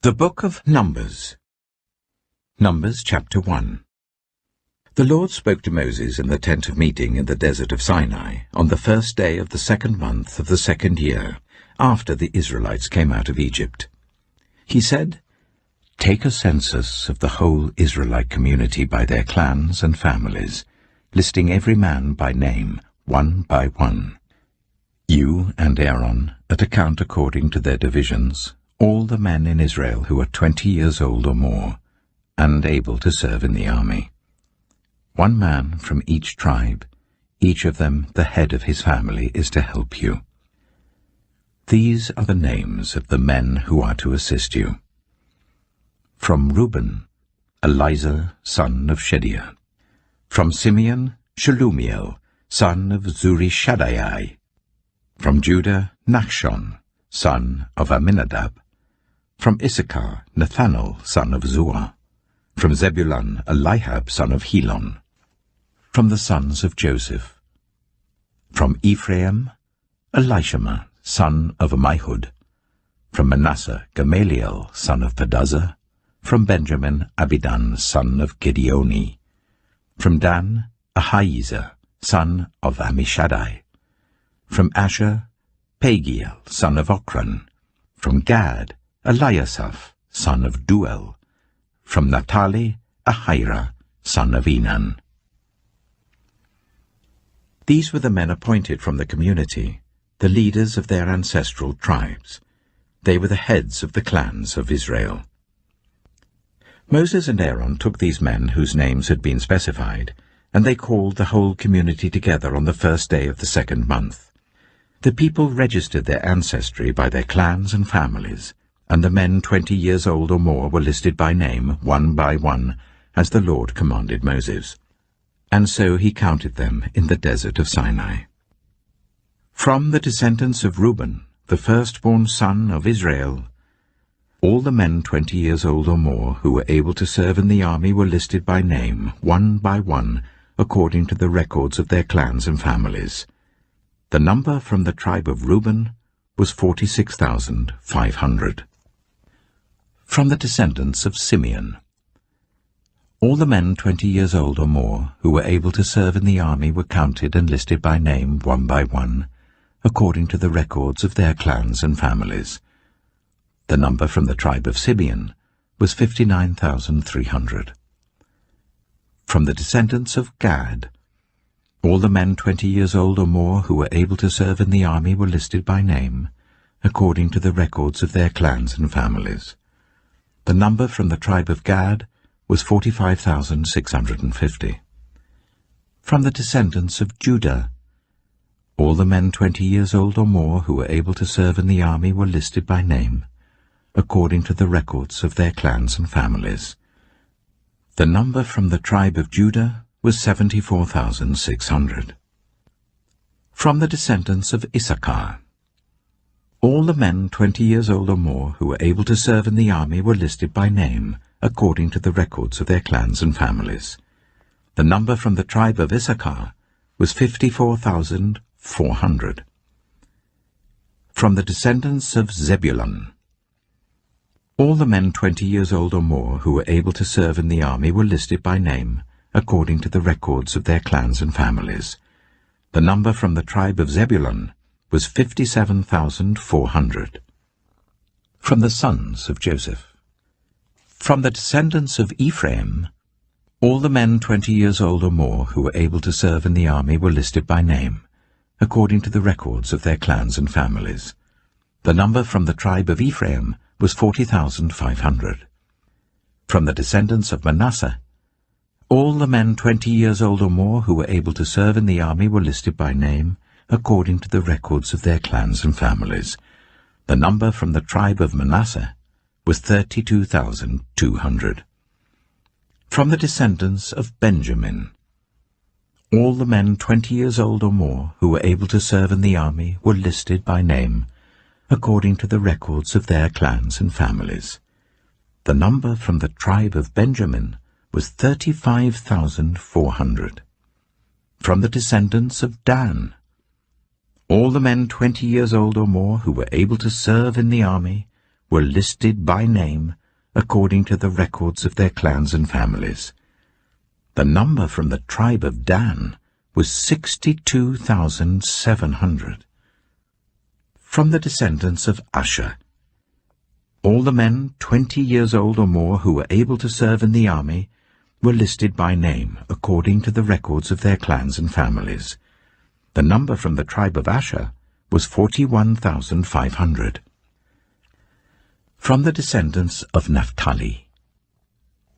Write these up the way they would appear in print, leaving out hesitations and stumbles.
The Book of Numbers. Numbers chapter 1. The Lord spoke to Moses in the tent of meeting in the desert of Sinai on the first day of the 2nd month of the 2nd year, after the Israelites came out of Egypt. He said, "Take a census of the whole Israelite community by their clans and families, listing every man by name, one by one. You and Aaron, at a count according to their divisions, all the men in Israel who are 20 years old or more, and able to serve in the army. One man from each tribe, each of them the head of his family, is to help you. These are the names of the men who are to assist you. From Reuben, Elizur, son of Shedeiah. From Simeon, Shelumiel, son of Zurishaddai. From Judah, Nachshon, son of Amminadab. From Issachar, Nathanael, son of Zuar. From Zebulun, Eliab, son of Helon. From the sons of Joseph. From Ephraim, Elishama, son of Ammihud. From Manasseh, Gamaliel, son of Pedazah. From Benjamin, Abidan, son of Gideoni. From Dan, Ahiezer, son of Ammishaddai. From Asher, Pagiel, son of Ochran. From Gad, Eliasaph, son of Duel. From Naphtali, Ahira, son of Enan. These were the men appointed from the community, the leaders of their ancestral tribes. They were the heads of the clans of Israel. Moses and Aaron took these men whose names had been specified, and they called the whole community together on the first day of the 2nd month. The people registered their ancestry by their clans and families, and the men 20 years old or more were listed by name, one by one, as the Lord commanded Moses. And so he counted them in the desert of Sinai. From the descendants of Reuben, the firstborn son of Israel, all the men 20 years old or more who were able to serve in the army were listed by name, one by one, according to the records of their clans and families. The number from the tribe of Reuben was 46,500. From the descendants of Simeon, all the men 20 years old or more who were able to serve in the army were counted and listed by name, one by one, according to the records of their clans and families. The number from the tribe of Simeon was 59,300. From the descendants of Gad, all the men 20 years old or more who were able to serve in the army were listed by name, according to the records of their clans and families. The number from the tribe of Gad was 45,650. From the descendants of Judah, all the men 20 years old or more who were able to serve in the army were listed by name, according to the records of their clans and families. The number from the tribe of Judah was 74,600. From the descendants of Issachar, all the men 20 years old or more who were able to serve in the army were listed by name, according to the records of their clans and families. The number from the tribe of Issachar was 54,400. From the descendants of Zebulun, all the men 20 years old or more who were able to serve in the army were listed by name, according to the records of their clans and families. The number from the tribe of Zebulun was 57,400. From the sons of Joseph, from the descendants of Ephraim, all the men 20 years old or more who were able to serve in the army were listed by name, according to the records of their clans and families. The number from the tribe of Ephraim was 40,500. From the descendants of Manasseh, all the men 20 years old or more who were able to serve in the army were listed by name, according to the records of their clans and families. The number from the tribe of Manasseh was 32,200. From the descendants of Benjamin, all the men 20 years old or more who were able to serve in the army were listed by name, according to the records of their clans and families. The number from the tribe of Benjamin was 35,400. From the descendants of Dan, all the men 20 years old or more who were able to serve in the army were listed by name according to the records of their clans and families. The number from the tribe of Dan was 62,700. From the descendants of Asher, all the men 20 years old or more who were able to serve in the army were listed by name according to the records of their clans and families. The number from the tribe of Asher was 41,500. From the descendants of Naphtali,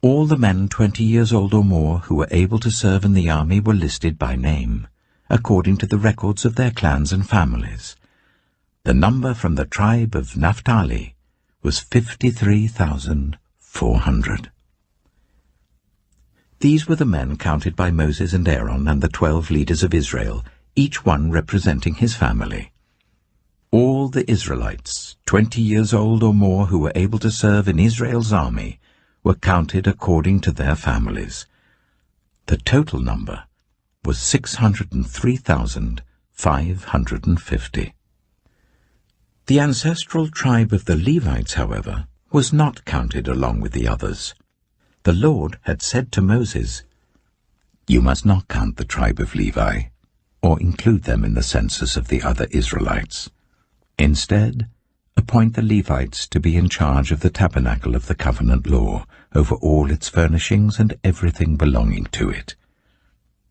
all the men 20 years old or more who were able to serve in the army were listed by name, according to the records of their clans and families. The number from the tribe of Naphtali was 53,400. These were the men counted by Moses and Aaron and the 12 leaders of Israel, each one representing his family. All the Israelites, 20 years old or more who were able to serve in Israel's army, were counted according to their families. The total number was 603,550. The ancestral tribe of the Levites, however, was not counted along with the others. The Lord had said to Moses, "You must not count the tribe of Levi, or include them in the census of the other Israelites. Instead, appoint the Levites to be in charge of the tabernacle of the covenant law, over all its furnishings and everything belonging to it.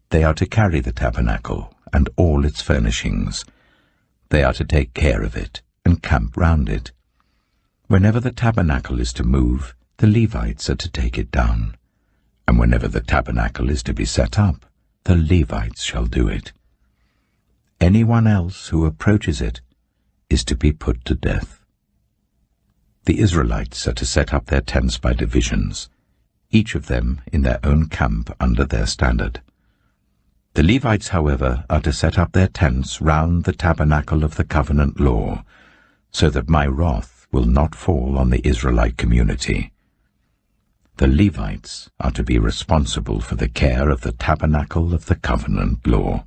They are to carry the tabernacle and all its furnishings. They are to take care of it and camp round it. Whenever the tabernacle is to move, the Levites are to take it down, and whenever the tabernacle is to be set up, the Levites shall do it. Anyone else who approaches it is to be put to death." The Israelites are to set up their tents by divisions, each of them in their own camp under their standard. The Levites, however, are to set up their tents round the tabernacle of the covenant law, so that my wrath will not fall on the Israelite community. The Levites are to be responsible for the care of the tabernacle of the covenant law.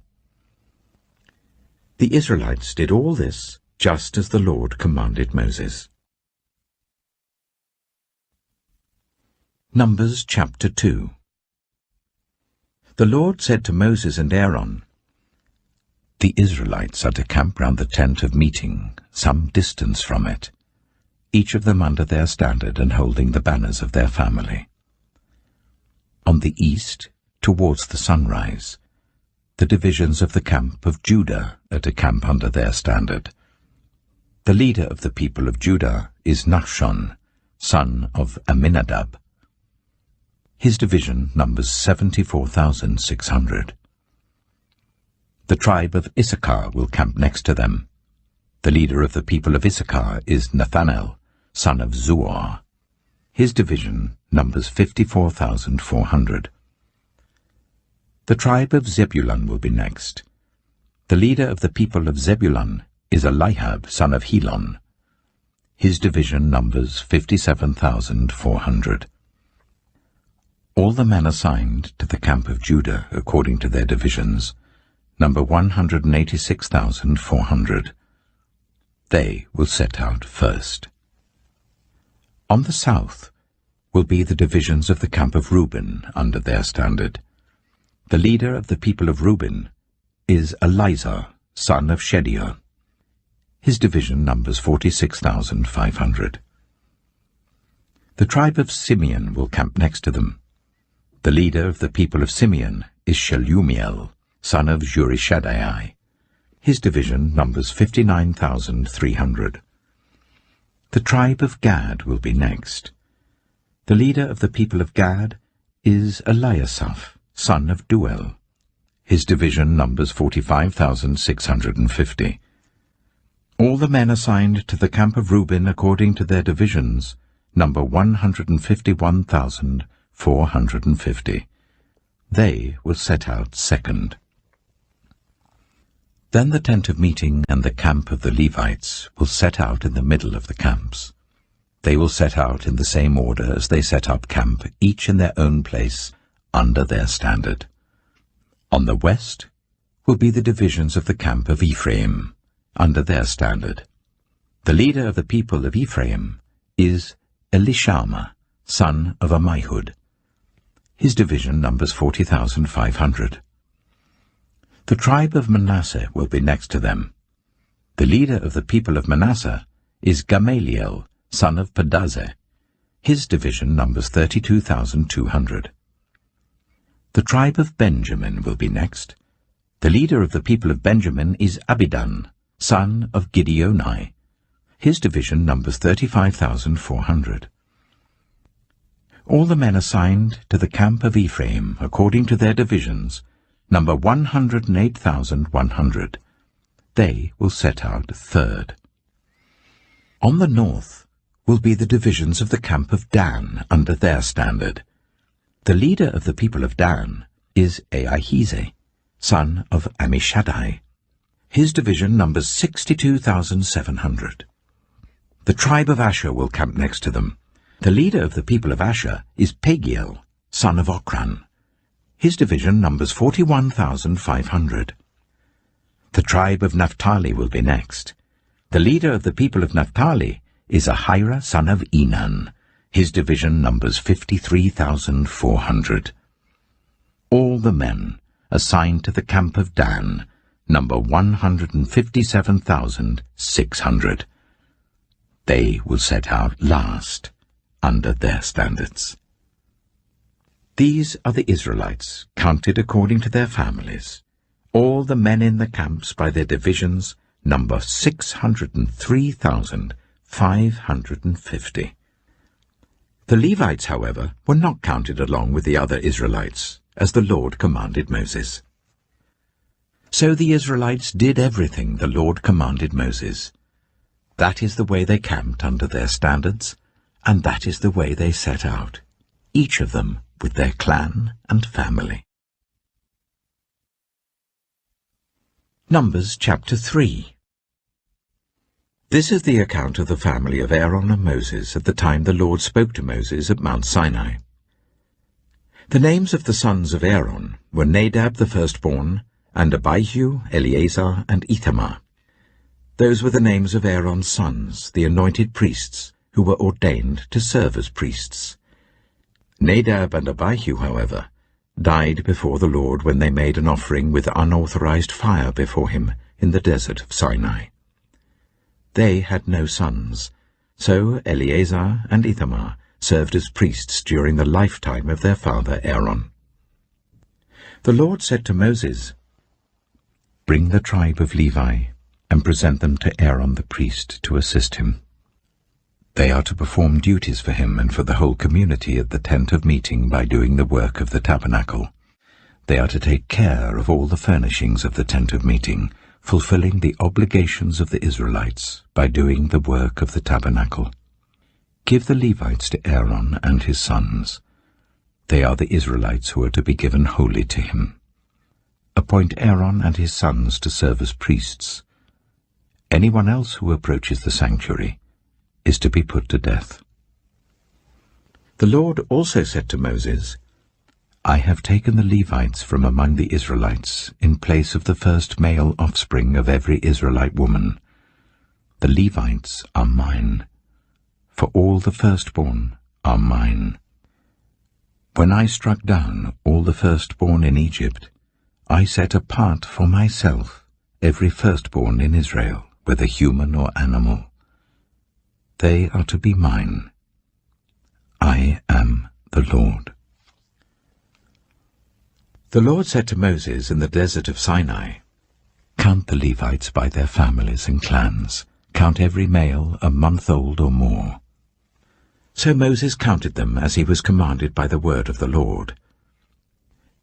The Israelites did all this just as the Lord commanded Moses. Numbers chapter 2. The Lord said to Moses and Aaron, "The Israelites are to camp round the tent of meeting, some distance from it, each of them under their standard and holding the banners of their family. On the east, towards the sunrise, the divisions of the camp of Judah are to camp under their standard. The leader of the people of Judah is Nahshon, son of Amminadab. His division numbers 74,600. The tribe of Issachar will camp next to them. The leader of the people of Issachar is Nathanael, son of Zuar. His division numbers 54,400. The tribe of Zebulun will be next. The leader of the people of Zebulun is Eliab, son of Helon. His division numbers 57,400. All the men assigned to the camp of Judah according to their divisions number 186,400. They will set out first. On the south will be the divisions of the camp of Reuben under their standard. The leader of the people of Reuben is Elizur, son of Shedeur. His division numbers 46,500. The tribe of Simeon will camp next to them. The leader of the people of Simeon is Shelumiel, son of Zurishaddai. His division numbers 59,300. The tribe of Gad will be next. The leader of the people of Gad is Eliasaph, son of Duel. His division numbers 45,650. All the men assigned to the camp of Reuben according to their divisions number 151,450. They will set out second. Then the tent of meeting and the camp of the Levites will set out in the middle of the camps. They will set out in the same order as they set up camp, each in their own place, under their standard. On the west will be the divisions of the camp of Ephraim, under their standard. The leader of the people of Ephraim is Elishama, son of Ammihud. His division numbers 40,500. The tribe of Manasseh will be next to them. The leader of the people of Manasseh is Gamaliel, son of Pedazeh. His division numbers 32,200. The tribe of Benjamin will be next. The leader of the people of Benjamin is Abidan, son of Gideoni. His division numbers 35,400. All the men assigned to the camp of Ephraim, according to their divisions, number 108,100. They will set out third. On the north will be the divisions of the camp of Dan under their standard. The leader of the people of Dan is Ahijah, son of Ammishaddai. His division numbers 62,700. The tribe of Asher will camp next to them. The leader of the people of Asher is Pagiel, son of Ochran. His division numbers 41,500. The tribe of Naphtali will be next. The leader of the people of Naphtali is Ahira, son of Enan. His division numbers 53,400. All the men assigned to the camp of Dan number 157,600. They will set out last under their standards. These are the Israelites, counted according to their families. All the men in the camps by their divisions number 603,550. The Levites, however, were not counted along with the other Israelites, as the Lord commanded Moses. So the Israelites did everything the Lord commanded Moses. That is the way they camped under their standards, and that is the way they set out, each of them with their clan and family. Numbers chapter 3. This is the account of the family of Aaron and Moses at the time the Lord spoke to Moses at Mount Sinai. The names of the sons of Aaron were Nadab the firstborn, and Abihu, Eleazar, and Ithamar. Those were the names of Aaron's sons, the anointed priests, who were ordained to serve as priests. Nadab and Abihu, however, died before the Lord when they made an offering with unauthorized fire before him in the desert of Sinai. They had no sons, so Eleazar and Ithamar served as priests during the lifetime of their father Aaron. The Lord said to Moses, "Bring the tribe of Levi and present them to Aaron the priest to assist him. They are to perform duties for him and for the whole community at the tent of meeting by doing the work of the tabernacle. They are to take care of all the furnishings of the tent of meeting, fulfilling the obligations of the Israelites by doing the work of the tabernacle. Give the Levites to Aaron and his sons. They are the Israelites who are to be given wholly to him. Appoint Aaron and his sons to serve as priests. Anyone else who approaches the sanctuary is to be put to death." The Lord also said to Moses, "I have taken the Levites from among the Israelites in place of the first male offspring of every Israelite woman. The Levites are mine, for all the firstborn are mine. When I struck down all the firstborn in Egypt, I set apart for myself every firstborn in Israel, whether human or animal. They are to be mine. I am the Lord." The Lord said to Moses in the desert of Sinai, "Count the Levites by their families and clans. Count every male a month old or more." So Moses counted them as he was commanded by the word of the Lord.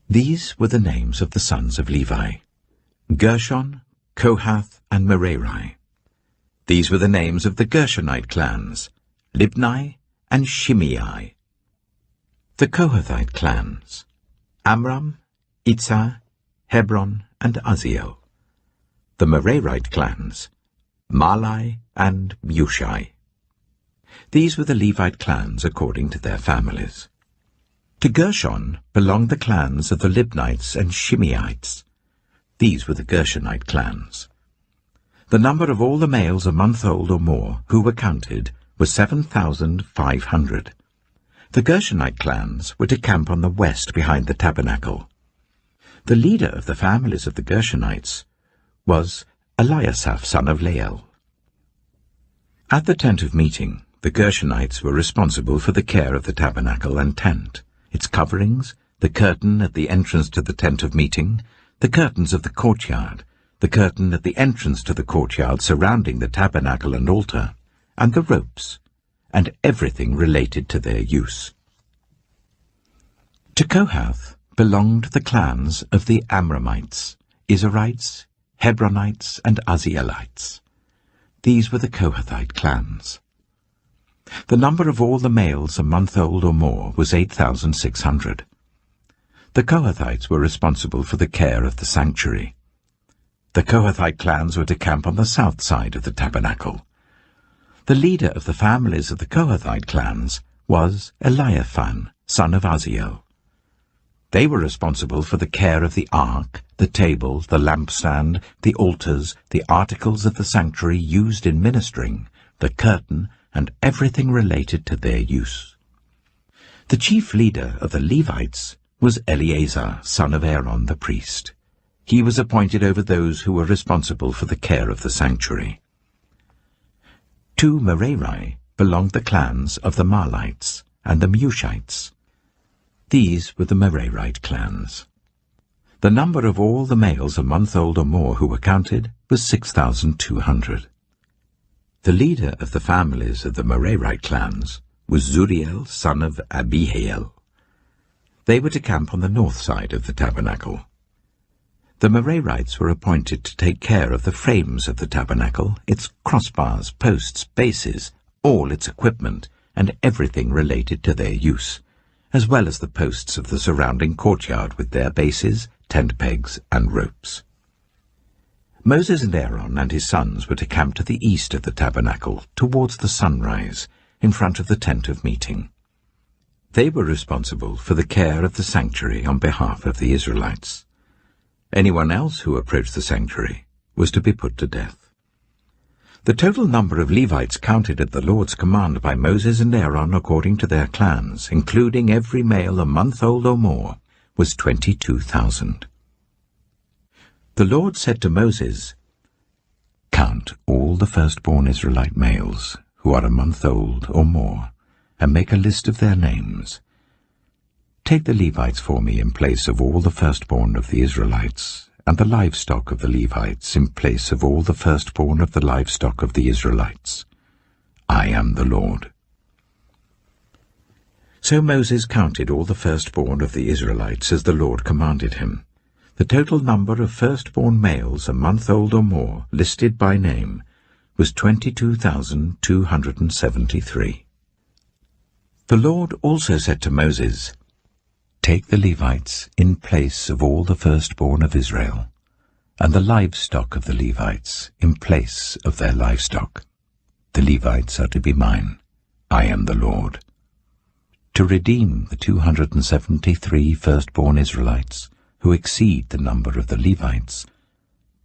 These were the names of the sons of Levi: Gershon, Kohath, and Merari. These were the names of the Gershonite clans: Libni and Shimei. The Kohathite clans: Amram, Itzah, Hebron, and Uzziel. The Merarite clans: Malai and Mushai. These were the Levite clans according to their families. To Gershon belonged the clans of the Libnites and Shimeites. These were the Gershonite clans. The number of all the males a month old or more who were counted were 7,500. The Gershonite clans were to camp on the west behind the tabernacle. The leader of the families of the Gershonites was Eliasaph, son of Lael. At the tent of meeting, the Gershonites were responsible for the care of the tabernacle and tent, its coverings, the curtain at the entrance to the tent of meeting, the curtains of the courtyard, the curtain at the entrance to the courtyard surrounding the tabernacle and altar, and the ropes, and everything related to their use. To Kohath belonged the clans of the Amramites, Izharites, Hebronites, and Uzzielites. These were the Kohathite clans. The number of all the males a month old or more was 8,600. The Kohathites were responsible for the care of the sanctuary. The Kohathite clans were to camp on the south side of the tabernacle. The leader of the families of the Kohathite clans was Eliaphan, son of Uzziel. They were responsible for the care of the ark, the table, the lampstand, the altars, the articles of the sanctuary used in ministering, the curtain, and everything related to their use. The chief leader of the Levites was Eleazar, son of Aaron the priest. He was appointed over those who were responsible for the care of the sanctuary. To Merari belonged the clans of the Mahlites and the Mushites. These were the Merarite clans. The number of all the males a month old or more who were counted was 6,200. The leader of the families of the Merarite clans was Zuriel, son of Abihail. They were to camp on the north side of the tabernacle. The Merarites were appointed to take care of the frames of the tabernacle, its crossbars, posts, bases, all its equipment, and everything related to their use, as well as the posts of the surrounding courtyard with their bases, tent pegs, and ropes. Moses and Aaron and his sons were to camp to the east of the tabernacle, towards the sunrise, in front of the tent of meeting. They were responsible for the care of the sanctuary on behalf of the Israelites. Anyone else who approached the sanctuary was to be put to death. The total number of Levites counted at the Lord's command by Moses and Aaron according to their clans, including every male a month old or more, was 22,000. The Lord said to Moses, "Count all the firstborn Israelite males who are a month old or more, and make a list of their names. Take the Levites for me in place of all the firstborn of the Israelites, and the livestock of the Levites in place of all the firstborn of the livestock of the Israelites. I am the Lord." So Moses counted all the firstborn of the Israelites as the Lord commanded him. The total number of firstborn males a month old or more, listed by name, was 22,273. The Lord also said to Moses, "Take the Levites in place of all the firstborn of Israel, and the livestock of the Levites in place of their livestock. The Levites are to be mine. I am the Lord. To redeem the 273 firstborn Israelites who exceed the number of the Levites,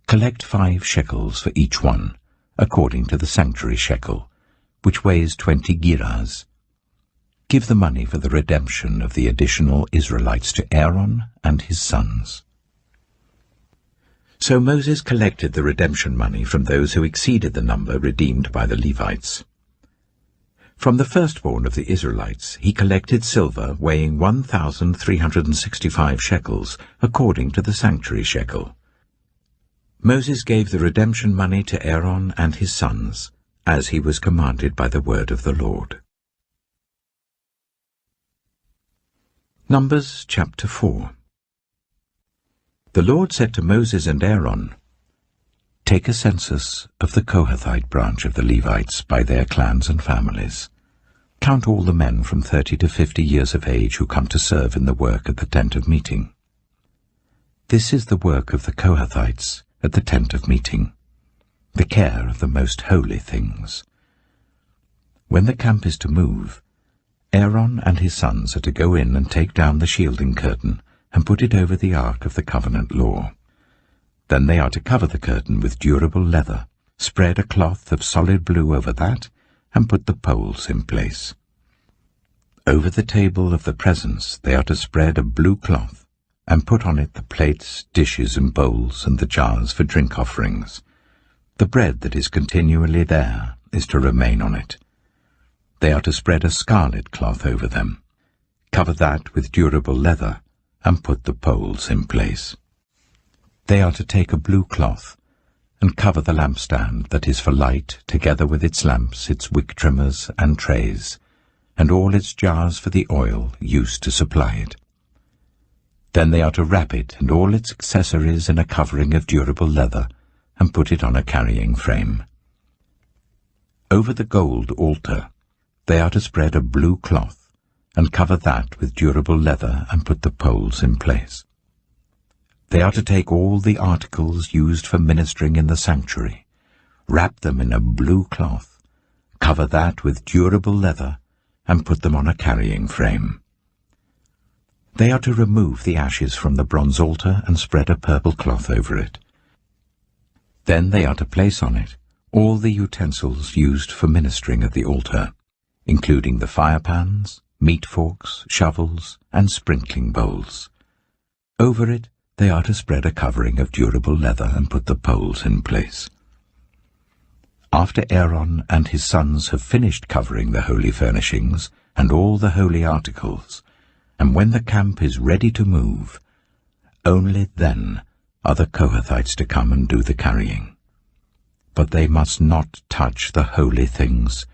collect 5 shekels for each one, according to the sanctuary shekel, which weighs 20 gerahs. Give the money for the redemption of the additional Israelites to Aaron and his sons." So Moses collected the redemption money from those who exceeded the number redeemed by the Levites. From the firstborn of the Israelites he collected silver weighing 1,365 shekels, according to the sanctuary shekel. Moses gave the redemption money to Aaron and his sons, as he was commanded by the word of the Lord. Numbers chapter 4. The Lord said to Moses and Aaron, "Take a census of the Kohathite branch of the Levites by their clans and families. Count all the men from 30 to 50 years of age who come to serve in the work at the tent of meeting. This is the work of the Kohathites at the tent of meeting, the care of the most holy things. When the camp is to move, Aaron and his sons are to go in and take down the shielding curtain and put it over the ark of the covenant law. Then they are to cover the curtain with durable leather, spread a cloth of solid blue over that, and put the poles in place. Over the table of the presence they are to spread a blue cloth, and put on it the plates, dishes and bowls, and the jars for drink offerings. The bread that is continually there is to remain on it. They are to spread a scarlet cloth over them, cover that with durable leather, and put the poles in place. They are to take a blue cloth, and cover the lampstand that is for light, together with its lamps, its wick trimmers and trays, and all its jars for the oil used to supply it. Then they are to wrap it and all its accessories in a covering of durable leather, and put it on a carrying frame. Over the gold altar they are to spread a blue cloth, and cover that with durable leather, and put the poles in place. They are to take all the articles used for ministering in the sanctuary, wrap them in a blue cloth, cover that with durable leather, and put them on a carrying frame. They are to remove the ashes from the bronze altar and spread a purple cloth over it. Then they are to place on it all the utensils used for ministering at the altar, including the firepans, meat forks, shovels, and sprinkling bowls. Over it they are to spread a covering of durable leather and put the poles in place. After Aaron and his sons have finished covering the holy furnishings and all the holy articles, and when the camp is ready to move, only then are the Kohathites to come and do the carrying. But they must not touch the holy things,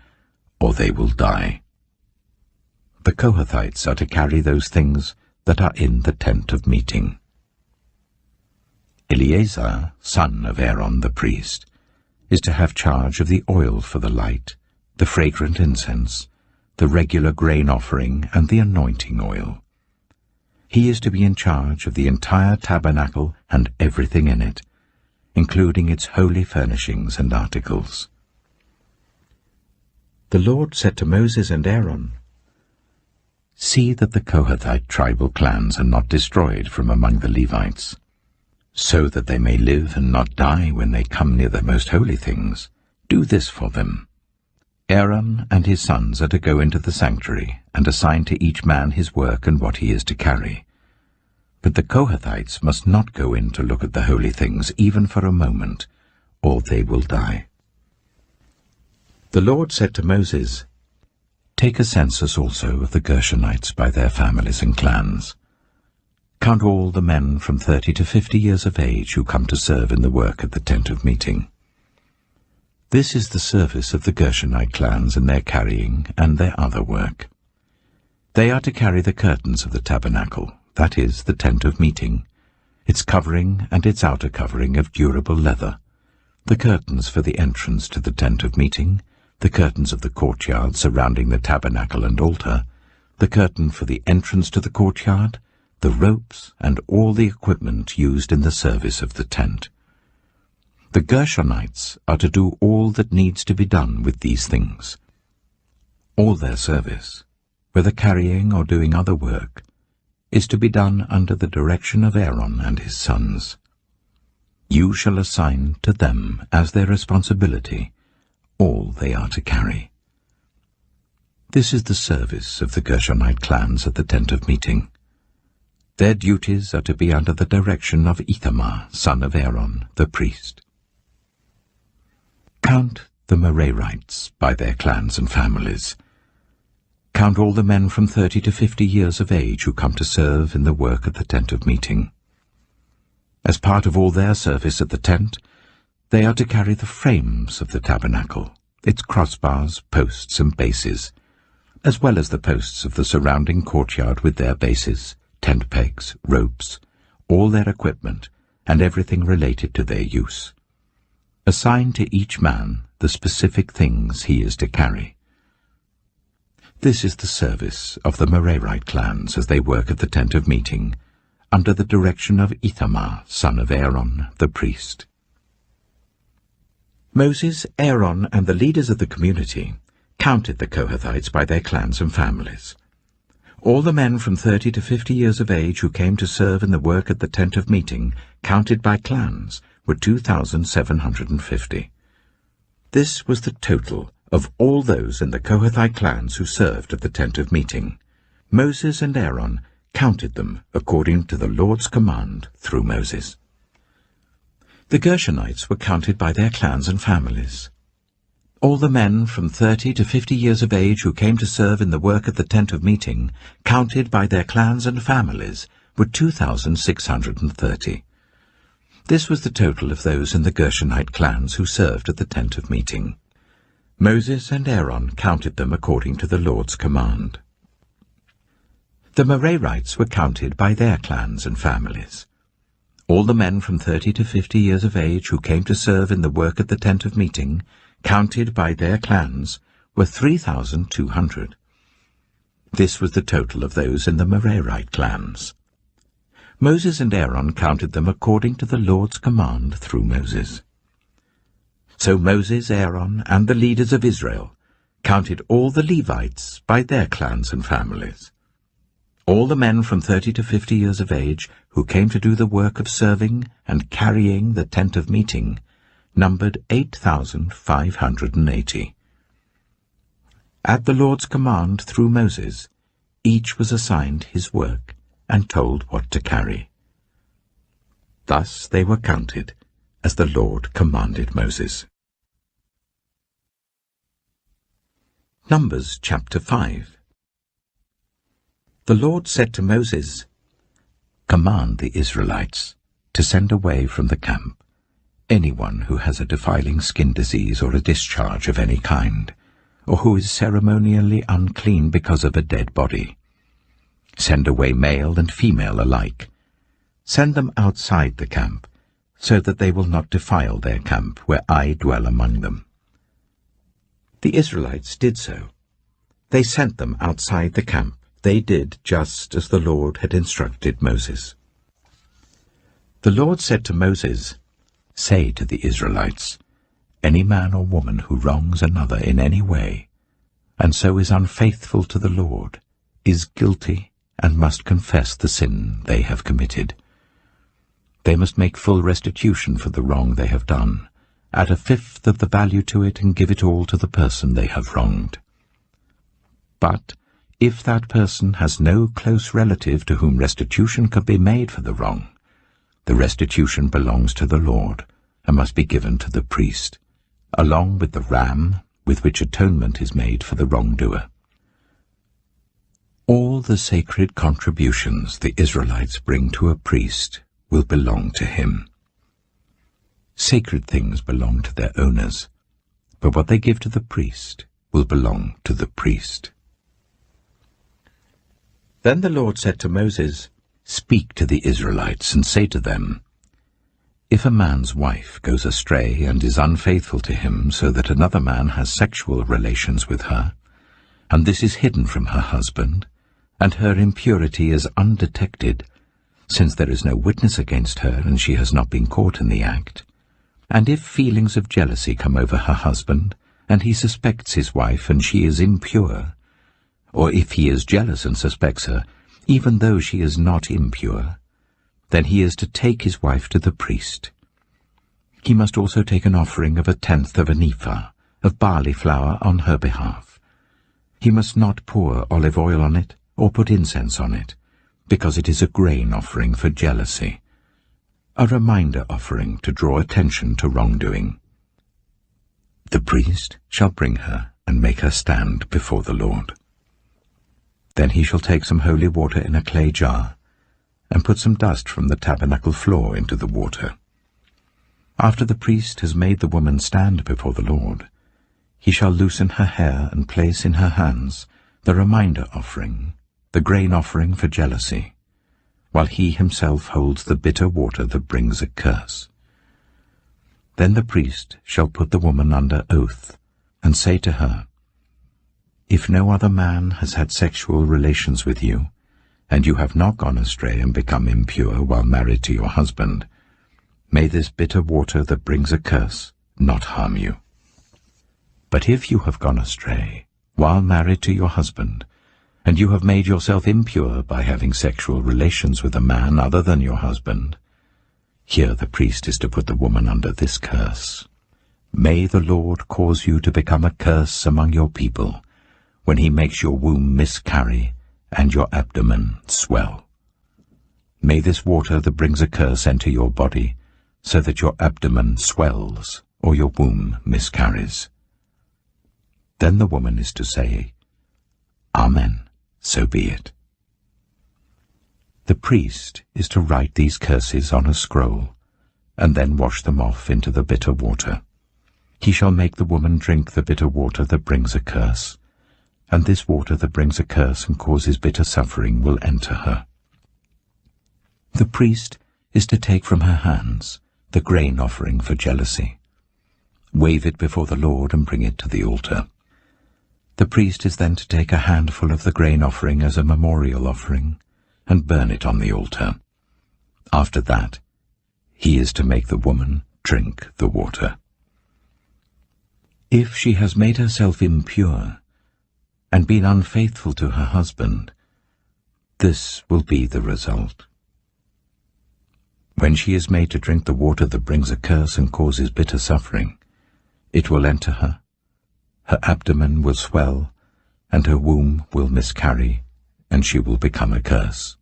or they will die. The Kohathites are to carry those things that are in the tent of meeting. Eleazar, son of Aaron the priest, is to have charge of the oil for the light, the fragrant incense, the regular grain offering, and the anointing oil. He is to be in charge of the entire tabernacle and everything in it, including its holy furnishings and articles. The Lord said to Moses and Aaron, "See that the Kohathite tribal clans are not destroyed from among the Levites, so that they may live and not die when they come near the most holy things. Do this for them. Aaron and his sons are to go into the sanctuary and assign to each man his work and what he is to carry. But the Kohathites must not go in to look at the holy things even for a moment, or they will die." The Lord said to Moses, "Take a census also of the Gershonites by their families and clans. Count all the men from 30 to 50 years of age who come to serve in the work at the tent of meeting. This is the service of the Gershonite clans in their carrying and their other work. They are to carry the curtains of the tabernacle, that is, the tent of meeting, its covering and its outer covering of durable leather, the curtains for the entrance to the tent of meeting, the curtains of the courtyard surrounding the tabernacle and altar, the curtain for the entrance to the courtyard, the ropes, and all the equipment used in the service of the tent. The Gershonites are to do all that needs to be done with these things. All their service, whether carrying or doing other work, is to be done under the direction of Aaron and his sons. You shall assign to them as their responsibility all they are to carry. This is the service of the Gershonite clans at the tent of meeting. Their duties are to be under the direction of Ithamar, son of Aaron, the priest. Count the Merarites by their clans and families. Count all the men from 30 to 50 years of age who come to serve in the work at the tent of meeting. As part of all their service at the tent, they are to carry the frames of the tabernacle, its crossbars, posts, and bases, as well as the posts of the surrounding courtyard with their bases, tent pegs, ropes, all their equipment, and everything related to their use. Assign to each man the specific things he is to carry. This is the service of the Merarite clans as they work at the tent of meeting, under the direction of Ithamar, son of Aaron, the priest. Moses, Aaron, and the leaders of the community counted the Kohathites by their clans and families. All the men from 30 to 50 years of age who came to serve in the work at the tent of meeting, counted by clans, were 2,750. This was the total of all those in the Kohathite clans who served at the tent of meeting. Moses and Aaron counted them according to the Lord's command through Moses. The Gershonites were counted by their clans and families. All the men from 30 to 50 years of age who came to serve in the work at the tent of meeting, counted by their clans and families, were 2,630. This was the total of those in the Gershonite clans who served at the tent of meeting. Moses and Aaron counted them according to the Lord's command. The Merarites were counted by their clans and families. All the men from 30 to 50 years of age who came to serve in the work at the tent of meeting, counted by their clans, were 3,200. This was the total of those in the Merarite clans. Moses and Aaron counted them according to the Lord's command through Moses. So Moses, Aaron, and the leaders of Israel counted all the Levites by their clans and families. All the men from 30 to 50 years of age who came to do the work of serving and carrying the tent of meeting numbered 8,580. At the Lord's command through Moses, each was assigned his work and told what to carry. Thus they were counted, as the Lord commanded Moses. Numbers chapter 5. The Lord said to Moses, "Command the Israelites to send away from the camp anyone who has a defiling skin disease or a discharge of any kind, or who is ceremonially unclean because of a dead body. Send away male and female alike. Send them outside the camp, so that they will not defile their camp where I dwell among them." The Israelites did so. They sent them outside the camp. They did just as the Lord had instructed Moses. The Lord said to Moses, "Say to the Israelites, any man or woman who wrongs another in any way, and so is unfaithful to the Lord, is guilty and must confess the sin they have committed. They must make full restitution for the wrong they have done, add 1/5 of the value to it and give it all to the person they have wronged. But if that person has no close relative to whom restitution can be made for the wrong, the restitution belongs to the Lord and must be given to the priest, along with the ram with which atonement is made for the wrongdoer. All the sacred contributions the Israelites bring to a priest will belong to him. Sacred things belong to their owners, but what they give to the priest will belong to the priest." Then the Lord said to Moses, "Speak to the Israelites and say to them, if a man's wife goes astray and is unfaithful to him so that another man has sexual relations with her, and this is hidden from her husband, and her impurity is undetected, since there is no witness against her and she has not been caught in the act, and if feelings of jealousy come over her husband, and he suspects his wife and she is impure, or if he is jealous and suspects her, even though she is not impure, then he is to take his wife to the priest. He must also take an offering of 1/10 of an ephah of barley flour on her behalf. He must not pour olive oil on it or put incense on it, because it is a grain offering for jealousy, a reminder offering to draw attention to wrongdoing. The priest shall bring her and make her stand before the Lord. Then he shall take some holy water in a clay jar, and put some dust from the tabernacle floor into the water. After the priest has made the woman stand before the Lord, he shall loosen her hair and place in her hands the reminder offering, the grain offering for jealousy, while he himself holds the bitter water that brings a curse. Then the priest shall put the woman under oath, and say to her, if no other man has had sexual relations with you, and you have not gone astray and become impure while married to your husband, may this bitter water that brings a curse not harm you. But if you have gone astray while married to your husband, and you have made yourself impure by having sexual relations with a man other than your husband, here the priest is to put the woman under this curse. May the Lord cause you to become a curse among your people, when he makes your womb miscarry and your abdomen swell. May this water that brings a curse enter your body, so that your abdomen swells or your womb miscarries. Then the woman is to say, Amen, so be it. The priest is to write these curses on a scroll, and then wash them off into the bitter water. He shall make the woman drink the bitter water that brings a curse, and this water that brings a curse and causes bitter suffering will enter her. The priest is to take from her hands the grain offering for jealousy, wave it before the Lord and bring it to the altar. The priest is then to take a handful of the grain offering as a memorial offering and burn it on the altar. After that, he is to make the woman drink the water. If she has made herself impure and been unfaithful to her husband, this will be the result. When she is made to drink the water that brings a curse and causes bitter suffering, it will enter her, her abdomen will swell, and her womb will miscarry, and she will become a curse.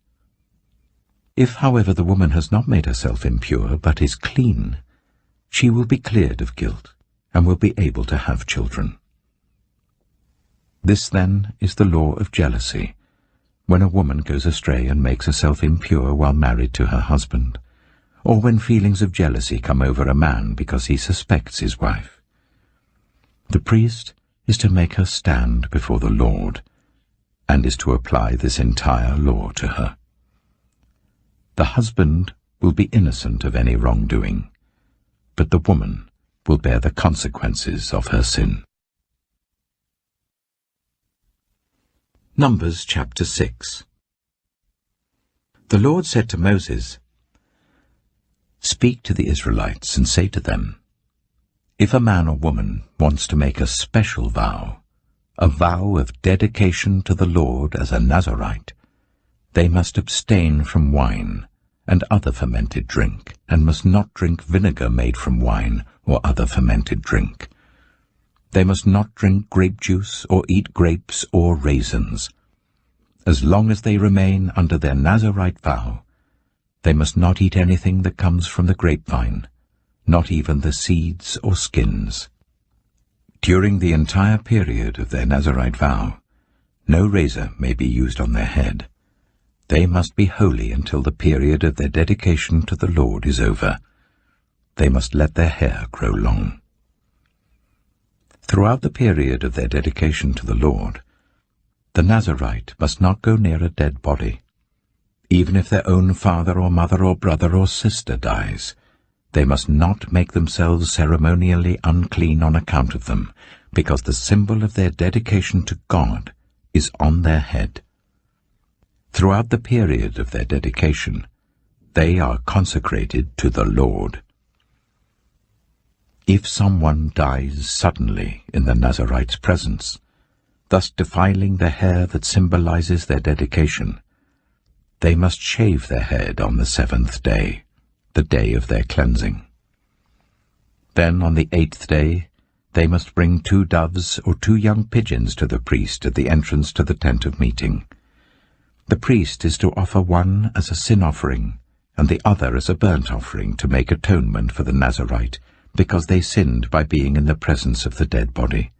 If, however, the woman has not made herself impure, but is clean, she will be cleared of guilt, and will be able to have children. This, then, is the law of jealousy, when a woman goes astray and makes herself impure while married to her husband, or when feelings of jealousy come over a man because he suspects his wife. The priest is to make her stand before the Lord, and is to apply this entire law to her. The husband will be innocent of any wrongdoing, but the woman will bear the consequences of her sin. Numbers chapter 6. The Lord said to Moses, Speak to the Israelites and say to them, If a man or woman wants to make a special vow, a vow of dedication to the Lord as a Nazirite, they must abstain from wine and other fermented drink, and must not drink vinegar made from wine or other fermented drink. They must not drink grape juice or eat grapes or raisins. As long as they remain under their Nazirite vow, they must not eat anything that comes from the grapevine, not even the seeds or skins. During the entire period of their Nazirite vow, no razor may be used on their head. They must be holy until the period of their dedication to the Lord is over. They must let their hair grow long. Throughout the period of their dedication to the Lord, the Nazirite must not go near a dead body. Even if their own father or mother or brother or sister dies, they must not make themselves ceremonially unclean on account of them, because the symbol of their dedication to God is on their head. Throughout the period of their dedication, they are consecrated to the Lord. If someone dies suddenly in the Nazirite's presence, thus defiling the hair that symbolizes their dedication, they must shave their head on the 7th day, the day of their cleansing. Then on the 8th day, they must bring 2 doves or 2 young pigeons to the priest at the entrance to the tent of meeting. The priest is to offer one as a sin offering, and the other as a burnt offering to make atonement for the Nazirite, because they sinned by being in the presence of the dead body.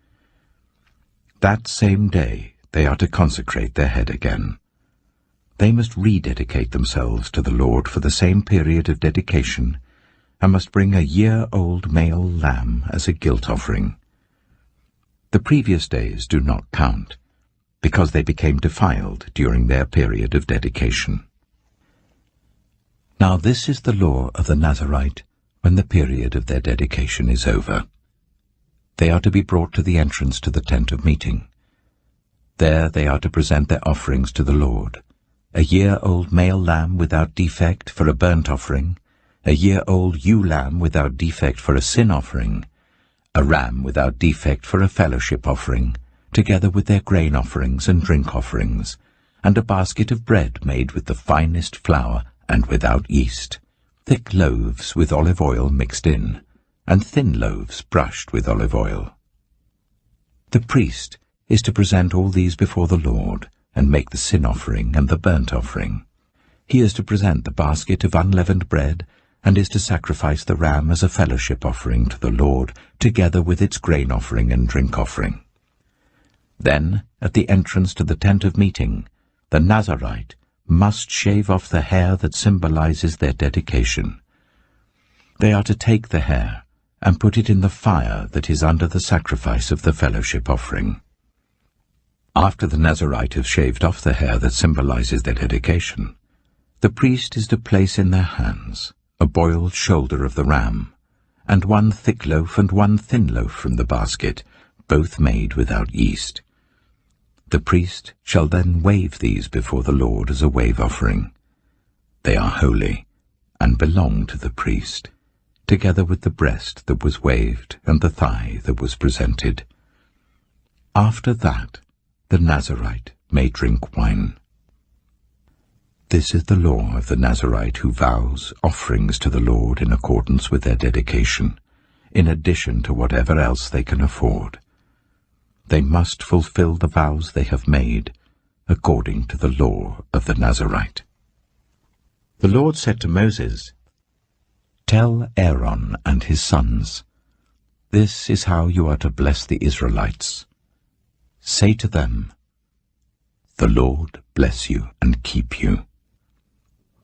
That same day they are to consecrate their head again. They must rededicate themselves to the Lord for the same period of dedication, and must bring a year-old male lamb as a guilt offering. The previous days do not count, because they became defiled during their period of dedication. Now this is the law of the Nazirite when the period of their dedication is over. They are to be brought to the entrance to the tent of meeting. There they are to present their offerings to the Lord, a year-old male lamb without defect for a burnt offering, a year-old ewe lamb without defect for a sin offering, a ram without defect for a fellowship offering, together with their grain offerings and drink offerings, and a basket of bread made with the finest flour and without yeast, thick loaves with olive oil mixed in, and thin loaves brushed with olive oil. The priest is to present all these before the Lord and make the sin offering and the burnt offering. He is to present the basket of unleavened bread and is to sacrifice the ram as a fellowship offering to the Lord, together with its grain offering and drink offering. Then, at the entrance to the tent of meeting, the Nazirite must shave off the hair that symbolizes their dedication. They are to take the hair and put it in the fire that is under the sacrifice of the fellowship offering. After the Nazirite have shaved off the hair that symbolizes their dedication, the priest is to place in their hands a boiled shoulder of the ram, and one thick loaf and one thin loaf from the basket, both made without yeast. The priest shall then wave these before the Lord as a wave offering. They are holy, and belong to the priest, together with the breast that was waved and the thigh that was presented. After that, the Nazirite may drink wine. This is the law of the Nazirite who vows offerings to the Lord in accordance with their dedication, in addition to whatever else they can afford. They must fulfill the vows they have made, according to the law of the Nazirite. The Lord said to Moses, "Tell Aaron and his sons, this is how you are to bless the Israelites. Say to them, the Lord bless you and keep you.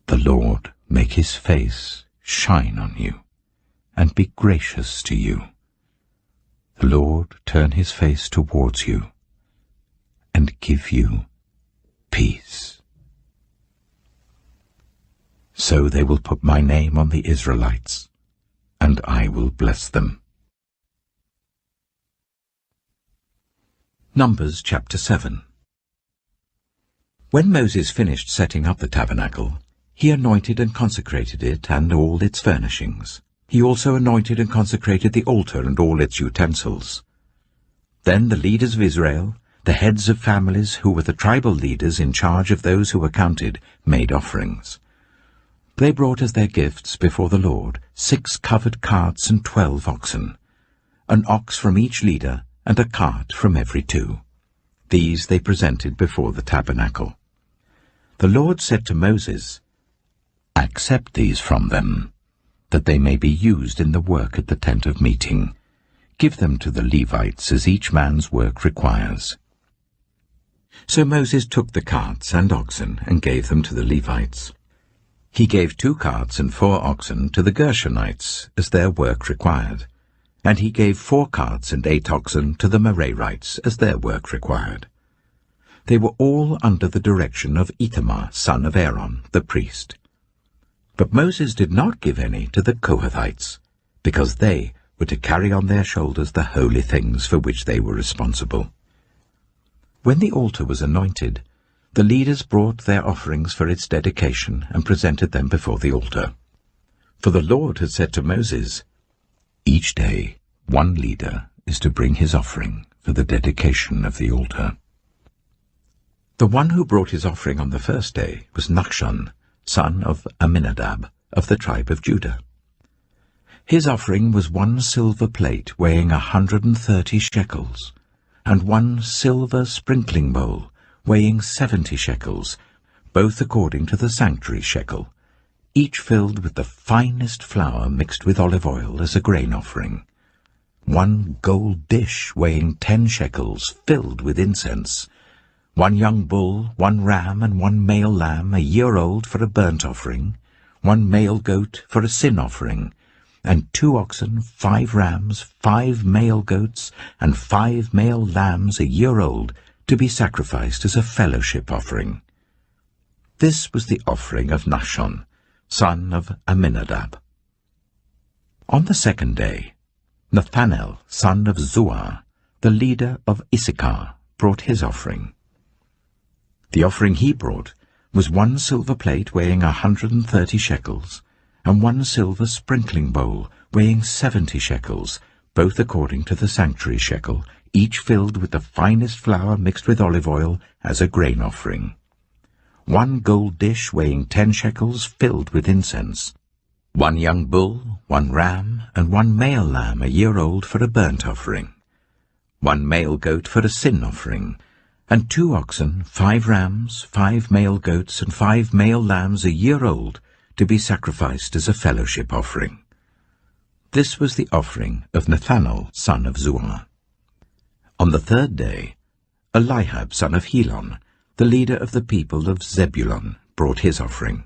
The Lord make his face shine on you, and be gracious to you. The Lord turn his face towards you, and give you peace." So they will put my name on the Israelites, and I will bless them. Numbers chapter 7. When Moses finished setting up the tabernacle, he anointed and consecrated it and all its furnishings. He also anointed and consecrated the altar and all its utensils. Then the leaders of Israel, the heads of families who were the tribal leaders in charge of those who were counted, made offerings. They brought as their gifts before the Lord 6 covered carts and 12 oxen, an ox from each leader and a cart from every 2. These they presented before the tabernacle. The Lord said to Moses, "Accept these from them, that they may be used in the work at the tent of meeting. Give them to the Levites as each man's work requires." So Moses took the carts and oxen and gave them to the Levites. He gave 2 carts and 4 oxen to the Gershonites as their work required, and he gave 4 carts and 8 oxen to the Merarites as their work required. They were all under the direction of Ithamar, son of Aaron, the priest. But Moses did not give any to the Kohathites, because they were to carry on their shoulders the holy things for which they were responsible. When the altar was anointed, the leaders brought their offerings for its dedication and presented them before the altar. For the Lord had said to Moses, "Each day 1 leader is to bring his offering for the dedication of the altar." The one who brought his offering on the first day was Nachshon, son of Amminadab, of the tribe of Judah. His offering was 1 silver plate weighing 130 shekels, and 1 silver sprinkling bowl weighing 70 shekels, both according to the sanctuary shekel, each filled with the finest flour mixed with olive oil as a grain offering. 1 gold dish weighing 10 shekels filled with incense, 1 young bull, 1 ram, and 1 male lamb a year old for a burnt offering, 1 male goat for a sin offering, and 2 oxen, 5 rams, 5 male goats, and 5 male lambs a year old, to be sacrificed as a fellowship offering. This was the offering of Nachshon, son of Amminadab. On the second day, Nathanael, son of Zuar, the leader of Issachar, brought his offering. The offering he brought was 1 silver plate weighing 130 shekels, and 1 silver sprinkling bowl weighing 70 shekels, both according to the sanctuary shekel, each filled with the finest flour mixed with olive oil as a grain offering. 1 gold dish weighing 10 shekels filled with incense, 1 young bull, one ram, and one male lamb a year old for a burnt offering, one male goat for a sin offering, and 2 oxen, 5 rams, 5 male goats, and 5 male lambs a year old, to be sacrificed as a fellowship offering. This was the offering of Nathanael, son of Zuar. On the 3rd day, Eliab, son of Helon, the leader of the people of Zebulun, brought his offering.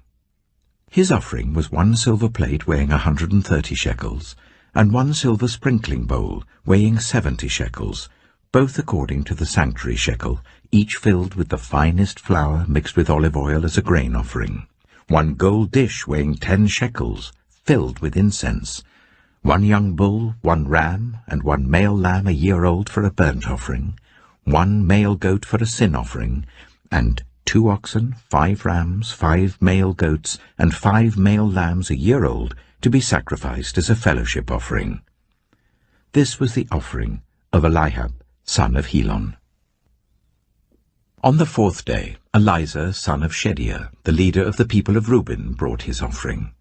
His offering was 1 silver plate weighing 130 shekels, and 1 silver sprinkling bowl weighing 70 shekels, both according to the sanctuary shekel, each filled with the finest flour mixed with olive oil as a grain offering, 1 gold dish weighing 10 shekels, filled with incense, 1 young bull, 1 ram, and 1 male lamb a year old for a burnt offering, 1 male goat for a sin offering, and 2 oxen, 5 rams, 5 male goats, and 5 male lambs a year old, to be sacrificed as a fellowship offering. This was the offering of Eliab, son of Helon. On the 4th day, Elizur, son of Shedeur, the leader of the people of Reuben, brought his offering.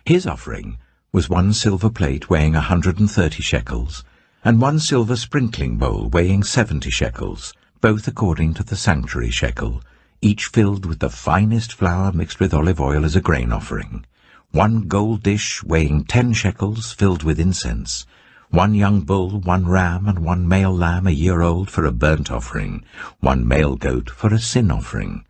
His offering was 1 silver plate weighing 130 shekels, and 1 silver sprinkling bowl weighing 70 shekels, both according to the sanctuary shekel, each filled with the finest flour mixed with olive oil as a grain offering, 1 gold dish weighing 10 shekels, filled with incense, 1 young bull, 1 ram, and 1 male lamb a year old for a burnt offering, 1 male goat for a sin offering,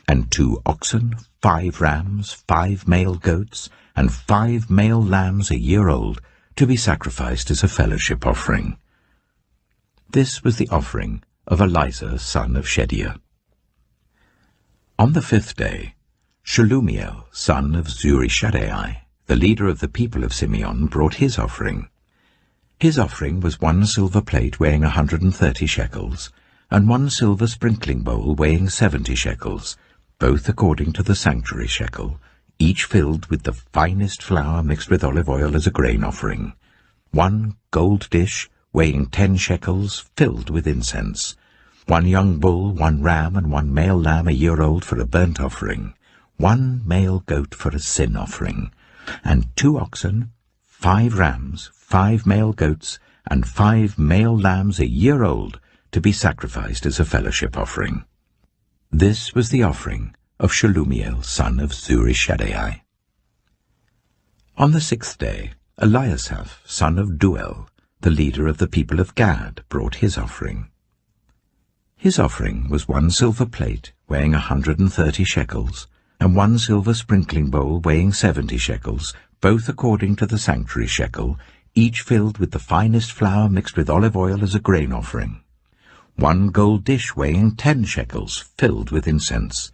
and 2 oxen, 5 rams, 5 male goats, and 5 male lambs a year old, to be sacrificed as a fellowship offering. This was the offering of Elizur, son of Shedeur. On the 5th day, Shelumiel, son of Zurishaddai, the leader of the people of Simeon, brought his offering. His offering was 1 silver plate weighing 130 shekels, and 1 silver sprinkling bowl weighing 70 shekels, both according to the sanctuary shekel, each filled with the finest flour mixed with olive oil as a grain offering, 1 gold dish weighing 10 shekels, filled with incense, 1 young bull, 1 ram, and 1 male lamb a year old for a burnt offering, 1 male goat for a sin offering, and 2 oxen, 5 rams, 5 male goats, and 5 male lambs a year old, to be sacrificed as a fellowship offering. This was the offering of Shelumiel, son of Zurishaddai. On the 6th day, Eliasaph, son of Duel, the leader of the people of Gad, brought his offering. His offering was 1 silver plate weighing 130 shekels, and 1 silver sprinkling bowl weighing 70 shekels, both according to the sanctuary shekel, each filled with the finest flour mixed with olive oil as a grain offering, 1 gold dish weighing 10 shekels, filled with incense,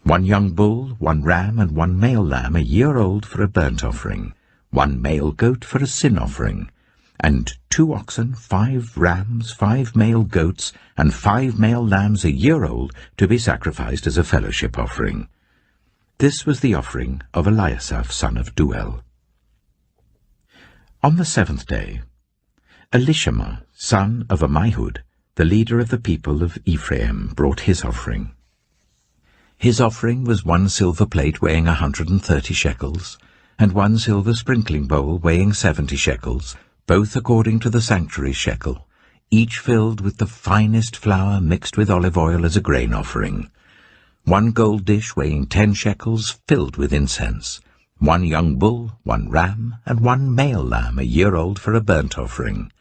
1 young bull, 1 ram, and 1 male lamb a year old for a burnt offering, 1 male goat for a sin offering, and 2 oxen, 5 rams, 5 male goats, and 5 male lambs a year old, to be sacrificed as a fellowship offering. This was the offering of Eliasaph, son of Duel. On the 7th day, Elishama, son of Ammihud, the leader of the people of Ephraim, brought his offering. His offering was 1 silver plate weighing 130 shekels, and 1 silver sprinkling bowl weighing 70 shekels, both according to the sanctuary shekel, each filled with the finest flour mixed with olive oil as a grain offering, 1 gold dish weighing 10 shekels, filled with incense, 1 young bull, 1 ram, and 1 male lamb a year old for a burnt offering,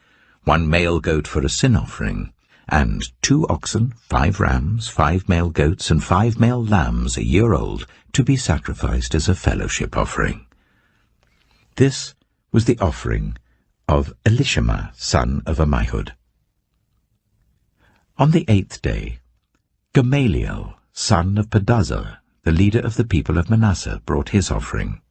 1 male goat for a sin offering, and 2 oxen, 5 rams, 5 male goats, and 5 male lambs a year old, to be sacrificed as a fellowship offering. This was the offering of Elishama, son of Ammihud. On the 8th day, Gamaliel, son of Pedazur, the leader of the people of Manasseh, brought his offering.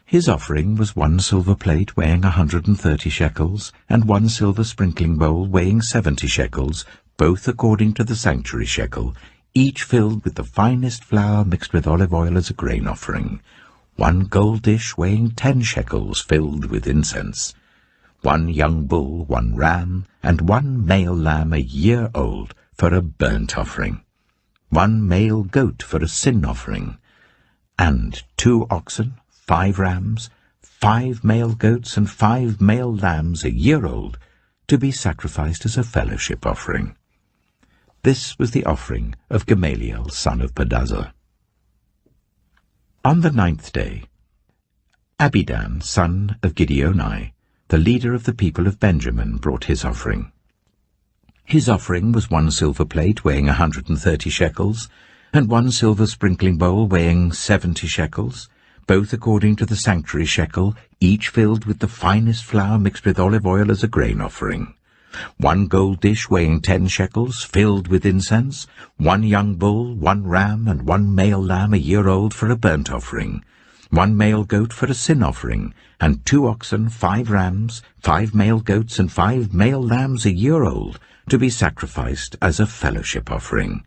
His offering was 1 silver plate weighing 130 shekels, and 1 silver sprinkling bowl weighing 70 shekels, both according to the sanctuary shekel, each filled with the finest flour mixed with olive oil as a grain offering, 1 gold dish weighing 10 shekels, filled with incense, 1 young bull, 1 ram, and 1 male lamb a year old for a burnt offering, 1 male goat for a sin offering, and 2 oxen, 5 rams, 5 male goats and 5 male lambs a year old, to be sacrificed as a fellowship offering. This was the offering of Gamaliel, son of Pedazur. On the 9th day, Abidan, son of Gideoni, the leader of the people of Benjamin, brought his offering. His offering was 1 silver plate weighing 130 shekels, and 1 silver sprinkling bowl weighing 70 shekels, both according to the sanctuary shekel, each filled with the finest flour mixed with olive oil as a grain offering. 1 gold dish weighing 10 shekels, filled with incense, 1 young bull, 1 ram, and 1 male lamb a year old for a burnt offering, 1 male goat for a sin offering, and 2 oxen, 5 rams, 5 male goats, and 5 male lambs a year old, to be sacrificed as a fellowship offering.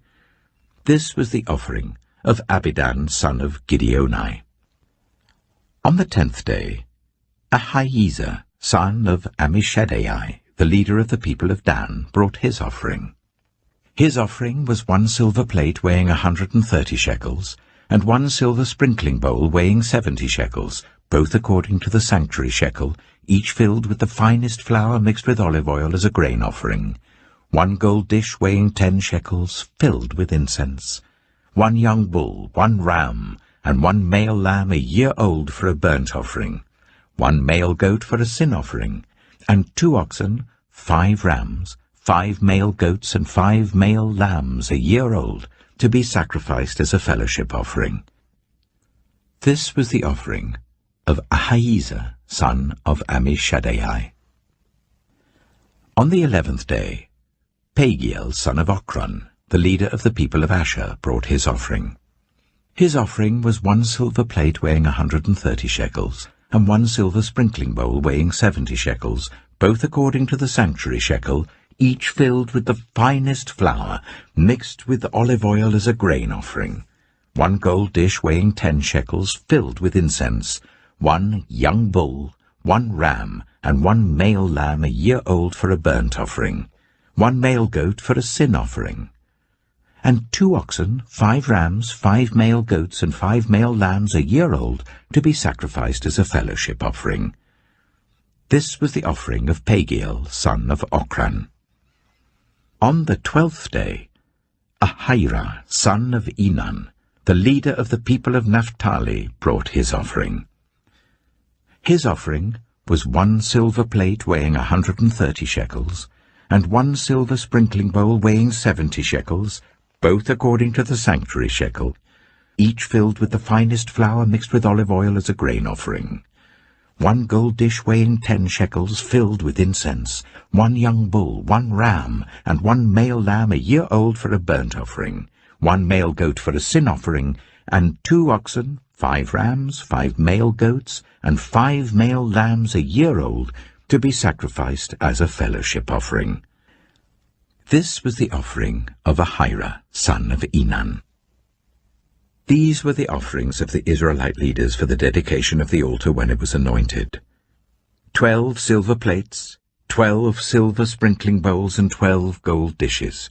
This was the offering of Abidan, son of Gideoni. On the 10th day, Ahiezer, son of Ammishaddai, the leader of the people of Dan, brought his offering. His offering was 1 silver plate weighing 130 shekels, and 1 silver sprinkling bowl weighing 70 shekels, both according to the sanctuary shekel, each filled with the finest flour mixed with olive oil as a grain offering, 1 gold dish weighing 10 shekels, filled with incense, 1 young bull, 1 ram, and 1 male lamb a year old for a burnt offering, 1 male goat for a sin offering, and 2 oxen, 5 rams, 5 male goats, and 5 male lambs a year old, to be sacrificed as a fellowship offering. This was the offering of Ahiezer, son of Ammishaddai. On the 11th day, Pagiel, son of Ochran, the leader of the people of Asher, brought his offering. His offering was 1 silver plate weighing 130 shekels, and 1 silver sprinkling bowl weighing 70 shekels, both according to the sanctuary shekel, each filled with the finest flour, mixed with olive oil as a grain offering, 1 gold dish weighing 10 shekels, filled with incense, 1 young bull, 1 ram, and 1 male lamb a year old for a burnt offering, 1 male goat for a sin offering, and 2 oxen, 5 rams, 5 male goats, and 5 male lambs a year old, to be sacrificed as a fellowship offering. This was the offering of Pagiel, son of Ochran. On the 12th day, Ahira, son of Enan, the leader of the people of Naphtali, brought his offering. His offering was 1 silver plate weighing 130 shekels, and 1 silver sprinkling bowl weighing 70 shekels, both according to the sanctuary shekel, each filled with the finest flour mixed with olive oil as a grain offering, 1 gold dish weighing 10 shekels, filled with incense, 1 young bull, 1 ram, and 1 male lamb a year old for a burnt offering, 1 male goat for a sin offering, and 2 oxen, 5 rams, 5 male goats, and 5 male lambs a year old, to be sacrificed as a fellowship offering. This was the offering of Ahira, son of Enan. These were the offerings of the Israelite leaders for the dedication of the altar when it was anointed: 12 silver plates, 12 silver sprinkling bowls, and 12 gold dishes.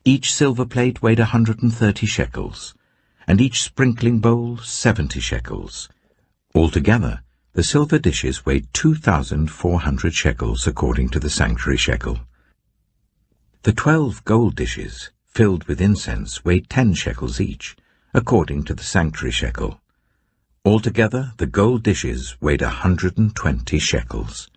Each silver plate weighed 130 shekels, and each sprinkling bowl 70 shekels. Altogether, the silver dishes weighed 2,400 shekels according to the sanctuary shekel. The 12 gold dishes, filled with incense, weighed 10 shekels each, according to the sanctuary shekel. Altogether, the gold dishes weighed 120 shekels.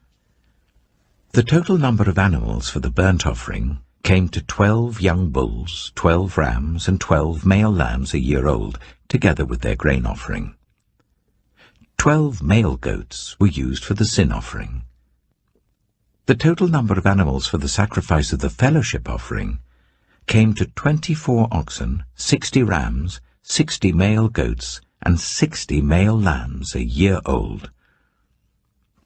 The total number of animals for the burnt offering came to 12 young bulls, 12 rams, and 12 male lambs a year old, together with their grain offering. 12 male goats were used for the sin offering. The total number of animals for the sacrifice of the fellowship offering came to 24 oxen, 60 rams, 60 male goats, and 60 male lambs a year old.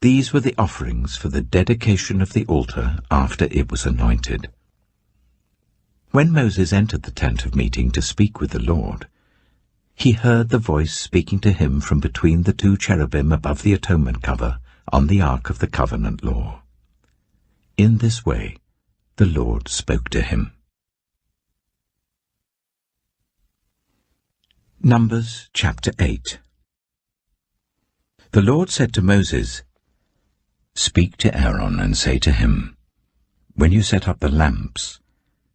These were the offerings for the dedication of the altar after it was anointed. When Moses entered the tent of meeting to speak with the Lord, he heard the voice speaking to him from between the 2 cherubim above the atonement cover on the ark of the covenant law. In this way, the Lord spoke to him. Numbers chapter 8. The Lord said to Moses, "Speak to Aaron and say to him, when you set up the lamps,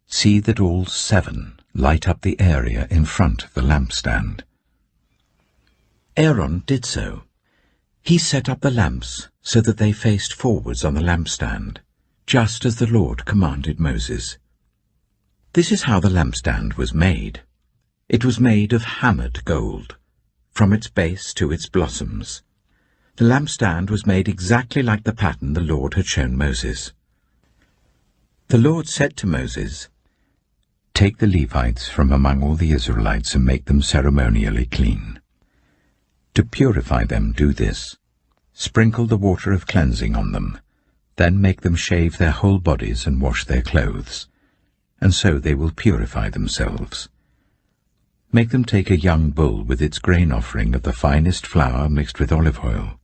see that all 7 light up the area in front of the lampstand." Aaron did so. He set up the lamps so that they faced forwards on the lampstand, just as the Lord commanded Moses. This is how the lampstand was made. It was made of hammered gold, from its base to its blossoms. The lampstand was made exactly like the pattern the Lord had shown Moses. The Lord said to Moses, "Take the Levites from among all the Israelites and make them ceremonially clean. To purify them, do this. Sprinkle the water of cleansing on them, then make them shave their whole bodies and wash their clothes, and so they will purify themselves. Make them take a young bull with its grain offering of the finest flour mixed with olive oil.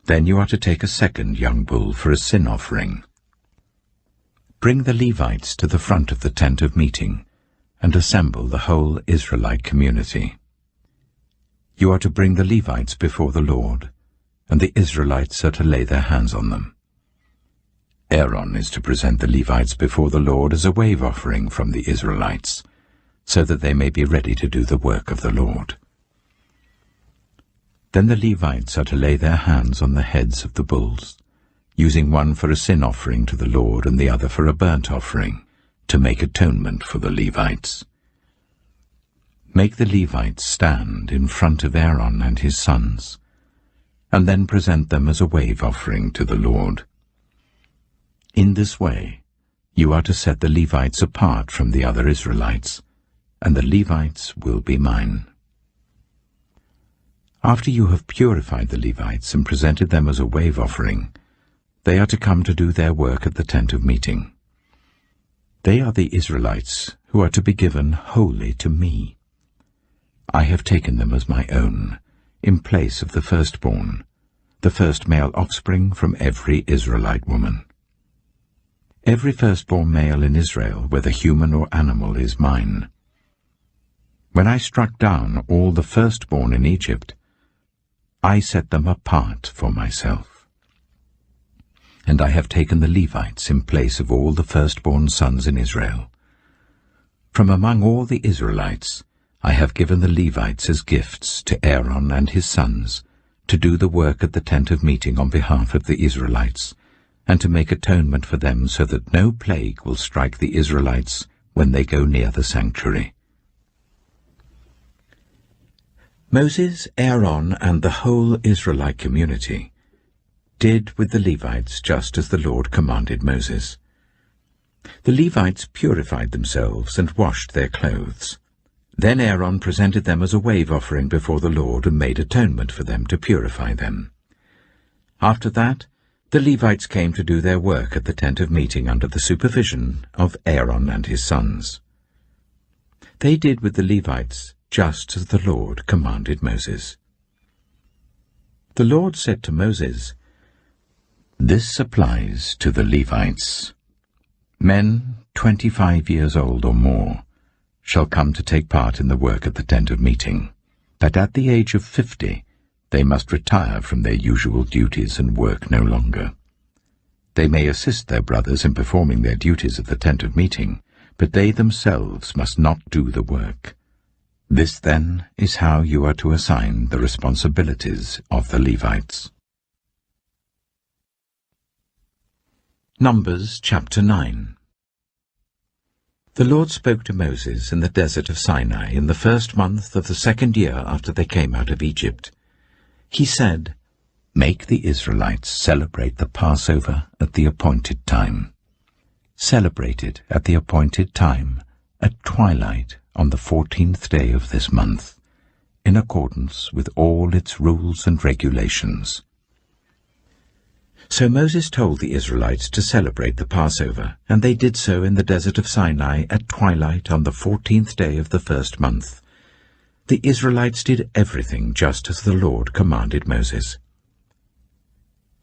Then you are to take a second young bull for a sin offering. Bring the Levites to the front of the tent of meeting, and assemble the whole Israelite community. You are to bring the Levites before the Lord, and the Israelites are to lay their hands on them. Aaron is to present the Levites before the Lord as a wave offering from the Israelites, so that they may be ready to do the work of the Lord. Then the Levites are to lay their hands on the heads of the bulls, using one for a sin offering to the Lord and the other for a burnt offering, to make atonement for the Levites. Make the Levites stand in front of Aaron and his sons, and then present them as a wave offering to the Lord. In this way, you are to set the Levites apart from the other Israelites, and the Levites will be mine. After you have purified the Levites and presented them as a wave offering, they are to come to do their work at the tent of meeting. They are the Israelites who are to be given wholly to me. I have taken them as my own, in place of the firstborn, the first male offspring from every Israelite woman. Every firstborn male in Israel, whether human or animal, is mine. When I struck down all the firstborn in Egypt, I set them apart for myself. And I have taken the Levites in place of all the firstborn sons in Israel. From among all the Israelites, I have given the Levites as gifts to Aaron and his sons, to do the work at the tent of meeting on behalf of the Israelites, and to make atonement for them so that no plague will strike the Israelites when they go near the sanctuary. Moses, Aaron, and the whole Israelite community did with the Levites just as the Lord commanded Moses. The Levites purified themselves and washed their clothes. Then Aaron presented them as a wave offering before the Lord and made atonement for them to purify them. After that, the Levites came to do their work at the tent of meeting under the supervision of Aaron and his sons. They did with the Levites just as the Lord commanded Moses. The Lord said to Moses, "This applies to the Levites. Men 25 years old or more shall come to take part in the work at the tent of meeting, but at the age of 50 they must retire from their usual duties and work no longer. They may assist their brothers in performing their duties at the tent of meeting, but they themselves must not do the work. This, then, is how you are to assign the responsibilities of the Levites." Numbers chapter 9. The Lord spoke to Moses in the desert of Sinai in the 1st month of the 2nd year after they came out of Egypt. He said, "Make the Israelites celebrate the Passover at the appointed time. Celebrate it at the appointed time, at twilight on the 14th day of this month, in accordance with all its rules and regulations." So Moses told the Israelites to celebrate the Passover, and they did so in the desert of Sinai at twilight on the 14th day of the 1st month. The Israelites did everything just as the Lord commanded Moses.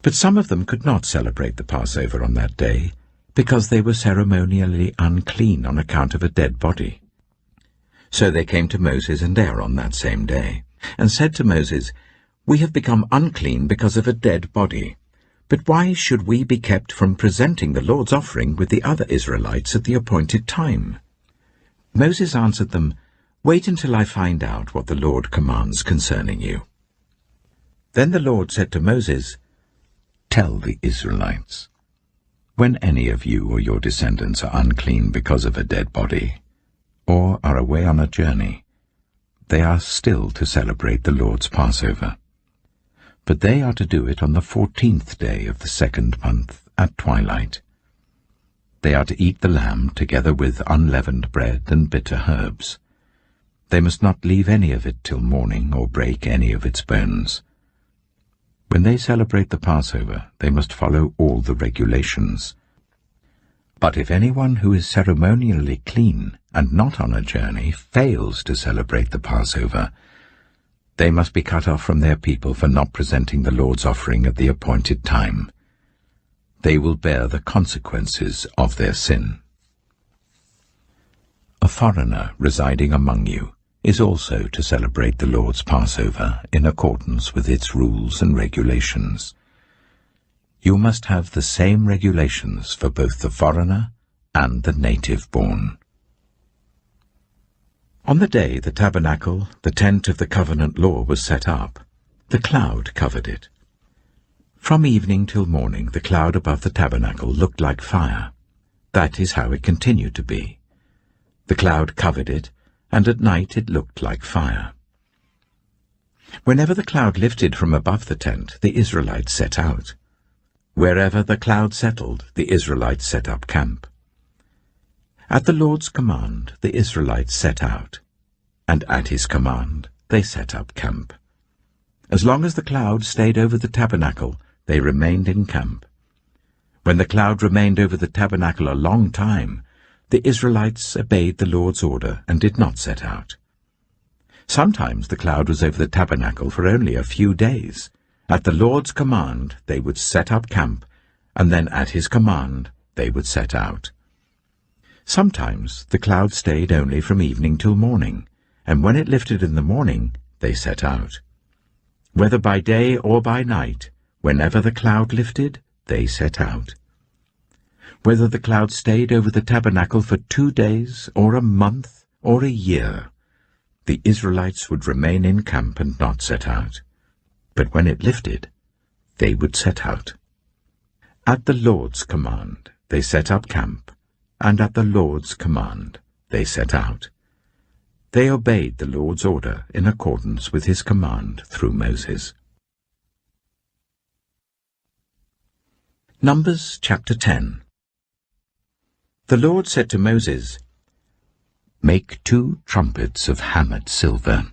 But some of them could not celebrate the Passover on that day, because they were ceremonially unclean on account of a dead body. So they came to Moses and Aaron that same day, and said to Moses, "We have become unclean because of a dead body. But why should we be kept from presenting the Lord's offering with the other Israelites at the appointed time?" Moses answered them, "Wait until I find out what the Lord commands concerning you." Then the Lord said to Moses, "Tell the Israelites, when any of you or your descendants are unclean because of a dead body, or are away on a journey, they are still to celebrate the Lord's Passover. But they are to do it on the 14th day of the 2nd month at twilight. They are to eat the lamb together with unleavened bread and bitter herbs. They must not leave any of it till morning or break any of its bones. When they celebrate the Passover, they must follow all the regulations. But if anyone who is ceremonially clean and not on a journey fails to celebrate the Passover, they must be cut off from their people for not presenting the Lord's offering at the appointed time. They will bear the consequences of their sin. A foreigner residing among you is also to celebrate the Lord's Passover in accordance with its rules and regulations. You must have the same regulations for both the foreigner and the native-born. On the day the tabernacle, the tent of the covenant law, was set up, the cloud covered it. From evening till morning the cloud above the tabernacle looked like fire. That is how it continued to be. The cloud covered it, and at night it looked like fire. Whenever the cloud lifted from above the tent, the Israelites set out. Wherever the cloud settled, the Israelites set up camp. At the Lord's command, the Israelites set out, and at his command, they set up camp. As long as the cloud stayed over the tabernacle, they remained in camp. When the cloud remained over the tabernacle a long time, the Israelites obeyed the Lord's order and did not set out. Sometimes the cloud was over the tabernacle for only a few days. At the Lord's command they would set up camp, and then at his command they would set out. Sometimes the cloud stayed only from evening till morning, and when it lifted in the morning they set out. Whether by day or by night, whenever the cloud lifted, they set out. Whether the cloud stayed over the tabernacle for 2 days, or a month, or a year, the Israelites would remain in camp and not set out. But when it lifted, they would set out. At the Lord's command they set up camp, and at the Lord's command they set out. They obeyed the Lord's order in accordance with his command through Moses. Numbers chapter 10. The Lord said to Moses, "Make 2 trumpets of hammered silver,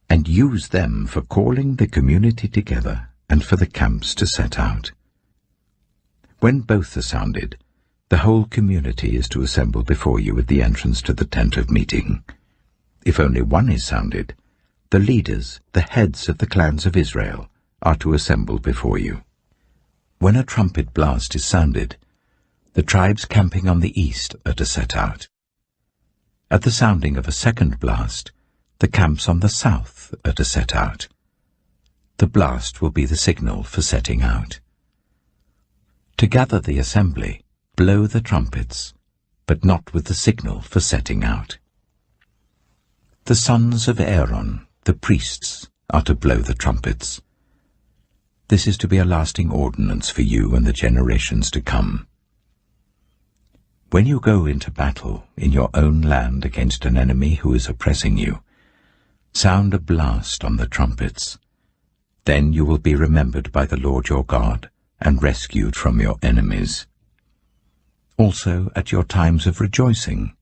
and use them for calling the community together and for the camps to set out. When both are sounded, the whole community is to assemble before you at the entrance to the tent of meeting. If only one is sounded, the leaders, the heads of the clans of Israel, are to assemble before you. When a trumpet blast is sounded, the tribes camping on the east are to set out. At the sounding of a second blast, the camps on the south are to set out. The blast will be the signal for setting out. To gather the assembly, blow the trumpets, but not with the signal for setting out. The sons of Aaron, the priests, are to blow the trumpets. This is to be a lasting ordinance for you and the generations to come. When you go into battle in your own land against an enemy who is oppressing you, sound a blast on the trumpets. Then you will be remembered by the Lord your God and rescued from your enemies. Also at your times of rejoicing,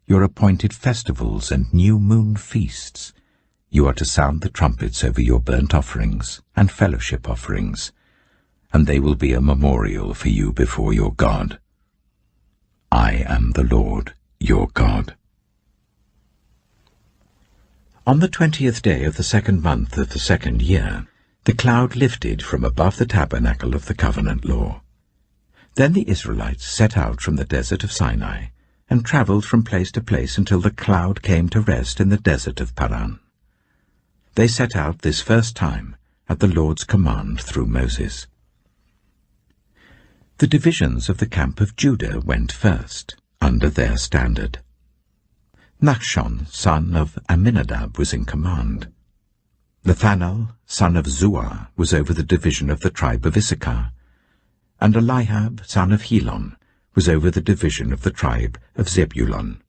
your appointed festivals and new moon feasts, you are to sound the trumpets over your burnt offerings and fellowship offerings, and they will be a memorial for you before your God. I am the Lord your God. On the 20th day of the 2nd month of the 2nd year, the cloud lifted from above the tabernacle of the covenant law. Then the Israelites set out from the desert of Sinai and travelled from place to place until the cloud came to rest in the desert of Paran. They set out this first time at the Lord's command through Moses. The divisions of the camp of Judah went first, under their standard. Nachshon, son of Amminadab, was in command. Nathanael, son of Zuar, was over the division of the tribe of Issachar, and Eliab, son of Helon, was over the division of the tribe of Zebulun.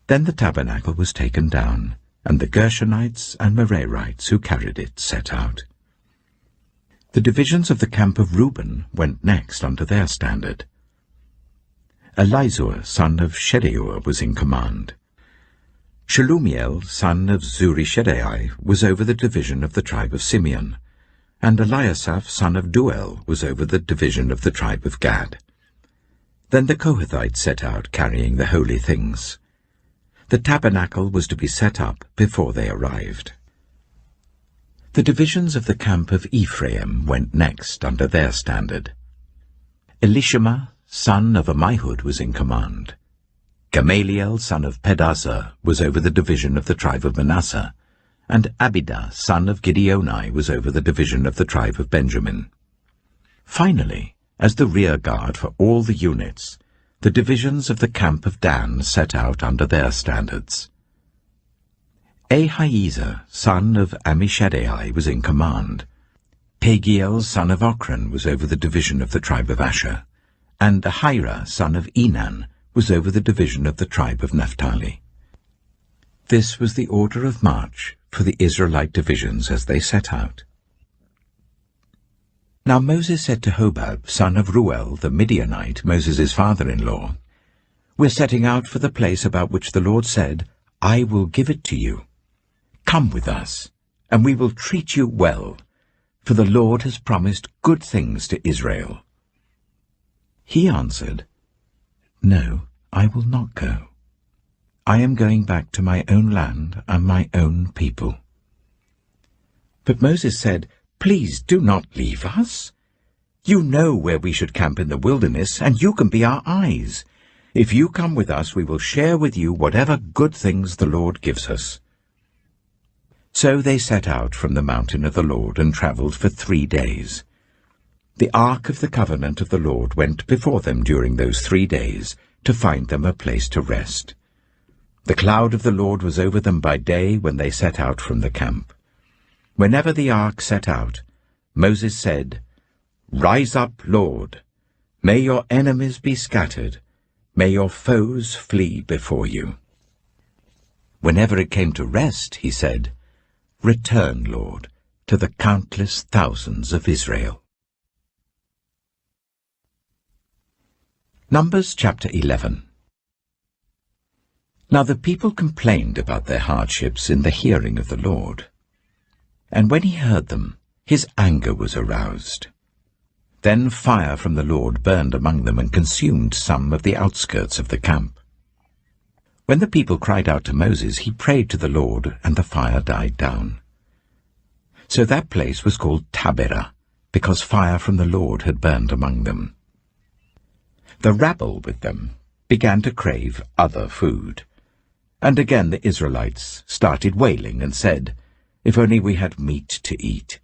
Then the tabernacle was taken down, and the Gershonites and Merarites who carried it set out. The divisions of the camp of Reuben went next under their standard. Elizur, son of Shedeur, was in command. Shelumiel, son of Zurishaddai, was over the division of the tribe of Simeon, and Eliasaph, son of Duel, was over the division of the tribe of Gad. Then the Kohathites set out, carrying the holy things. The tabernacle was to be set up before they arrived. The divisions of the camp of Ephraim went next under their standard. Elishama, son of Ammihud, was in command. Gamaliel, son of Pedazur, was over the division of the tribe of Manasseh, and Abidah, son of Gideoni, was over the division of the tribe of Benjamin. Finally, as the rear guard for all the units, the divisions of the camp of Dan set out under their standards. Ahiezer, son of Ammishaddai, was in command. Pagiel, son of Ochran, was over the division of the tribe of Asher, and Ahira, son of Enan, was over the division of the tribe of Naphtali. This was the order of march for the Israelite divisions as they set out. Now Moses said to Hobab, son of Ruel, the Midianite, Moses' father-in-law, "We're setting out for the place about which the Lord said, 'I will give it to you.' Come with us, and we will treat you well, for the Lord has promised good things to Israel." He answered, "No, I will not go. I am going back to my own land and my own people." But Moses said, "Please do not leave us. You know where we should camp in the wilderness, and you can be our eyes. If you come with us, we will share with you whatever good things the Lord gives us." So they set out from the mountain of the Lord and travelled for 3 days. The ark of the covenant of the Lord went before them during those 3 days to find them a place to rest. The cloud of the Lord was over them by day when they set out from the camp. Whenever the ark set out, Moses said, "Rise up, Lord. May your enemies be scattered. May your foes flee before you." Whenever it came to rest, he said, "Return, Lord, to the countless thousands of Israel." Numbers chapter 11. Now the people complained about their hardships in the hearing of the Lord. And when he heard them, his anger was aroused. Then fire from the Lord burned among them and consumed some of the outskirts of the camp. When the people cried out to Moses, he prayed to the Lord, and the fire died down. So that place was called Taberah, because fire from the Lord had burned among them. The rabble with them began to crave other food. And again the Israelites started wailing and said, "If only we had meat to eat.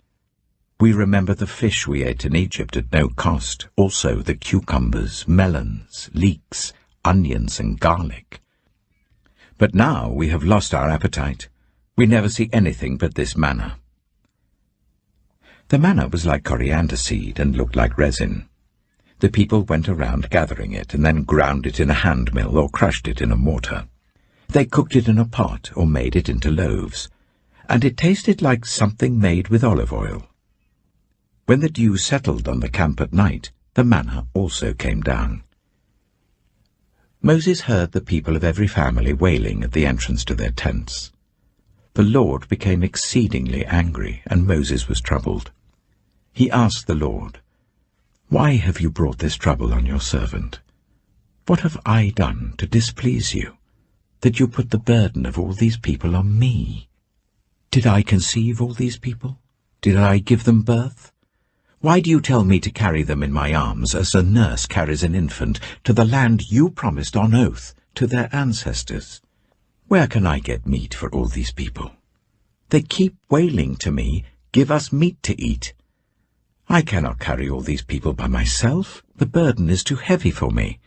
We remember the fish we ate in Egypt at no cost, also the cucumbers, melons, leeks, onions, and garlic. But now we have lost our appetite. We never see anything but this manna." The manna was like coriander seed and looked like resin. The people went around gathering it and then ground it in a hand mill or crushed it in a mortar. They cooked it in a pot or made it into loaves, and it tasted like something made with olive oil. When the dew settled on the camp at night, the manna also came down. Moses heard the people of every family wailing at the entrance to their tents. The Lord became exceedingly angry, and Moses was troubled. He asked the Lord, "Why have you brought this trouble on your servant? What have I done to displease you, that you put the burden of all these people on me? Did I conceive all these people? Did I give them birth? Why do you tell me to carry them in my arms as a nurse carries an infant to the land you promised on oath to their ancestors? Where can I get meat for all these people? They keep wailing to me, Give us meat to eat. I cannot carry all these people by myself. The burden is too heavy for me.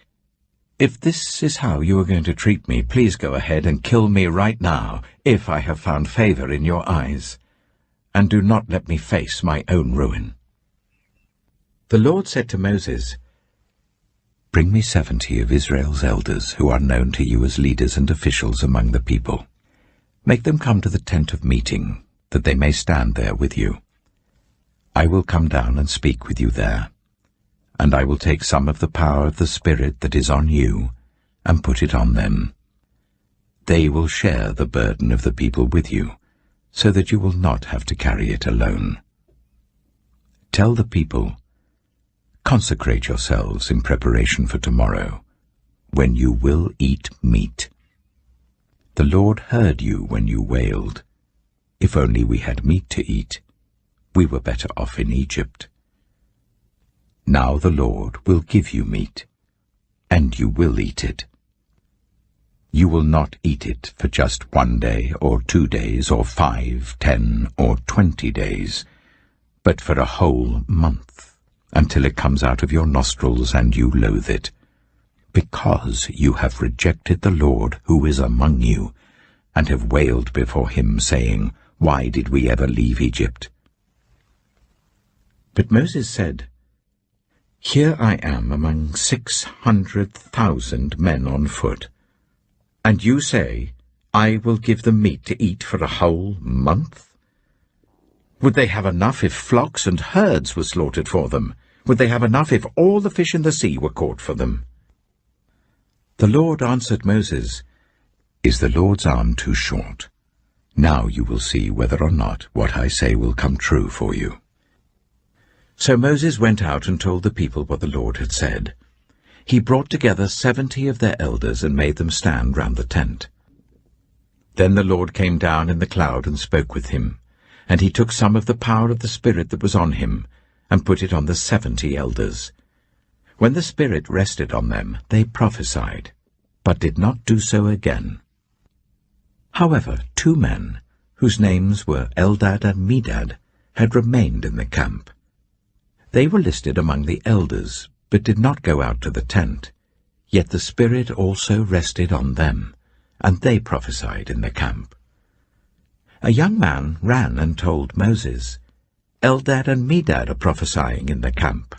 If this is how you are going to treat me, please go ahead and kill me right now, if I have found favor in your eyes, and do not let me face my own ruin." The Lord said to Moses, "Bring me 70 of Israel's elders who are known to you as leaders and officials among the people. Make them come to the tent of meeting, that they may stand there with you. I will come down and speak with you there, and I will take some of the power of the Spirit that is on you and put it on them. They will share the burden of the people with you, so that you will not have to carry it alone. Tell the people, 'Consecrate yourselves in preparation for tomorrow, when you will eat meat.' The Lord heard you when you wailed, 'If only we had meat to eat. We were better off in Egypt.' Now the Lord will give you meat, and you will eat it. You will not eat it for just 1 day or 2 days or 5, 10, or 20 days, but for a whole month, until it comes out of your nostrils and you loathe it, because you have rejected the Lord who is among you, and have wailed before him, saying, 'Why did we ever leave Egypt?'" But Moses said, "Here I am among 600,000 men on foot, and you say, 'I will give them meat to eat for a whole month'? Would they have enough if flocks and herds were slaughtered for them? Would they have enough if all the fish in the sea were caught for them?" The Lord answered Moses, "Is the Lord's arm too short? Now you will see whether or not what I say will come true for you." So Moses went out and told the people what the Lord had said. He brought together 70 of their elders and made them stand round the tent. Then the Lord came down in the cloud and spoke with him, and he took some of the power of the Spirit that was on him and put it on the 70 elders. When the Spirit rested on them, they prophesied, but did not do so again. However, 2 men, whose names were Eldad and Medad, had remained in the camp. They were listed among the elders, but did not go out to the tent. Yet the Spirit also rested on them, and they prophesied in the camp. A young man ran and told Moses, "Eldad and Medad are prophesying in the camp."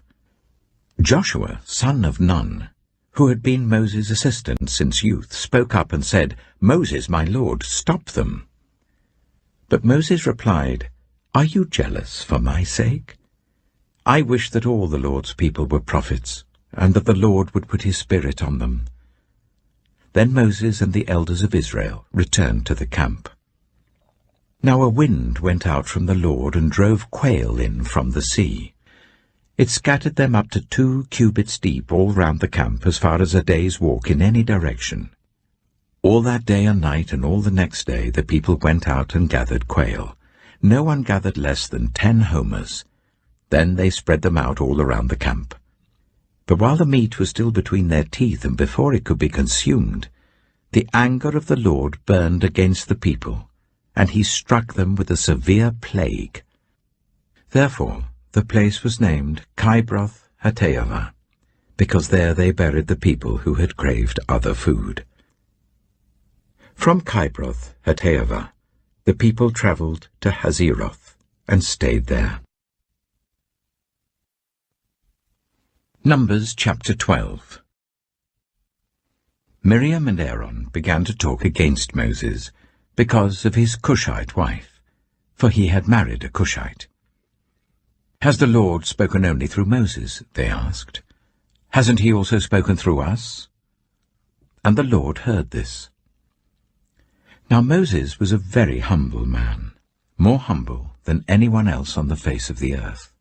Joshua, son of Nun, who had been Moses' assistant since youth, spoke up and said, "Moses, my lord, stop them." But Moses replied, "Are you jealous for my sake? I wish that all the Lord's people were prophets, and that the Lord would put his Spirit on them." Then Moses and the elders of Israel returned to the camp. Now a wind went out from the Lord and drove quail in from the sea. It scattered them up to 2 cubits deep all round the camp, as far as a day's walk in any direction. All that day and night and all the next day the people went out and gathered quail. No one gathered less than 10 homers. Then they spread them out all around the camp. But while the meat was still between their teeth and before it could be consumed, the anger of the Lord burned against the people, and he struck them with a severe plague. Therefore the place was named Kibroth Hattaavah, because there they buried the people who had craved other food. From Kibroth Hattaavah the people travelled to Hazeroth and stayed there. Numbers chapter 12. Miriam and Aaron began to talk against Moses because of his Cushite wife, for he had married a Cushite. "Has the Lord spoken only through Moses?" they asked. "Hasn't he also spoken through us?" And the Lord heard this. Now Moses was a very humble man, more humble than anyone else on the face of the earth.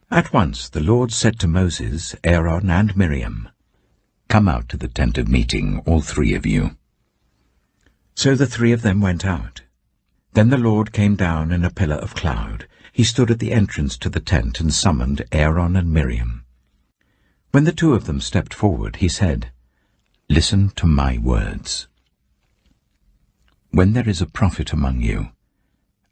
At once the Lord said to Moses, Aaron, and Miriam, "Come out to the tent of meeting, all 3 of you." So the 3 of them went out. Then the Lord came down in a pillar of cloud. He stood at the entrance to the tent and summoned Aaron and Miriam. When the 2 of them stepped forward, he said, "Listen to my words. When there is a prophet among you,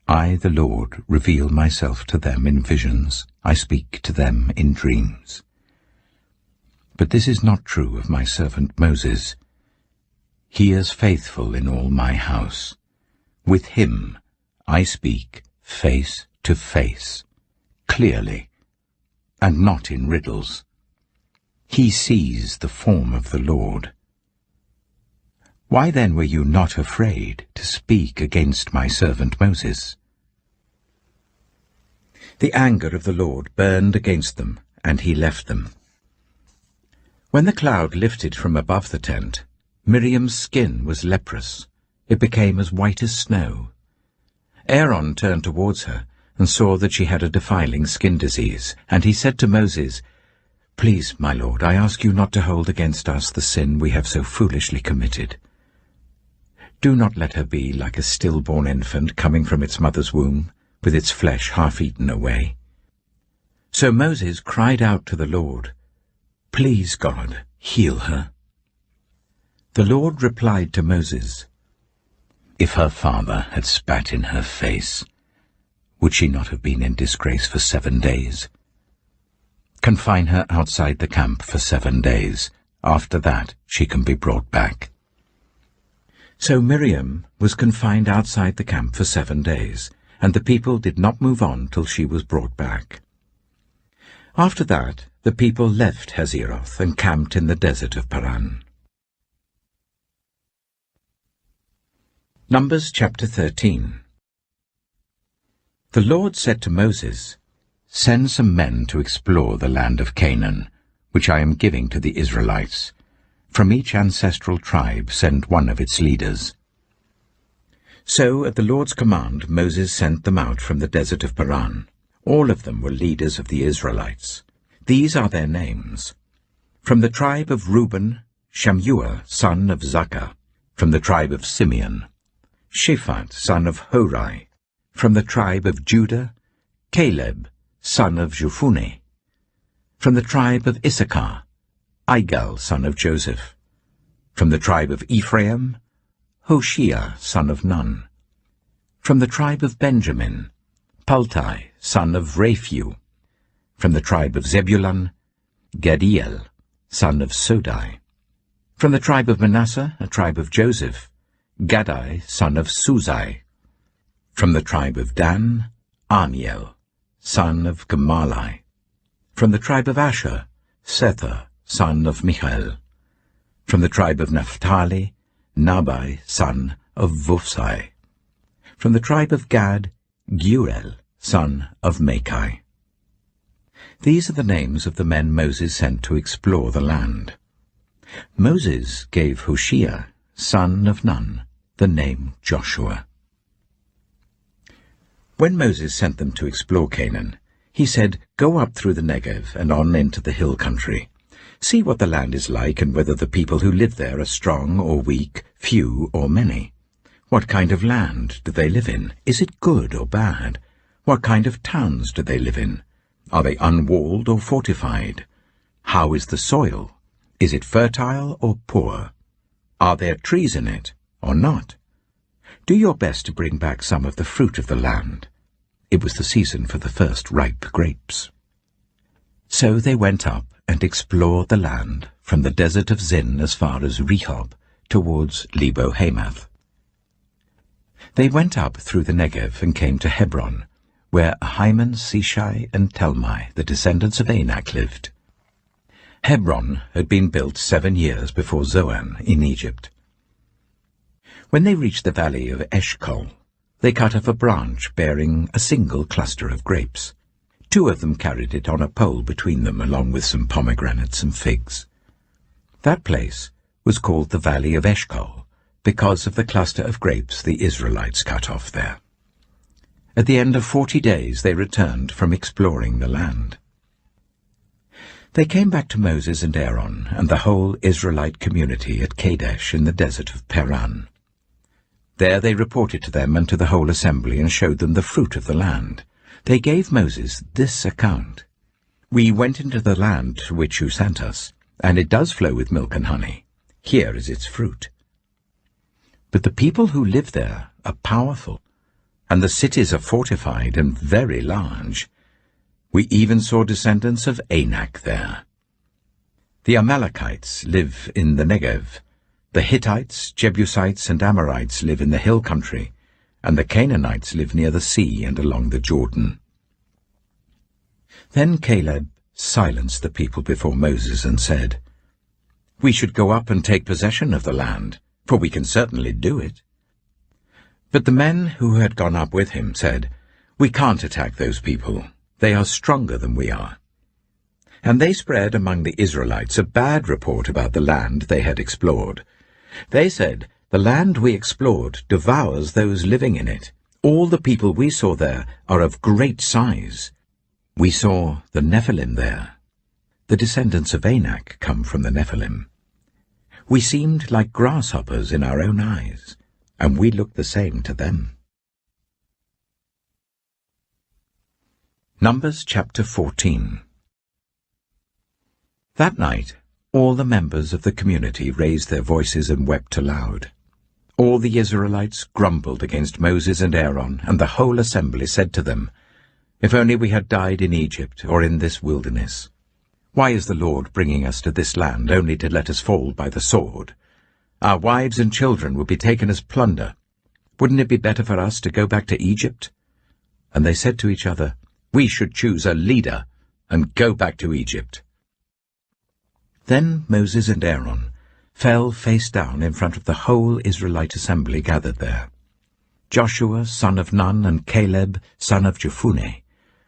I, the Lord, reveal myself to them in visions. I speak to them in dreams. But this is not true of my servant Moses. He is faithful in all my house. With him I speak face to face, clearly, and not in riddles. He sees the form of the Lord. Why then were you not afraid to speak against my servant Moses? The anger of the Lord burned against them, and he left them. When the cloud lifted from above the tent, Miriam's skin was leprous. It became as white as snow. Aaron turned towards her and saw that she had a defiling skin disease, and he said to Moses, "Please, my lord, I ask you not to hold against us the sin we have so foolishly committed. Do not let her be like a stillborn infant coming from its mother's womb, with its flesh half eaten away." So Moses cried out to the Lord, "Please, God, heal her." The Lord replied to Moses, "If her father had spat in her face, would she not have been in disgrace for 7 days? Confine her outside the camp for 7 days. After that she can be brought back." So Miriam was confined outside the camp for 7 days, and the people did not move on till she was brought back. After that the people left Hazeroth and camped in the desert of Paran. Numbers chapter 13. The Lord said to Moses, "Send some men to explore the land of Canaan, which I am giving to the Israelites. From each ancestral tribe send one of its leaders." So at the Lord's command Moses sent them out from the desert of Paran. All of them were leaders of the Israelites. These are their names. From the tribe of Reuben, Shammua, son of Zakkar. From the tribe of Simeon, Shaphat, son of Hori. From the tribe of Judah, Caleb, son of Jephunneh. From the tribe of Issachar, Igal, son of Joseph. From the tribe of Ephraim, Hoshea, son of Nun. From the tribe of Benjamin, Paltai, son of Raphu. From the tribe of Zebulun, Gadiel, son of Sodai. From the tribe of Manasseh, a tribe of Joseph, Gadai, son of Suzai. From the tribe of Dan, Amiel, son of Gemalli. From the tribe of Asher, Sethur, son of Michael. From the tribe of Naphtali, Nabai, son of Vusai. From the tribe of Gad, Geuel, son of Machai. These are the names of the men Moses sent to explore the land. Moses gave Hoshea, son of Nun, the name Joshua. When Moses sent them to explore Canaan, he said, "Go up through the Negev and on into the hill country. See what the land is like and whether the people who live there are strong or weak, few or many. What kind of land do they live in? Is it good or bad? What kind of towns do they live in? Are they unwalled or fortified? How is the soil? Is it fertile or poor? Are there trees in it or not? Do your best to bring back some of the fruit of the land." It was the season for the first ripe grapes. So they went up and explored the land from the desert of Zin as far as Rehob, towards Lebo-Hamath. They went up through the Negev and came to Hebron, where Ahiman, Sheshai, and Talmai, the descendants of Anak, lived. Hebron had been built 7 years before Zoan in Egypt. When they reached the valley of Eshcol, they cut off a branch bearing a single cluster of grapes. 2 of them carried it on a pole between them, along with some pomegranates and figs. That place was called the Valley of Eshcol, because of the cluster of grapes the Israelites cut off there. At the end of 40 days they returned from exploring the land. They came back to Moses and Aaron and the whole Israelite community at Kadesh in the desert of Paran. There they reported to them and to the whole assembly and showed them the fruit of the land. They gave Moses this account: "We went into the land to which you sent us, and it does flow with milk and honey. Here is its fruit. But the people who live there are powerful. and the cities are fortified and very large. We even saw descendants of Anak there. The Amalekites live in the Negev. The Hittites, Jebusites, and Amorites live in the hill country, and the Canaanites live near the sea and along the Jordan. Then Caleb silenced the people before Moses and said, "We should go up and take possession of the land, for we can certainly do it." But the men who had gone up with him said, "We can't attack those people. They are stronger than we are." And they spread among the Israelites a bad report about the land they had explored. They said, "The land we explored devours those living in it. All the people we saw there are of great size. We saw the Nephilim there. The descendants of Anak come from the Nephilim. We seemed like grasshoppers in our own eyes, and we looked the same to them." Numbers chapter 14. That night, all the members of the community raised their voices and wept aloud. All the Israelites grumbled against Moses and Aaron, and the whole assembly said to them, "If only we had died in Egypt or in this wilderness. Why is the Lord bringing us to this land only to let us fall by the sword? Our wives and children would be taken as plunder. Wouldn't it be better for us to go back to Egypt?" And they said to each other, "We should choose a leader and go back to Egypt." Then Moses and Aaron fell face down in front of the whole Israelite assembly gathered there. Joshua, son of Nun, and Caleb, son of Jephunneh,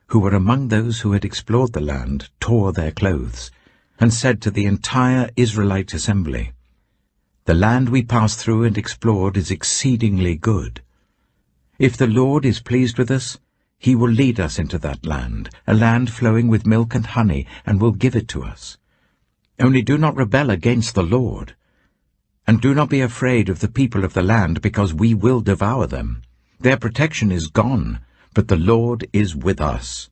who were among those who had explored the land, tore their clothes, and said to the entire Israelite assembly, "The land we passed through and explored is exceedingly good. If the Lord is pleased with us, he will lead us into that land, a land flowing with milk and honey, and will give it to us. Only do not rebel against the Lord, and do not be afraid of the people of the land, because we will devour them. Their protection is gone, but the Lord is with us.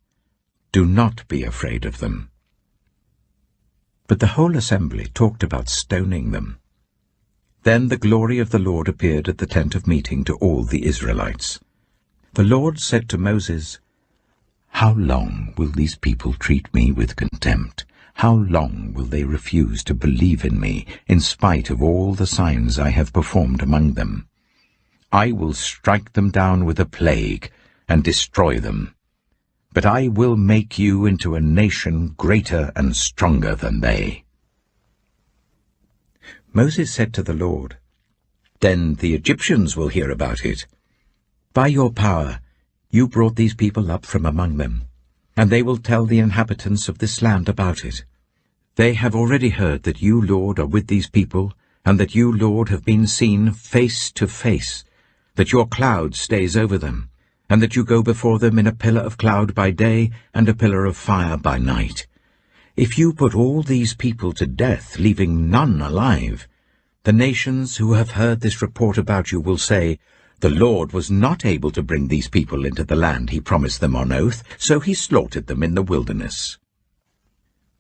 Do not be afraid of them." But the whole assembly talked about stoning them. Then the glory of the Lord appeared at the tent of meeting to all the Israelites. The Lord said to Moses, "How long will these people treat me with contempt? How long will they refuse to believe in me, in spite of all the signs I have performed among them? I will strike them down with a plague and destroy them. But I will make you into a nation greater and stronger than they." Moses said to the Lord, "Then the Egyptians will hear about it. By your power you brought these people up from among them, and they will tell the inhabitants of this land about it. They have already heard that you, Lord, are with these people, and that you, Lord, have been seen face to face, that your cloud stays over them, and that you go before them in a pillar of cloud by day and a pillar of fire by night. If you put all these people to death, leaving none alive, the nations who have heard this report about you will say, 'The Lord was not able to bring these people into the land he promised them on oath, so he slaughtered them in the wilderness.'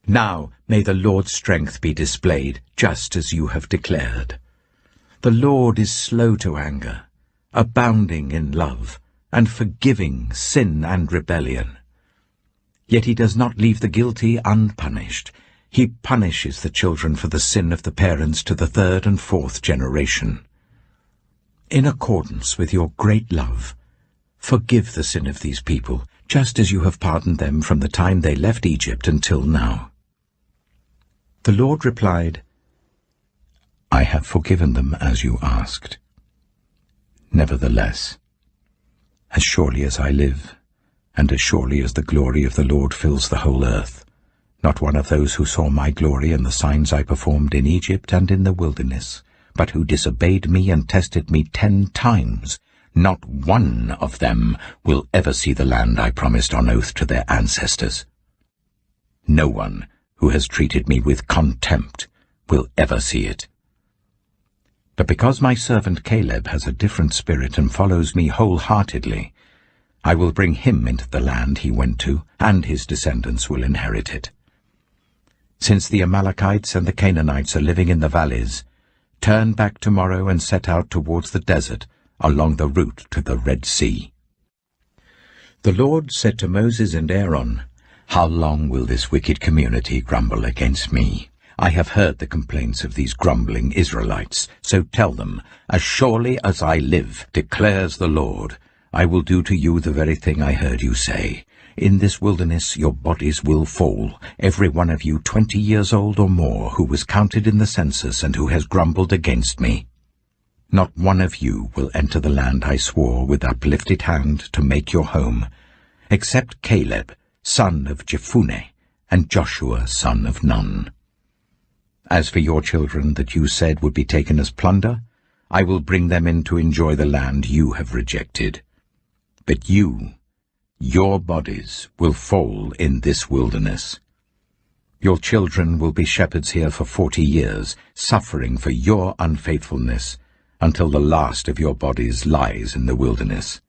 Now may the Lord's strength be displayed, just as you have declared. The Lord is slow to anger, abounding in love, and forgiving sin and rebellion. Yet he does not leave the guilty unpunished. He punishes the children for the sin of the parents to the 3rd and 4th generation. In accordance with your great love, forgive the sin of these people, just as you have pardoned them from the time they left Egypt until now." The Lord replied, "I have forgiven them as you asked. Nevertheless, as surely as I live, and as surely as the glory of the Lord fills the whole earth, not one of those who saw my glory and the signs I performed in Egypt and in the wilderness, but who disobeyed me and tested me 10 times, not one of them will ever see the land I promised on oath to their ancestors. No one who has treated me with contempt will ever see it. But because my servant Caleb has a different spirit and follows me wholeheartedly, I will bring him into the land he went to, and his descendants will inherit it. Since the Amalekites and the Canaanites are living in the valleys, turn back tomorrow and set out towards the desert along the route to the Red Sea." The Lord said to Moses and Aaron, "How long will this wicked community grumble against me? I have heard the complaints of these grumbling Israelites, so tell them, as surely as I live, declares the Lord, I will do to you the very thing I heard you say. In this wilderness your bodies will fall, every one of you 20 years old or more, who was counted in the census and who has grumbled against me. Not one of you will enter the land I swore with uplifted hand to make your home, except Caleb, son of Jephunneh, and Joshua, son of Nun. As for your children that you said would be taken as plunder, I will bring them in to enjoy the land you have rejected. But your bodies will fall in this wilderness. Your children will be shepherds here for 40 years, suffering for your unfaithfulness, until the last of your bodies lies in the wilderness.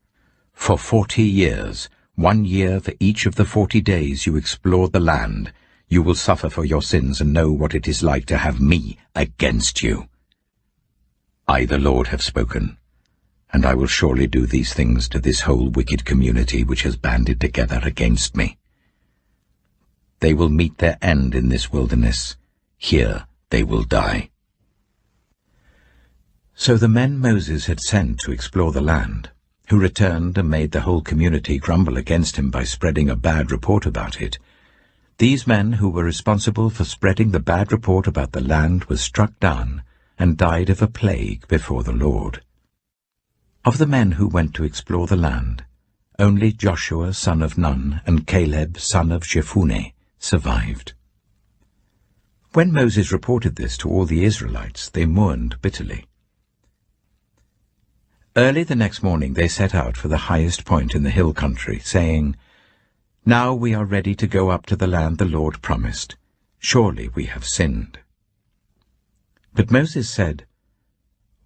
For 40 years, 1 year for each of the 40 days you explored the land, you will suffer for your sins and know what it is like to have me against you. I, the Lord, have spoken, and I will surely do these things to this whole wicked community which has banded together against me. They will meet their end in this wilderness. Here they will die." So the men Moses had sent to explore the land, who returned and made the whole community grumble against him by spreading a bad report about it, these men who were responsible for spreading the bad report about the land were struck down and died of a plague before the Lord. Of the men who went to explore the land, only Joshua son of Nun and Caleb son of Jephunneh survived. When Moses reported this to all the Israelites, they mourned bitterly. Early the next morning they set out for the highest point in the hill country, saying, "Now we are ready to go up to the land the Lord promised. Surely we have sinned." But Moses said,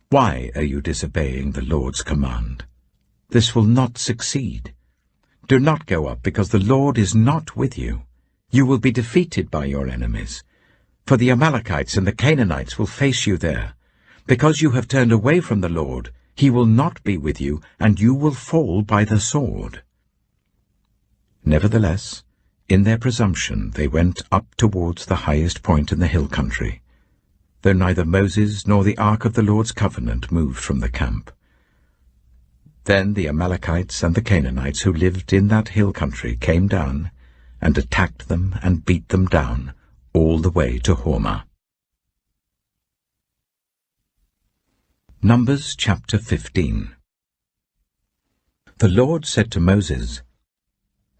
"Why are you disobeying the Lord's command? This will not succeed. Do not go up, because the Lord is not with you. You will be defeated by your enemies. For the Amalekites and the Canaanites will face you there. Because you have turned away from the Lord, he will not be with you, and you will fall by the sword." Nevertheless, in their presumption they went up towards the highest point in the hill country, though neither Moses nor the ark of the Lord's covenant moved from the camp. Then the Amalekites and the Canaanites who lived in that hill country came down and attacked them and beat them down all the way to Hormah. Numbers chapter 15. The Lord said to Moses,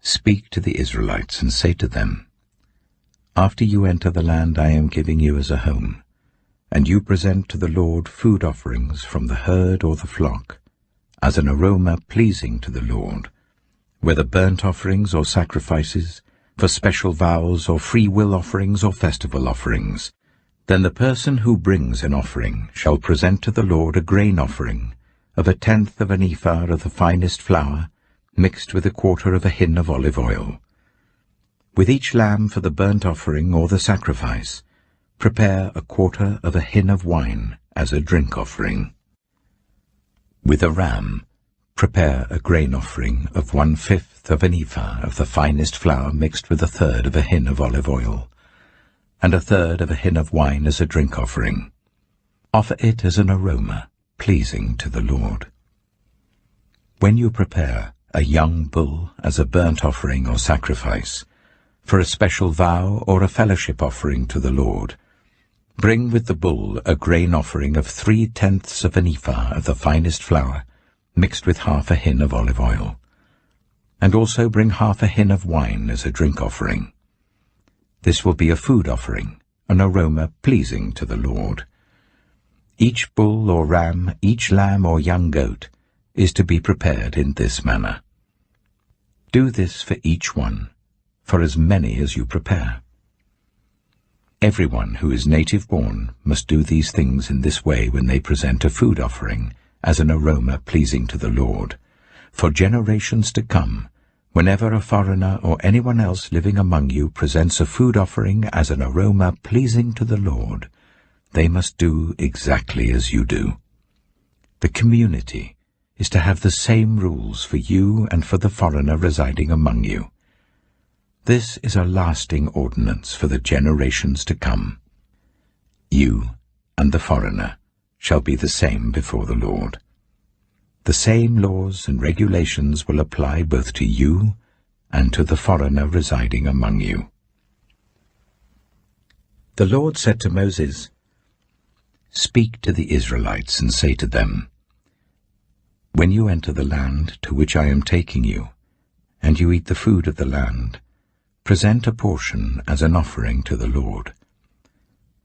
"Speak to the Israelites and say to them, After you enter the land I am giving you as a home, and you present to the Lord food offerings from the herd or the flock, as an aroma pleasing to the Lord, whether burnt offerings or sacrifices, for special vows or free will offerings or festival offerings, then the person who brings an offering shall present to the Lord a grain offering of 1/10 of an ephah of the finest flour, mixed with 1/4 of a hin of olive oil. With each lamb for the burnt offering or the sacrifice, prepare 1/4 of a hin of wine as a drink offering. With a ram, prepare a grain offering of 1/5 of an ephah of the finest flour mixed with 1/3 of a hin of olive oil, and 1/3 of a hin of wine as a drink offering. Offer it as an aroma pleasing to the Lord. When you prepare a young bull as a burnt offering or sacrifice, for a special vow or a fellowship offering to the Lord, bring with the bull a grain offering of 3/10 of an ephah of the finest flour, mixed with 1/2 a hin of olive oil, and also bring 1/2 a hin of wine as a drink offering. This will be a food offering, an aroma pleasing to the Lord. Each bull or ram, each lamb or young goat, is to be prepared in this manner. Do this for each one, for as many as you prepare. Everyone who is native-born must do these things in this way when they present a food offering as an aroma pleasing to the Lord. For generations to come, whenever a foreigner or anyone else living among you presents a food offering as an aroma pleasing to the Lord, they must do exactly as you do. The community is to have the same rules for you and for the foreigner residing among you. This is a lasting ordinance for the generations to come. You and the foreigner shall be the same before the Lord. The same laws and regulations will apply both to you and to the foreigner residing among you. The Lord said to Moses, "Speak to the Israelites and say to them, when you enter the land to which I am taking you, and you eat the food of the land, present a portion as an offering to the Lord.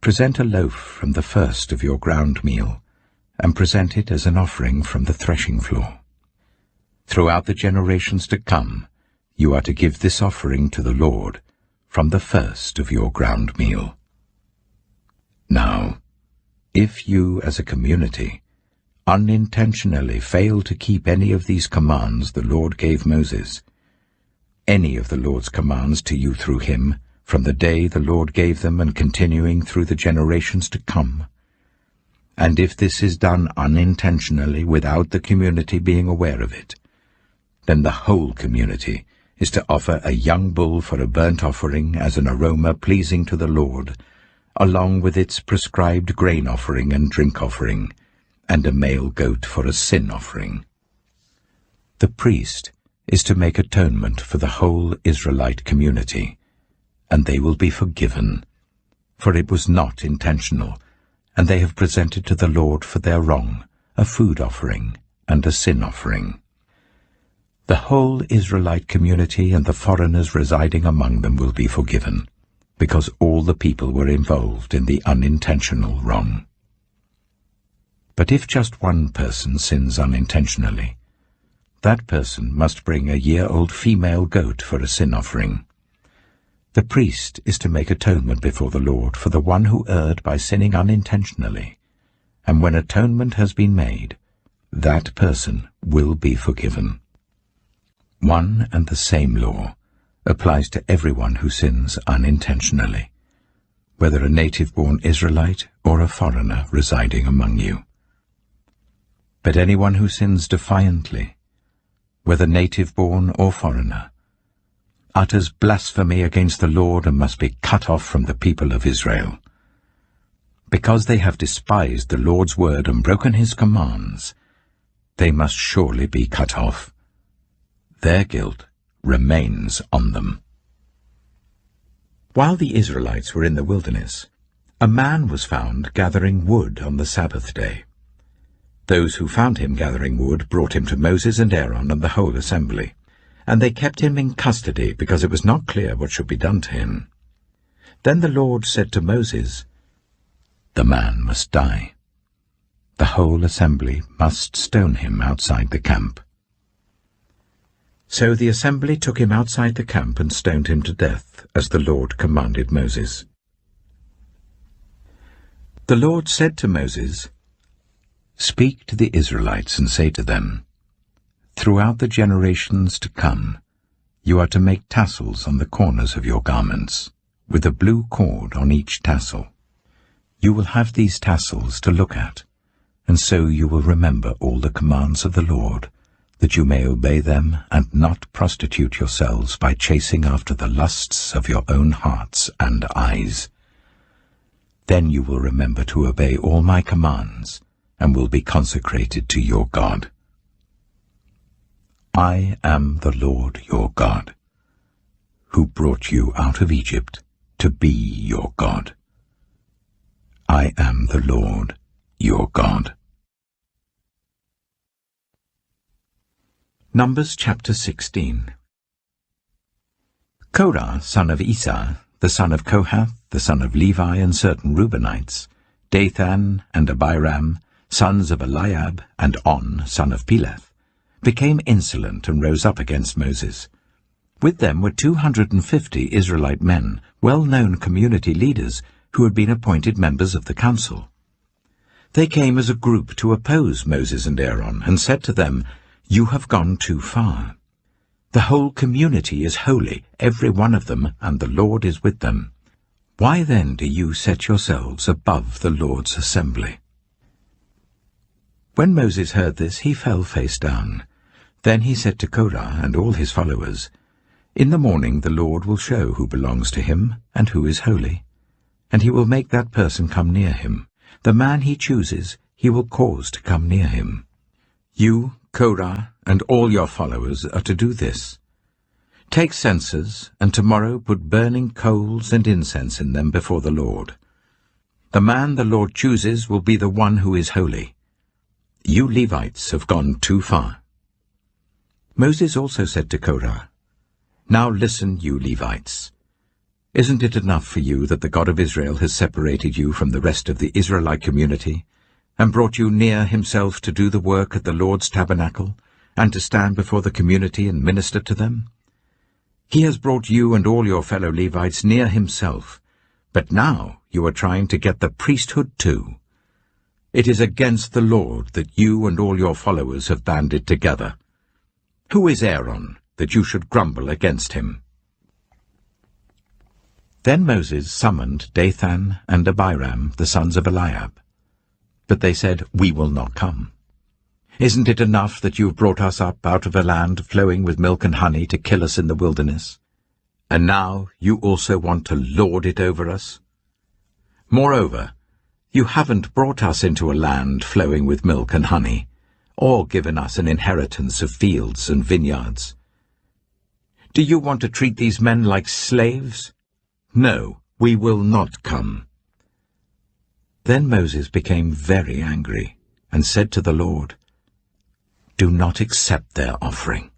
Present a loaf from the first of your ground meal, and present it as an offering from the threshing floor. Throughout the generations to come, you are to give this offering to the Lord from the first of your ground meal. Now, if you as a community unintentionally fail to keep any of these commands the Lord gave Moses, any of the Lord's commands to you through him, from the day the Lord gave them and continuing through the generations to come, and if this is done unintentionally without the community being aware of it, then the whole community is to offer a young bull for a burnt offering as an aroma pleasing to the Lord, along with its prescribed grain offering and drink offering, and a male goat for a sin offering. The priest is to make atonement for the whole Israelite community, and they will be forgiven, for it was not intentional, and they have presented to the Lord for their wrong a food offering and a sin offering. The whole Israelite community and the foreigners residing among them will be forgiven, because all the people were involved in the unintentional wrong. But if just one person sins unintentionally, that person must bring a year-old female goat for a sin offering. The priest is to make atonement before the Lord for the one who erred by sinning unintentionally, and when atonement has been made, that person will be forgiven. One and the same law applies to everyone who sins unintentionally, whether a native-born Israelite or a foreigner residing among you. But anyone who sins defiantly, whether native-born or foreigner, utters blasphemy against the Lord and must be cut off from the people of Israel. Because they have despised the Lord's word and broken his commands, they must surely be cut off. Their guilt remains on them. While the Israelites were in the wilderness, a man was found gathering wood on the Sabbath day. Those who found him gathering wood brought him to Moses and Aaron and the whole assembly, and they kept him in custody because it was not clear what should be done to him. Then the Lord said to Moses, "The man must die. The whole assembly must stone him outside the camp." So the assembly took him outside the camp and stoned him to death, as the Lord commanded Moses. The Lord said to Moses, "Speak to the Israelites and say to them, throughout the generations to come, you are to make tassels on the corners of your garments, with a blue cord on each tassel. You will have these tassels to look at, and so you will remember all the commands of the Lord, that you may obey them and not prostitute yourselves by chasing after the lusts of your own hearts and eyes. Then you will remember to obey all my commands, and will be consecrated to your God. I am the Lord your God, who brought you out of Egypt to be your God. I am the Lord your God." Numbers chapter 16. Korah, son of Esau, the son of Kohath, the son of Levi, and certain Reubenites, Dathan and Abiram, sons of Eliab, and On, son of Peleth, became insolent and rose up against Moses. With them were 250 Israelite men, well-known community leaders, who had been appointed members of the council. They came as a group to oppose Moses and Aaron, and said to them, "You have gone too far. The whole community is holy, every one of them, and the Lord is with them. Why then do you set yourselves above the Lord's assembly?" When Moses heard this, he fell face down. Then he said to Korah and all his followers, "In the morning the Lord will show who belongs to him and who is holy, and he will make that person come near him. The man he chooses he will cause to come near him. You, Korah, and all your followers are to do this. Take censers, and tomorrow put burning coals and incense in them before the Lord. The man the Lord chooses will be the one who is holy. You Levites have gone too far." Moses also said to Korah, "Now listen, you Levites. Isn't it enough for you that the God of Israel has separated you from the rest of the Israelite community and brought you near himself to do the work at the Lord's tabernacle and to stand before the community and minister to them? He has brought you and all your fellow Levites near himself, but now you are trying to get the priesthood too. It is against the Lord that you and all your followers have banded together. Who is Aaron, that you should grumble against him?" Then Moses summoned Dathan and Abiram, the sons of Eliab. But they said, "We will not come. Isn't it enough that you have brought us up out of a land flowing with milk and honey to kill us in the wilderness? And now you also want to lord it over us? Moreover, you haven't brought us into a land flowing with milk and honey, or given us an inheritance of fields and vineyards. Do you want to treat these men like slaves? No, we will not come." Then Moses became very angry and said to the Lord, "Do not accept their offering.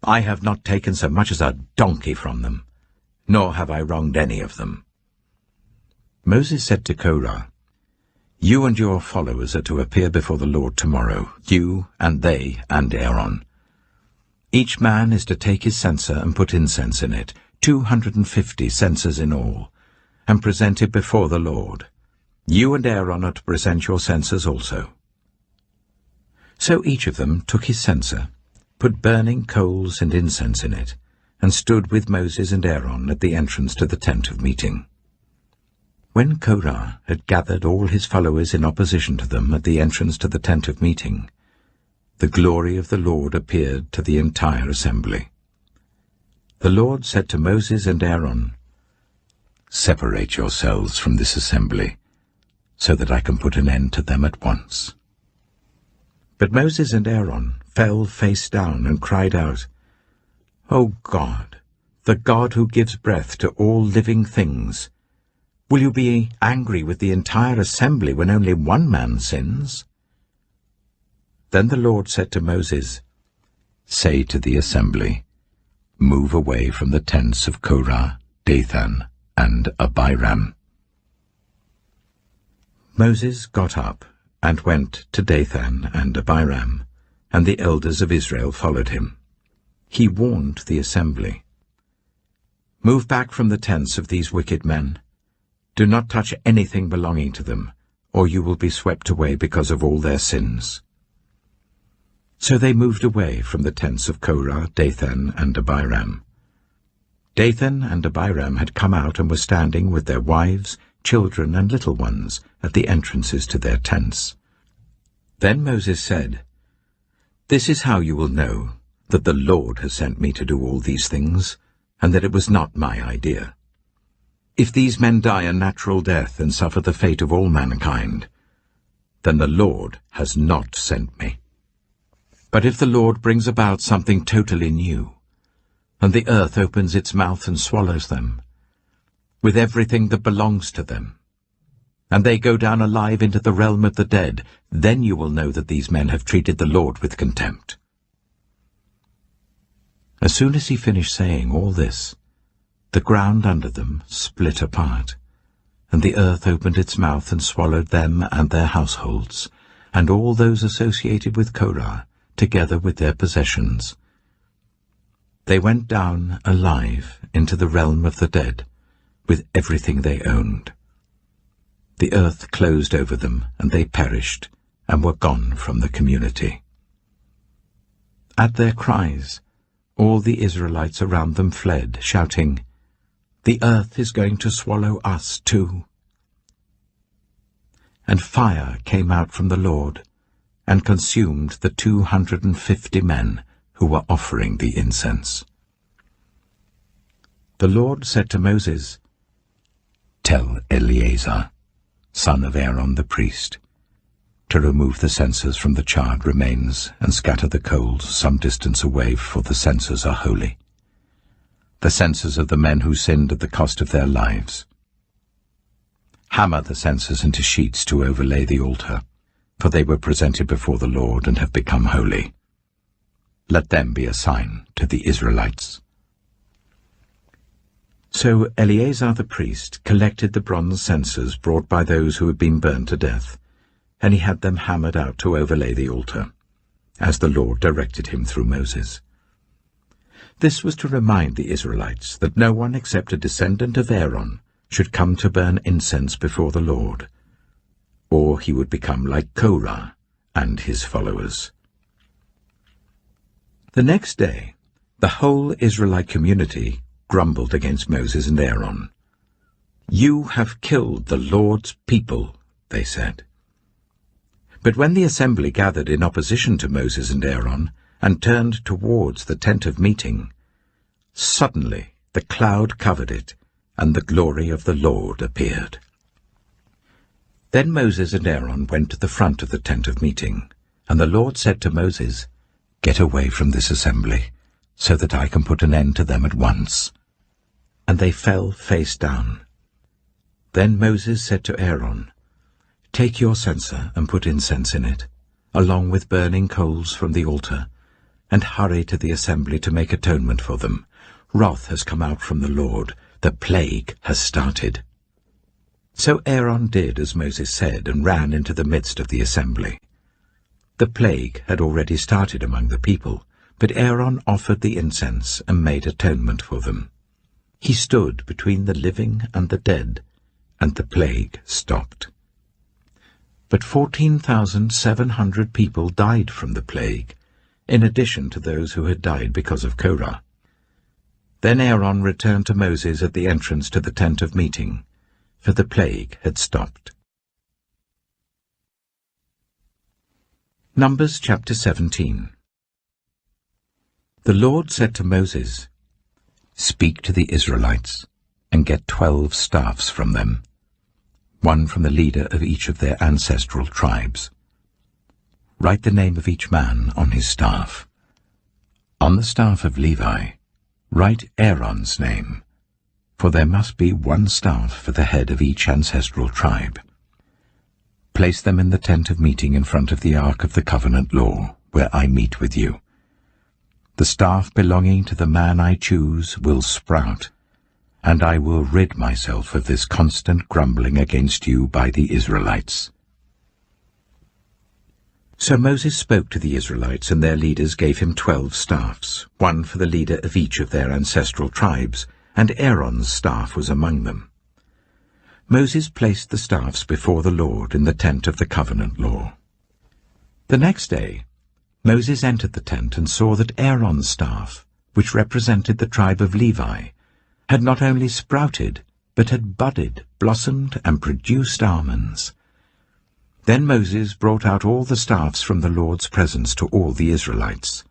I have not taken so much as a donkey from them, nor have I wronged any of them." Moses said to Korah, "You and your followers are to appear before the Lord tomorrow, you and they and Aaron. Each man is to take his censer and put incense in it, 250 censers in all, and present it before the Lord. You and Aaron are to present your censers also." So each of them took his censer, put burning coals and incense in it, and stood with Moses and Aaron at the entrance to the tent of meeting. When Korah had gathered all his followers in opposition to them at the entrance to the tent of meeting, the glory of the Lord appeared to the entire assembly. The Lord said to Moses and Aaron, "Separate yourselves from this assembly, so that I can put an end to them at once." But Moses and Aaron fell face down and cried out, "O God, the God who gives breath to all living things, will you be angry with the entire assembly when only one man sins?" Then the Lord said to Moses, "Say to the assembly, move away from the tents of Korah, Dathan, and Abiram." Moses got up and went to Dathan and Abiram, and the elders of Israel followed him. He warned the assembly, "Move back from the tents of these wicked men. Do not touch anything belonging to them, or you will be swept away because of all their sins." So they moved away from the tents of Korah, Dathan, and Abiram. Dathan and Abiram had come out and were standing with their wives, children, and little ones at the entrances to their tents. Then Moses said, "This is how you will know that the Lord has sent me to do all these things, and that it was not my idea. If these men die a natural death and suffer the fate of all mankind, then the Lord has not sent me. But if the Lord brings about something totally new, and the earth opens its mouth and swallows them, with everything that belongs to them, and they go down alive into the realm of the dead, then you will know that these men have treated the Lord with contempt." As soon as he finished saying all this, the ground under them split apart, and the earth opened its mouth and swallowed them and their households, and all those associated with Korah, together with their possessions. They went down alive into the realm of the dead, with everything they owned. The earth closed over them, and they perished, and were gone from the community. At their cries, all the Israelites around them fled, shouting, "The earth is going to swallow us too." And fire came out from the Lord, and consumed the 250 men who were offering the incense. The Lord said to Moses, "Tell Eleazar, son of Aaron the priest, to remove the censers from the charred remains and scatter the coals some distance away, for the censers are holy, the censers of the men who sinned at the cost of their lives. Hammer the censers into sheets to overlay the altar, for they were presented before the Lord and have become holy. Let them be a sign to the Israelites." So Eleazar the priest collected the bronze censers brought by those who had been burned to death, and he had them hammered out to overlay the altar, as the Lord directed him through Moses. This was to remind the Israelites that no one except a descendant of Aaron should come to burn incense before the Lord, or he would become like Korah and his followers. The next day, the whole Israelite community grumbled against Moses and Aaron. "You have killed the Lord's people," they said. But when the assembly gathered in opposition to Moses and Aaron and turned towards the tent of meeting, suddenly the cloud covered it, and the glory of the Lord appeared. Then Moses and Aaron went to the front of the tent of meeting, and the Lord said to Moses, "Get away from this assembly, so that I can put an end to them at once." And they fell face down. Then Moses said to Aaron, "Take your censer and put incense in it, along with burning coals from the altar, and hurry to the assembly to make atonement for them. Wrath has come out from the Lord. The plague has started." So Aaron did as Moses said and ran into the midst of the assembly. The plague had already started among the people, but Aaron offered the incense and made atonement for them. He stood between the living and the dead, and the plague stopped. But 14,700 people died from the plague, in addition to those who had died because of Korah. Then Aaron returned to Moses at the entrance to the tent of meeting, for the plague had stopped. Numbers chapter 17. The Lord said to Moses, "Speak to the Israelites, and get 12 staffs from them, one from the leader of each of their ancestral tribes. Write the name of each man on his staff. On the staff of Levi, write Aaron's name, for there must be one staff for the head of each ancestral tribe. Place them in the tent of meeting in front of the ark of the covenant law, where I meet with you. The staff belonging to the man I choose will sprout, and I will rid myself of this constant grumbling against you by the Israelites." So Moses spoke to the Israelites, and their leaders gave him 12 staffs, one for the leader of each of their ancestral tribes, and Aaron's staff was among them. Moses placed the staffs before the Lord in the tent of the covenant law. The next day, Moses entered the tent and saw that Aaron's staff, which represented the tribe of Levi, had not only sprouted, but had budded, blossomed, and produced almonds. Then Moses brought out all the staffs from the Lord's presence to all the Israelites.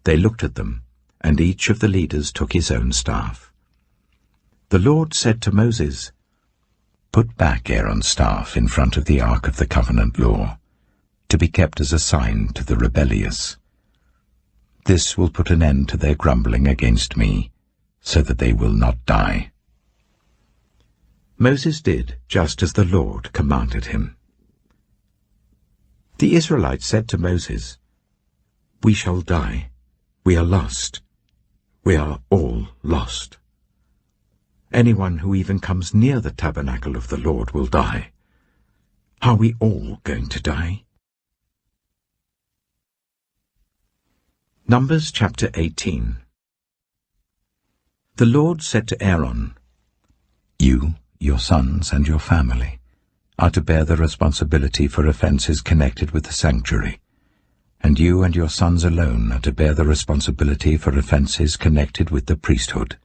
They looked at them, and each of the leaders took his own staff. The Lord said to Moses, "Put back Aaron's staff in front of the ark of the covenant law, to be kept as a sign to the rebellious. This will put an end to their grumbling against me, so that they will not die." Moses did just as the Lord commanded him. The Israelites said to Moses, "We shall die. We are lost. We are all lost. Anyone who even comes near the tabernacle of the Lord will die. Are we all going to die?" Numbers chapter 18. The Lord said to Aaron, "You, your sons, and your family are to bear the responsibility for offences connected with the sanctuary, and you and your sons alone are to bear the responsibility for offences connected with the priesthood.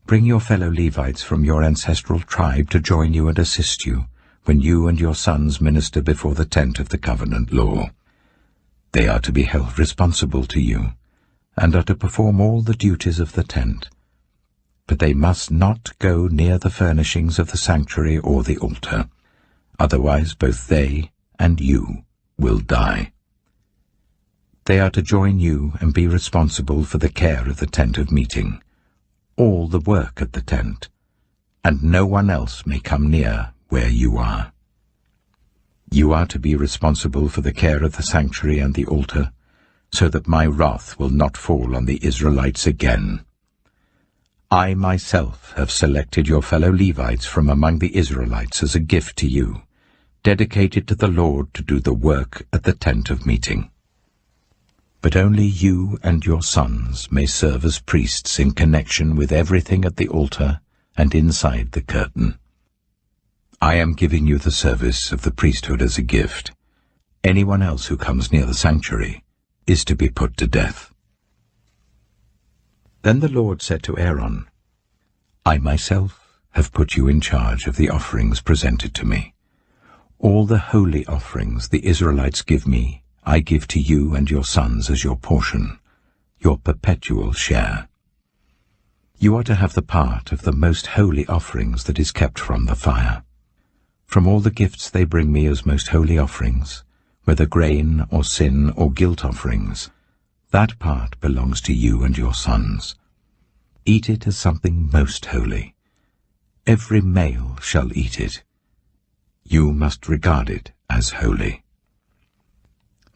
Bring your fellow Levites from your ancestral tribe to join you and assist you when you and your sons minister before the tent of the covenant law, They are to be held responsible to you, and are to perform all the duties of the tent. But they must not go near the furnishings of the sanctuary or the altar, otherwise both they and you will die. They are to join you and be responsible for the care of the tent of meeting, all the work at the tent, and no one else may come near where you are. You are to be responsible for the care of the sanctuary and the altar, so that my wrath will not fall on the Israelites again. I myself have selected your fellow Levites from among the Israelites as a gift to you, dedicated to the Lord to do the work at the tent of meeting. But only you and your sons may serve as priests in connection with everything at the altar and inside the curtain. I am giving you the service of the priesthood as a gift. Anyone else who comes near the sanctuary is to be put to death." Then the Lord said to Aaron, "I myself have put you in charge of the offerings presented to me. All the holy offerings the Israelites give me, I give to you and your sons as your portion, your perpetual share. You are to have the part of the most holy offerings that is kept from the fire. From all the gifts they bring me as most holy offerings, whether grain or sin or guilt offerings, that part belongs to you and your sons. Eat it as something most holy. Every male shall eat it. You must regard it as holy.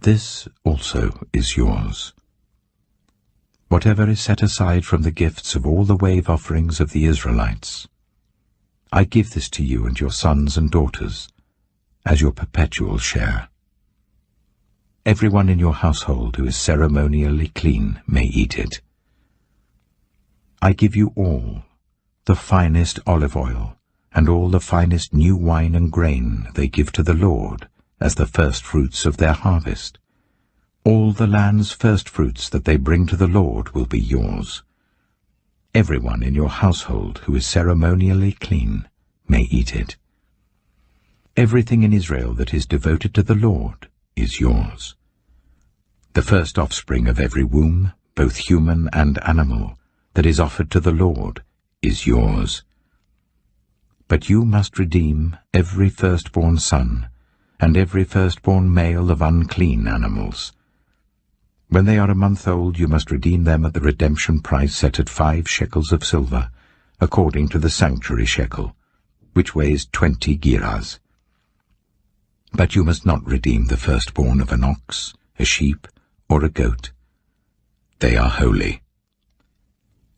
This also is yours. Whatever is set aside from the gifts of all the wave offerings of the Israelites, I give this to you and your sons and daughters as your perpetual share. Everyone in your household who is ceremonially clean may eat it. I give you all the finest olive oil and all the finest new wine and grain they give to the Lord as the first fruits of their harvest. All the land's first fruits that they bring to the Lord will be yours. Everyone in your household who is ceremonially clean may eat it. Everything in Israel that is devoted to the Lord is yours. The first offspring of every womb, both human and animal, that is offered to the Lord is yours. But you must redeem every firstborn son and every firstborn male of unclean animals. When they are a month old, you must redeem them at the redemption price set at 5 shekels of silver, according to the sanctuary shekel, which weighs 20 gerahs. But you must not redeem the firstborn of an ox, a sheep, or a goat. They are holy.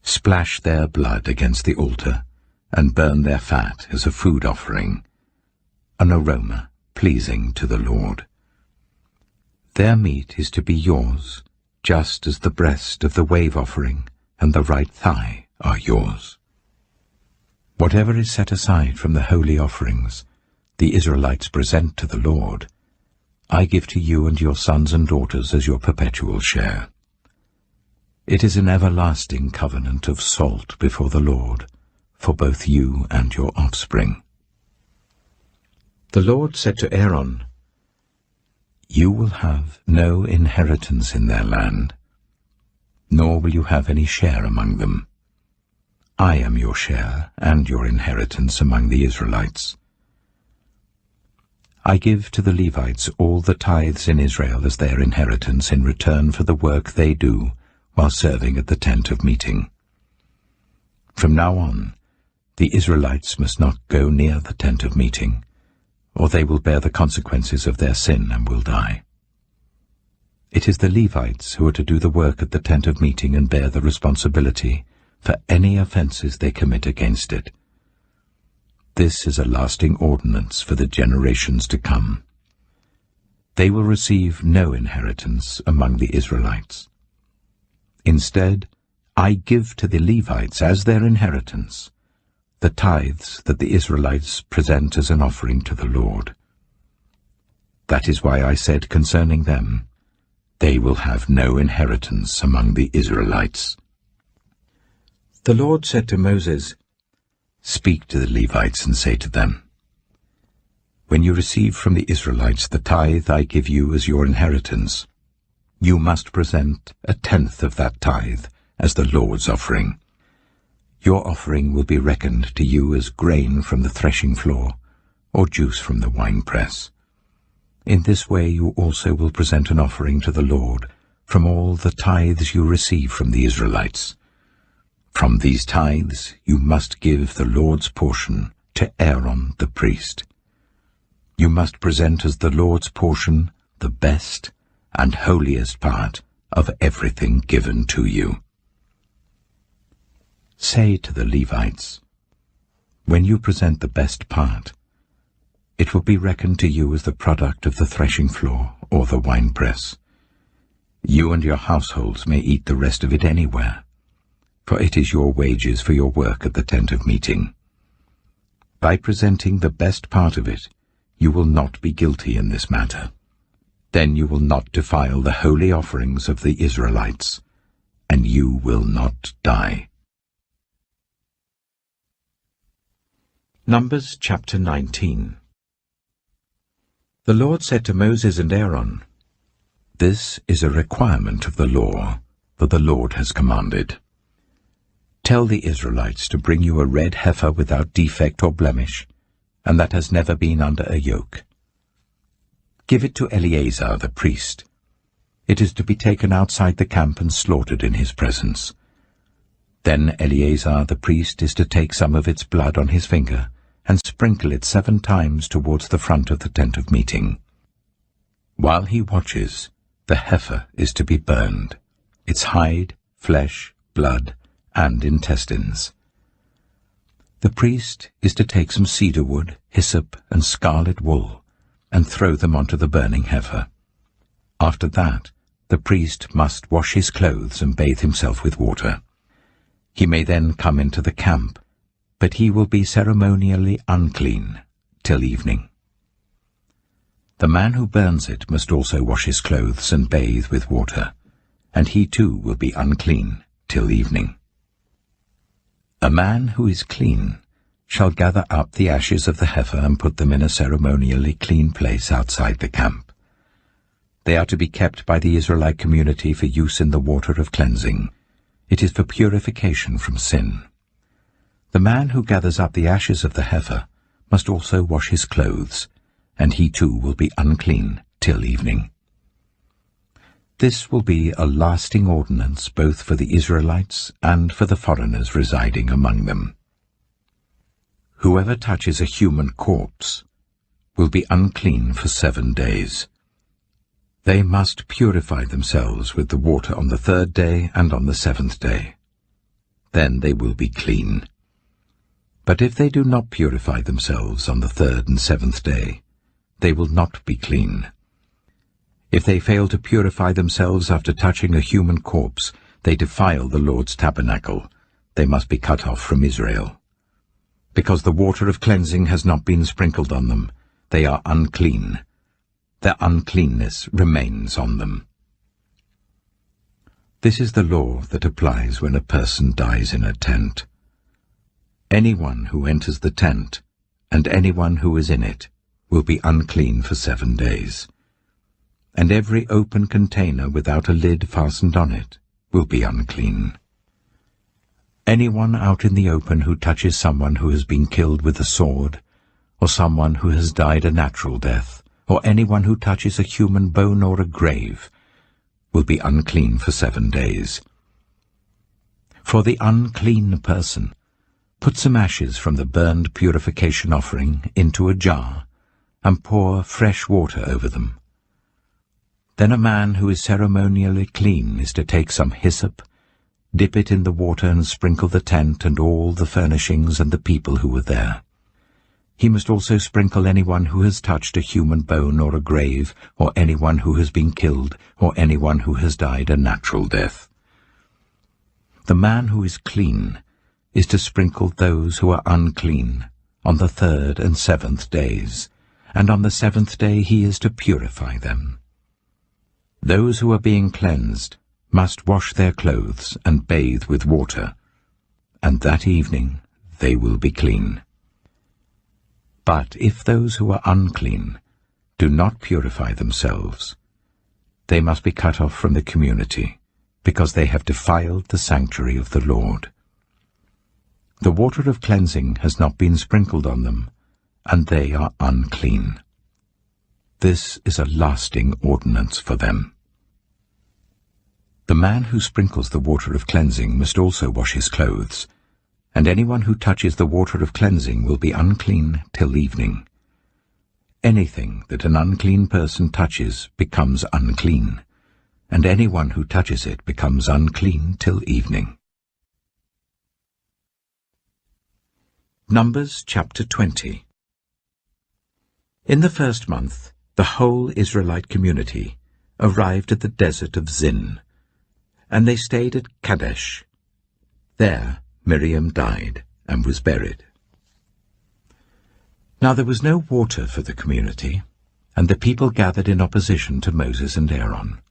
Splash their blood against the altar, and burn their fat as a food offering, an aroma pleasing to the Lord. Their meat is to be yours, just as the breast of the wave offering and the right thigh are yours. Whatever is set aside from the holy offerings the Israelites present to the Lord, I give to you and your sons and daughters as your perpetual share. It is an everlasting covenant of salt before the Lord, for both you and your offspring." The Lord said to Aaron, "You will have no inheritance in their land, nor will you have any share among them. I am your share and your inheritance among the Israelites. I give to the Levites all the tithes in Israel as their inheritance in return for the work they do while serving at the tent of meeting. From now on, the Israelites must not go near the tent of meeting, or they will bear the consequences of their sin and will die. It is the Levites who are to do the work at the tent of meeting and bear the responsibility for any offences they commit against it. This is a lasting ordinance for the generations to come. They will receive no inheritance among the Israelites. Instead, I give to the Levites as their inheritance the tithes that the Israelites present as an offering to the Lord. That is why I said concerning them, they will have no inheritance among the Israelites." The Lord said to Moses, "Speak to the Levites and say to them, when you receive from the Israelites the tithe I give you as your inheritance, You must present 1/10 of that tithe as the Lord's offering. Your offering will be reckoned to you as grain from the threshing floor, or juice from the winepress. In this way you also will present an offering to the Lord from all the tithes you receive from the Israelites. From these tithes you must give the Lord's portion to Aaron the priest. You must present as the Lord's portion the best and holiest part of everything given to you. Say to the Levites, when you present the best part, it will be reckoned to you as the product of the threshing floor or the winepress. You and your households may eat the rest of it anywhere, for it is your wages for your work at the tent of meeting. By presenting the best part of it, you will not be guilty in this matter. Then you will not defile the holy offerings of the Israelites, and you will not die. Numbers chapter 19. The Lord said to Moses and Aaron, "This is a requirement of the law that the Lord has commanded. Tell the Israelites to bring you a red heifer without defect or blemish, and that has never been under a yoke. Give it to Eleazar the priest. It is to be taken outside the camp and slaughtered in his presence. Then Eleazar the priest is to take some of its blood on his finger and sprinkle it 7 times towards the front of the tent of meeting. While he watches, the heifer is to be burned, its hide, flesh, blood, and intestines. The priest is to take some cedar wood, hyssop, and scarlet wool, and throw them onto the burning heifer. After that, the priest must wash his clothes and bathe himself with water. He may then come into the camp, but he will be ceremonially unclean till evening. The man who burns it must also wash his clothes and bathe with water, and he too will be unclean till evening. A man who is clean shall gather up the ashes of the heifer and put them in a ceremonially clean place outside the camp. They are to be kept by the Israelite community for use in the water of cleansing. It is for purification from sin. The man who gathers up the ashes of the heifer must also wash his clothes, and he too will be unclean till evening. This will be a lasting ordinance both for the Israelites and for the foreigners residing among them. Whoever touches a human corpse will be unclean for 7 days. They must purify themselves with the water on the 3rd day and on the 7th day. Then they will be clean. But if they do not purify themselves on the 3rd and 7th day, they will not be clean. If they fail to purify themselves after touching a human corpse, they defile the Lord's tabernacle. They must be cut off from Israel. Because the water of cleansing has not been sprinkled on them, they are unclean. Their uncleanness remains on them. This is the law that applies when a person dies in a tent. Anyone who enters the tent, and anyone who is in it, will be unclean for 7 days. And every open container without a lid fastened on it will be unclean. Anyone out in the open who touches someone who has been killed with a sword, or someone who has died a natural death, or anyone who touches a human bone or a grave, will be unclean for 7 days. For the unclean person, put some ashes from the burned purification offering into a jar, and pour fresh water over them. Then a man who is ceremonially clean is to take some hyssop, dip it in the water and sprinkle the tent and all the furnishings and the people who were there. He must also sprinkle anyone who has touched a human bone or a grave, or anyone who has been killed, or anyone who has died a natural death. The man who is clean is to sprinkle those who are unclean on the 3rd and 7th days, and on the 7th day he is to purify them. Those who are being cleansed must wash their clothes and bathe with water, and that evening they will be clean. But if those who are unclean do not purify themselves, they must be cut off from the community, because they have defiled the sanctuary of the Lord. The water of cleansing has not been sprinkled on them, and they are unclean. This is a lasting ordinance for them. The man who sprinkles the water of cleansing must also wash his clothes, and anyone who touches the water of cleansing will be unclean till evening. Anything that an unclean person touches becomes unclean, and anyone who touches it becomes unclean till evening. Numbers chapter 20. In the first month, the whole Israelite community arrived at the desert of Zin, and they stayed at Kadesh. There Miriam died and was buried. Now there was no water for the community, and the people gathered in opposition to Moses and Aaron.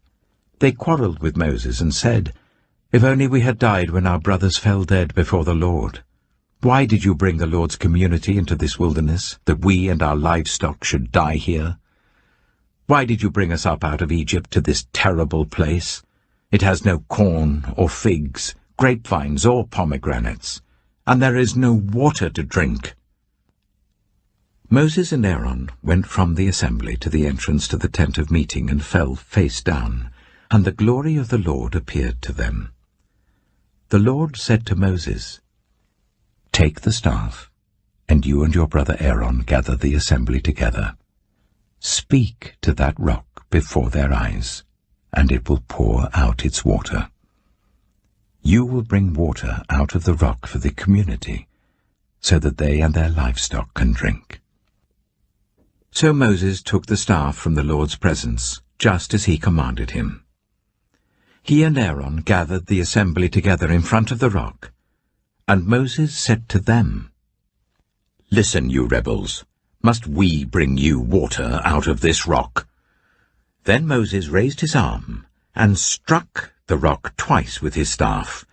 They quarreled with Moses and said, "If only we had died when our brothers fell dead before the Lord. Why did you bring the Lord's community into this wilderness, that we and our livestock should die here? Why did you bring us up out of Egypt to this terrible place? It has no corn or figs, grapevines or pomegranates, and there is no water to drink." Moses and Aaron went from the assembly to the entrance to the tent of meeting and fell face down, and the glory of the Lord appeared to them. The Lord said to Moses, "Take the staff, and you and your brother Aaron gather the assembly together. Speak to that rock before their eyes, and it will pour out its water. You will bring water out of the rock for the community, so that they and their livestock can drink." So Moses took the staff from the Lord's presence, just as he commanded him. He and Aaron gathered the assembly together in front of the rock, and Moses said to them, "Listen, you rebels, must we bring you water out of this rock?" Then Moses raised his arm and struck the rock twice with his staff.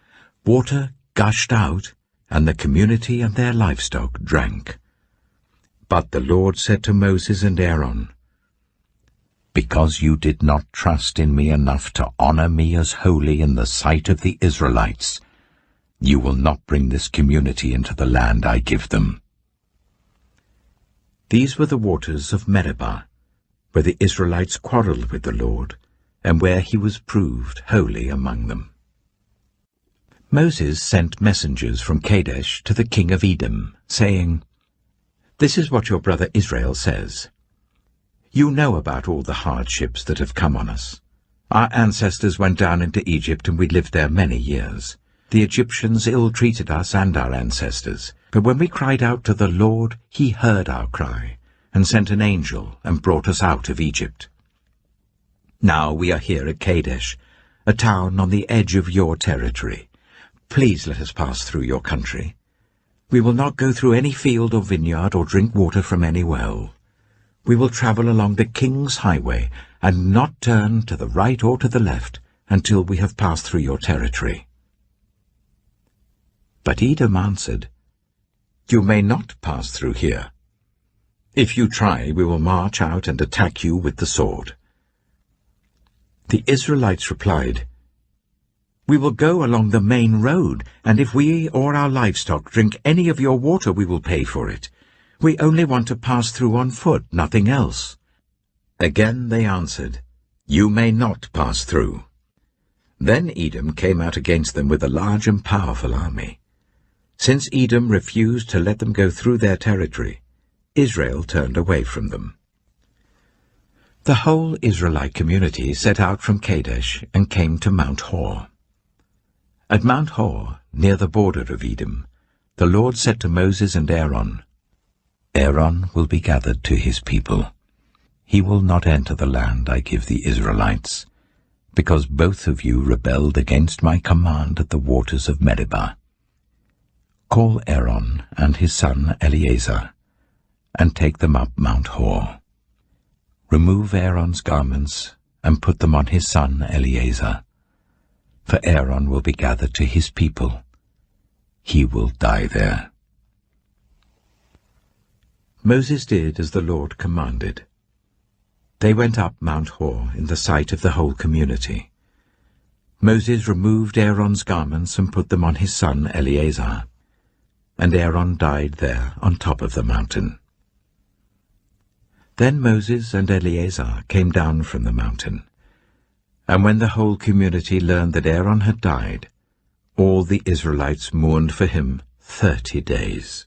Water gushed out, and the community and their livestock drank. But the Lord said to Moses and Aaron, "Because you did not trust in me enough to honor me as holy in the sight of the Israelites, you will not bring this community into the land I give them." These were the waters of Meribah, where the Israelites quarreled with the Lord, and where he was proved holy among them. Moses sent messengers from Kadesh to the king of Edom, saying, "This is what your brother Israel says. You know about all the hardships that have come on us. Our ancestors went down into Egypt, and we lived there many years. The Egyptians ill-treated us and our ancestors, but when we cried out to the Lord, he heard our cry, and sent an angel and brought us out of Egypt. Now we are here at Kadesh, a town on the edge of your territory. Please let us pass through your country. We will not go through any field or vineyard or drink water from any well. We will travel along the king's highway and not turn to the right or to the left until we have passed through your territory." But Edom answered, "You may not pass through here. If you try, we will march out and attack you with the sword." The Israelites replied, "We will go along the main road, and if we or our livestock drink any of your water, we will pay for it. We only want to pass through on foot, nothing else." Again they answered, "You may not pass through." Then Edom came out against them with a large and powerful army. Since Edom refused to let them go through their territory, Israel turned away from them. The whole Israelite community set out from Kadesh and came to Mount Hor. At Mount Hor, near the border of Edom, the Lord said to Moses and Aaron, "Aaron will be gathered to his people. He will not enter the land I give the Israelites, because both of you rebelled against my command at the waters of Meribah. Call Aaron and his son Eleazar, and take them up Mount Hor. Remove Aaron's garments, and put them on his son Eleazar, for Aaron will be gathered to his people. He will die there." Moses did as the Lord commanded. They went up Mount Hor in the sight of the whole community. Moses removed Aaron's garments and put them on his son Eleazar, and Aaron died there on top of the mountain. Then Moses and Eleazar came down from the mountain, and when the whole community learned that Aaron had died, all the Israelites mourned for him 30 days.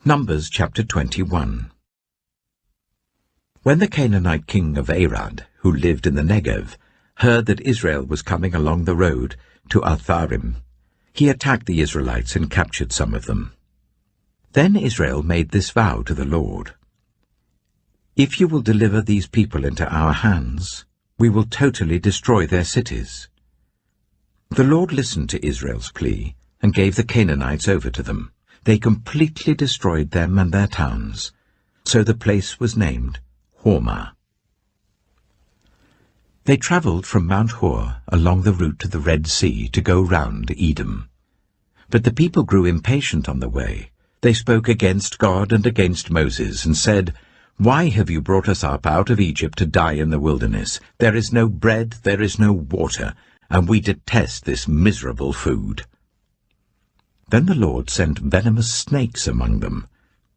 Numbers chapter 21. When the Canaanite king of Arad, who lived in the Negev, heard that Israel was coming along the road to Atharim, he attacked the Israelites and captured some of them. Then Israel made this vow to the Lord: "If you will deliver these people into our hands, we will totally destroy their cities." The Lord listened to Israel's plea and gave the Canaanites over to them. They completely destroyed them and their towns, so the place was named Hormah. They travelled from Mount Hor along the route to the Red Sea to go round Edom. But the people grew impatient on the way. They spoke against God and against Moses and said, "Why have you brought us up out of Egypt to die in the wilderness? There is no bread, there is no water, and we detest this miserable food." Then the Lord sent venomous snakes among them.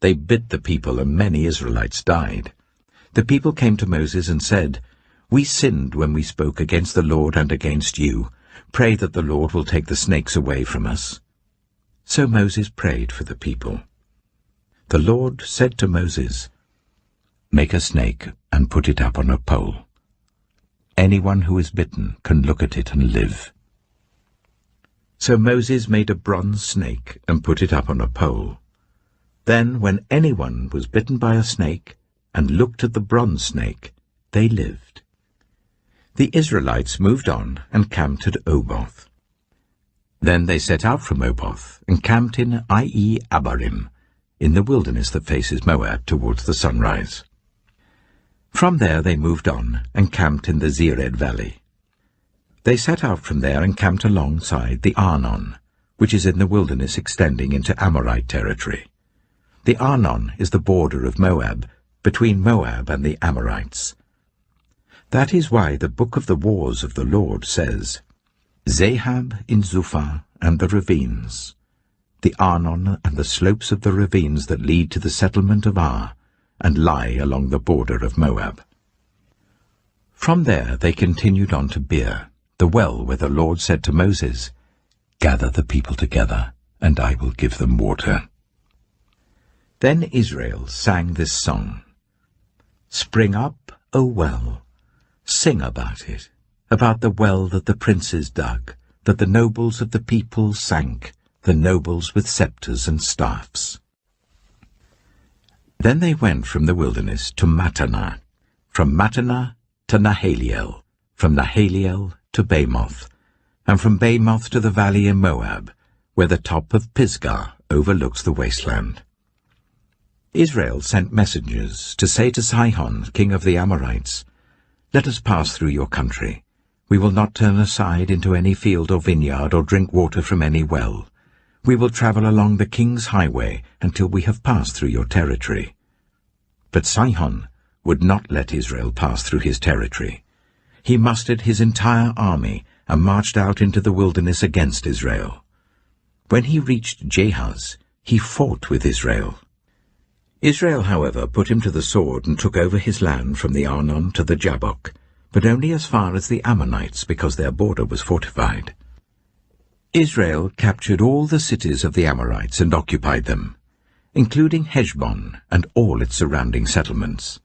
They bit the people, and many Israelites died. The people came to Moses and said, "We sinned when we spoke against the Lord and against you. Pray that the Lord will take the snakes away from us." So Moses prayed for the people. The Lord said to Moses, "Make a snake and put it up on a pole. Anyone who is bitten can look at it and live." So Moses made a bronze snake and put it up on a pole. Then, when anyone was bitten by a snake and looked at the bronze snake, they lived. The Israelites moved on and camped at Oboth. Then they set out from Oboth and camped in Abarim, in the wilderness that faces Moab towards the sunrise. From there they moved on and camped in the Zered Valley. They set out from there and camped alongside the Arnon, which is in the wilderness extending into Amorite territory. The Arnon is the border of Moab, between Moab and the Amorites. That is why the book of the wars of the Lord says, "Zahab in Zuphah and the ravines, the Arnon and the slopes of the ravines that lead to the settlement of Ar, and lie along the border of Moab." From there they continued on to Beer, the well where the Lord said to Moses, "Gather the people together, and I will give them water." Then Israel sang this song: "Spring up, O well, sing about it, about the well that the princes dug, that the nobles of the people sank, the nobles with scepters and staffs." Then they went from the wilderness to Mattanah, from Mattanah to Nahaliel, from Nahaliel to Bamoth, and from Bamoth to the valley in Moab, where the top of Pisgah overlooks the wasteland. Israel sent messengers to say to Sihon, king of the Amorites, "Let us pass through your country. We will not turn aside into any field or vineyard or drink water from any well. We will travel along the king's highway until we have passed through your territory." But Sihon would not let Israel pass through his territory. He mustered his entire army and marched out into the wilderness against Israel. When he reached Jahaz, he fought with Israel. Israel, however, put him to the sword and took over his land from the Arnon to the Jabbok, but only as far as the Ammonites, because their border was fortified. Israel captured all the cities of the Amorites and occupied them, including Heshbon and all its surrounding settlements.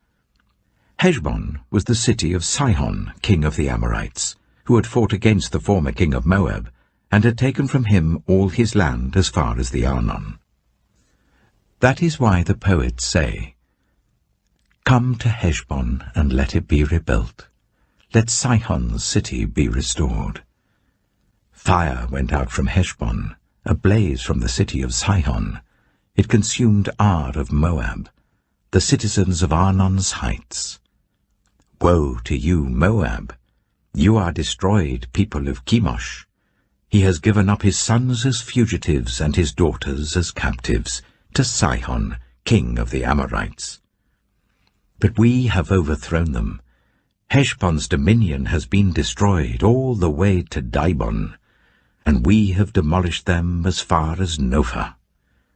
Heshbon was the city of Sihon, king of the Amorites, who had fought against the former king of Moab, and had taken from him all his land as far as the Arnon. That is why the poets say, "Come to Heshbon and let it be rebuilt. Let Sihon's city be restored." Fire went out from Heshbon, a blaze from the city of Sihon. It consumed Ar of Moab, the citizens of Arnon's heights. Woe to you, Moab! You are destroyed, people of Chemosh. He has given up his sons as fugitives and his daughters as captives to Sihon, king of the Amorites. But we have overthrown them. Heshbon's dominion has been destroyed all the way to Dibon, and we have demolished them as far as Nophah,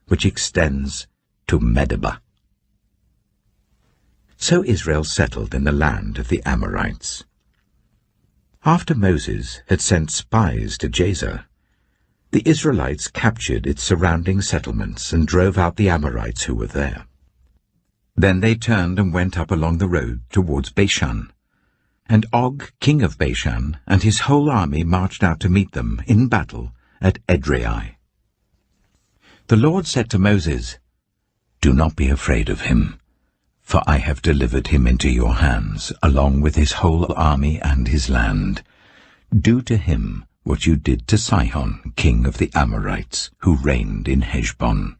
which extends to Medeba. So Israel settled in the land of the Amorites. After Moses had sent spies to Jazer, the Israelites captured its surrounding settlements and drove out the Amorites who were there. Then they turned and went up along the road towards Bashan, and Og, king of Bashan, and his whole army marched out to meet them in battle at Edrei. The Lord said to Moses, "Do not be afraid of him, for I have delivered him into your hands, along with his whole army and his land. Do to him what you did to Sihon, king of the Amorites, who reigned in Heshbon."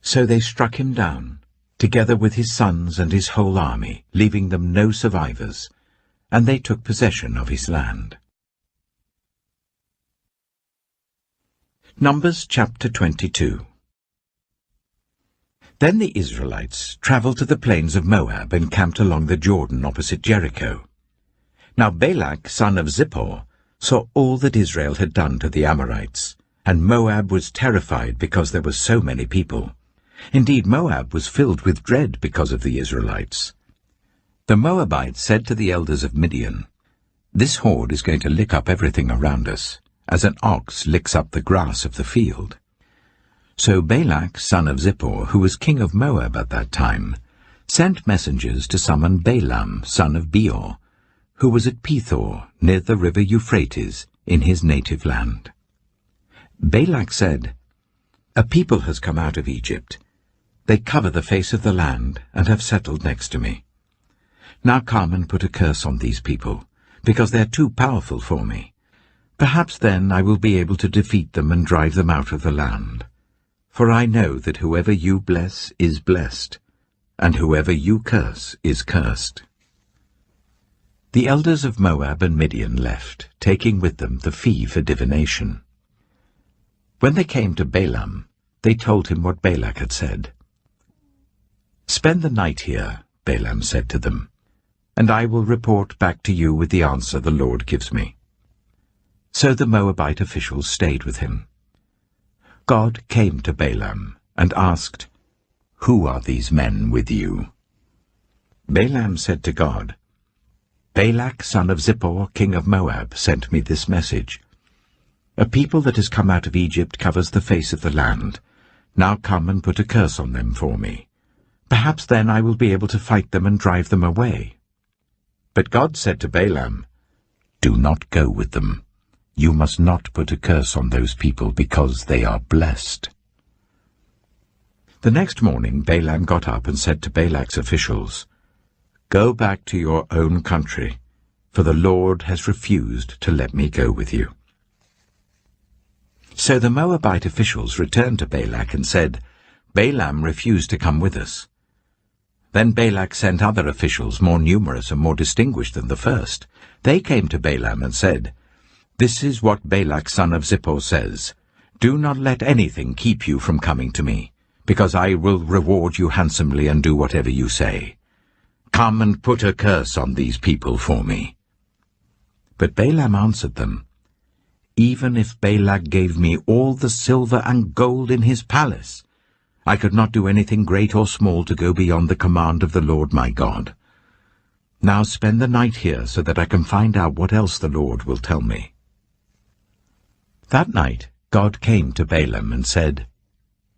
So they struck him down, together with his sons and his whole army, leaving them no survivors, and they took possession of his land. Numbers chapter 22. Then the Israelites travelled to the plains of Moab and camped along the Jordan opposite Jericho. Now Balak, son of Zippor, saw all that Israel had done to the Amorites, and Moab was terrified because there were so many people. Indeed, Moab was filled with dread because of the Israelites. The Moabites said to the elders of Midian, "This horde is going to lick up everything around us, as an ox licks up the grass of the field." So Balak, son of Zippor, who was king of Moab at that time, sent messengers to summon Balaam, son of Beor, who was at Pethor, near the river Euphrates, in his native land. Balak said, "A people has come out of Egypt. They cover the face of the land and have settled next to me. Now come and put a curse on these people, because they are too powerful for me. Perhaps then I will be able to defeat them and drive them out of the land. For I know that whoever you bless is blessed, and whoever you curse is cursed." The elders of Moab and Midian left, taking with them the fee for divination. When they came to Balaam, they told him what Balak had said. "Spend the night here," Balaam said to them, "and I will report back to you with the answer the Lord gives me." So the Moabite officials stayed with him. God came to Balaam and asked, "Who are these men with you?" Balaam said to God, "Balak, son of Zippor, king of Moab, sent me this message. A people that has come out of Egypt covers the face of the land. Now come and put a curse on them for me. Perhaps then I will be able to fight them and drive them away." But God said to Balaam, "Do not go with them. You must not put a curse on those people, because they are blessed." The next morning Balaam got up and said to Balak's officials, "Go back to your own country, for the Lord has refused to let me go with you." So the Moabite officials returned to Balak and said, "Balaam refused to come with us." Then Balak sent other officials more numerous and more distinguished than the first. They came to Balaam and said, "This is what Balak son of Zippor says. Do not let anything keep you from coming to me, because I will reward you handsomely and do whatever you say. Come and put a curse on these people for me." But Balaam answered them, "Even if Balak gave me all the silver and gold in his palace, I could not do anything great or small to go beyond the command of the Lord my God. Now spend the night here so that I can find out what else the Lord will tell me." That night God came to Balaam and said,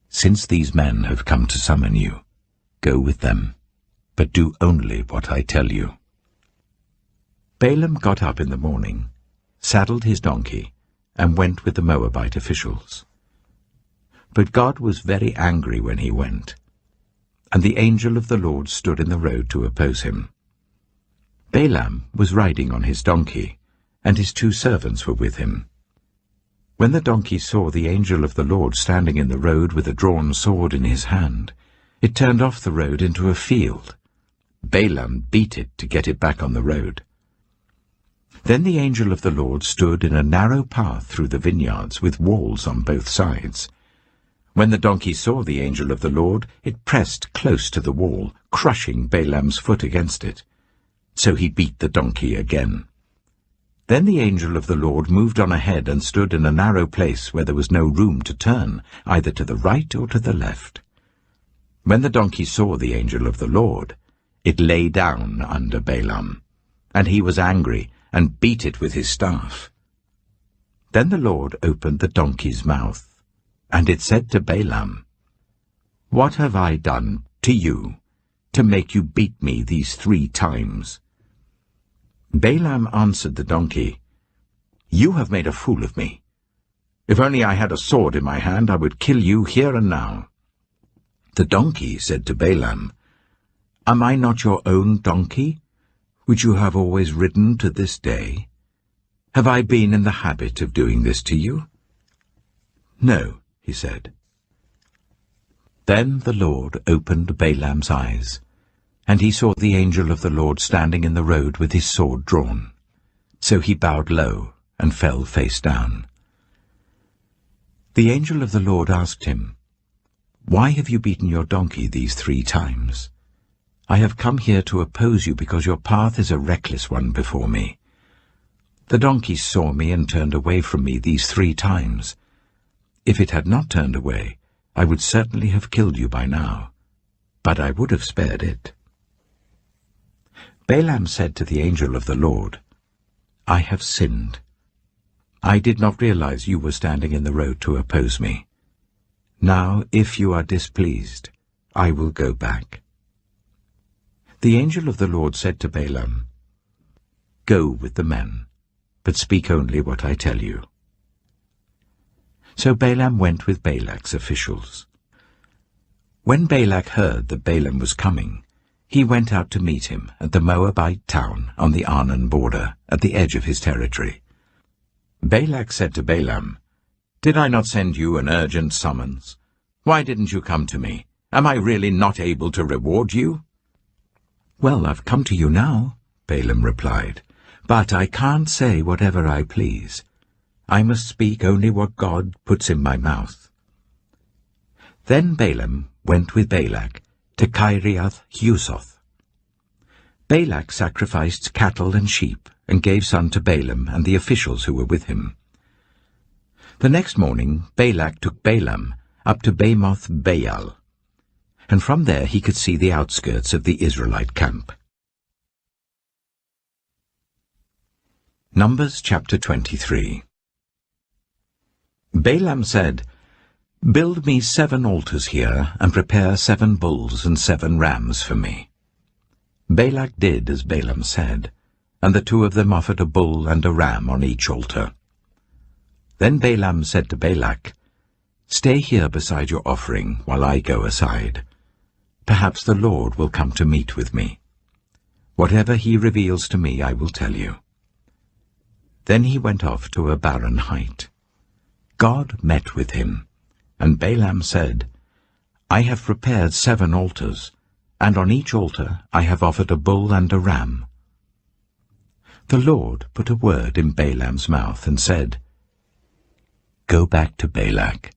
"Since these men have come to summon you, go with them, but do only what I tell you." Balaam got up in the morning, saddled his donkey, and went with the Moabite officials. But God was very angry when he went, and the angel of the Lord stood in the road to oppose him. Balaam was riding on his donkey, and his 2 servants were with him. When the donkey saw the angel of the Lord standing in the road with a drawn sword in his hand, it turned off the road into a field. Balaam beat it to get it back on the road. Then the angel of the Lord stood in a narrow path through the vineyards with walls on both sides. When the donkey saw the angel of the Lord, it pressed close to the wall, crushing Balaam's foot against it. So he beat the donkey again. Then the angel of the Lord moved on ahead and stood in a narrow place where there was no room to turn, either to the right or to the left. When the donkey saw the angel of the Lord, it lay down under Balaam, and he was angry and beat it with his staff. Then the Lord opened the donkey's mouth, and it said to Balaam, "What have I done to you to make you beat me these 3 times?" Balaam answered the donkey, "You have made a fool of me. If only I had a sword in my hand, I would kill you here and now." The donkey said to Balaam, "Am I not your own donkey, which you have always ridden to this day? Have I been in the habit of doing this to you?" "No," he said. Then the Lord opened Balaam's eyes, and he saw the angel of the Lord standing in the road with his sword drawn. So he bowed low and fell face down. The angel of the Lord asked him, "Why have you beaten your donkey these 3 times? I have come here to oppose you because your path is a reckless one before me. The donkey saw me and turned away from me these 3 times. If it had not turned away, I would certainly have killed you by now, but I would have spared it." Balaam said to the angel of the Lord, "I have sinned. I did not realize you were standing in the road to oppose me. Now, if you are displeased, I will go back." The angel of the Lord said to Balaam, "Go with the men, but speak only what I tell you." So Balaam went with Balak's officials. When Balak heard that Balaam was coming, he went out to meet him at the Moabite town on the Arnon border, at the edge of his territory. Balak said to Balaam, "Did I not send you an urgent summons? Why didn't you come to me? Am I really not able to reward you?" "Well, I've come to you now," Balaam replied, "but I can't say whatever I please. I must speak only what God puts in my mouth." Then Balaam went with Balak to Kiriath-Huzoth. Balak sacrificed cattle and sheep and gave some to Balaam and the officials who were with him. The next morning Balak took Balaam up to Bamoth Baal, and from there he could see the outskirts of the Israelite camp. Numbers chapter 23. Balaam said, "Build me 7 altars here, and prepare 7 bulls and 7 rams for me." Balak did as Balaam said, and the 2 of them offered a bull and a ram on each altar. Then Balaam said to Balak, "Stay here beside your offering while I go aside. Perhaps the Lord will come to meet with me. Whatever he reveals to me I will tell you." Then he went off to a barren height. God met with him, and Balaam said, "I have prepared 7 altars, and on each altar I have offered a bull and a ram." The Lord put a word in Balaam's mouth and said, "Go back to Balak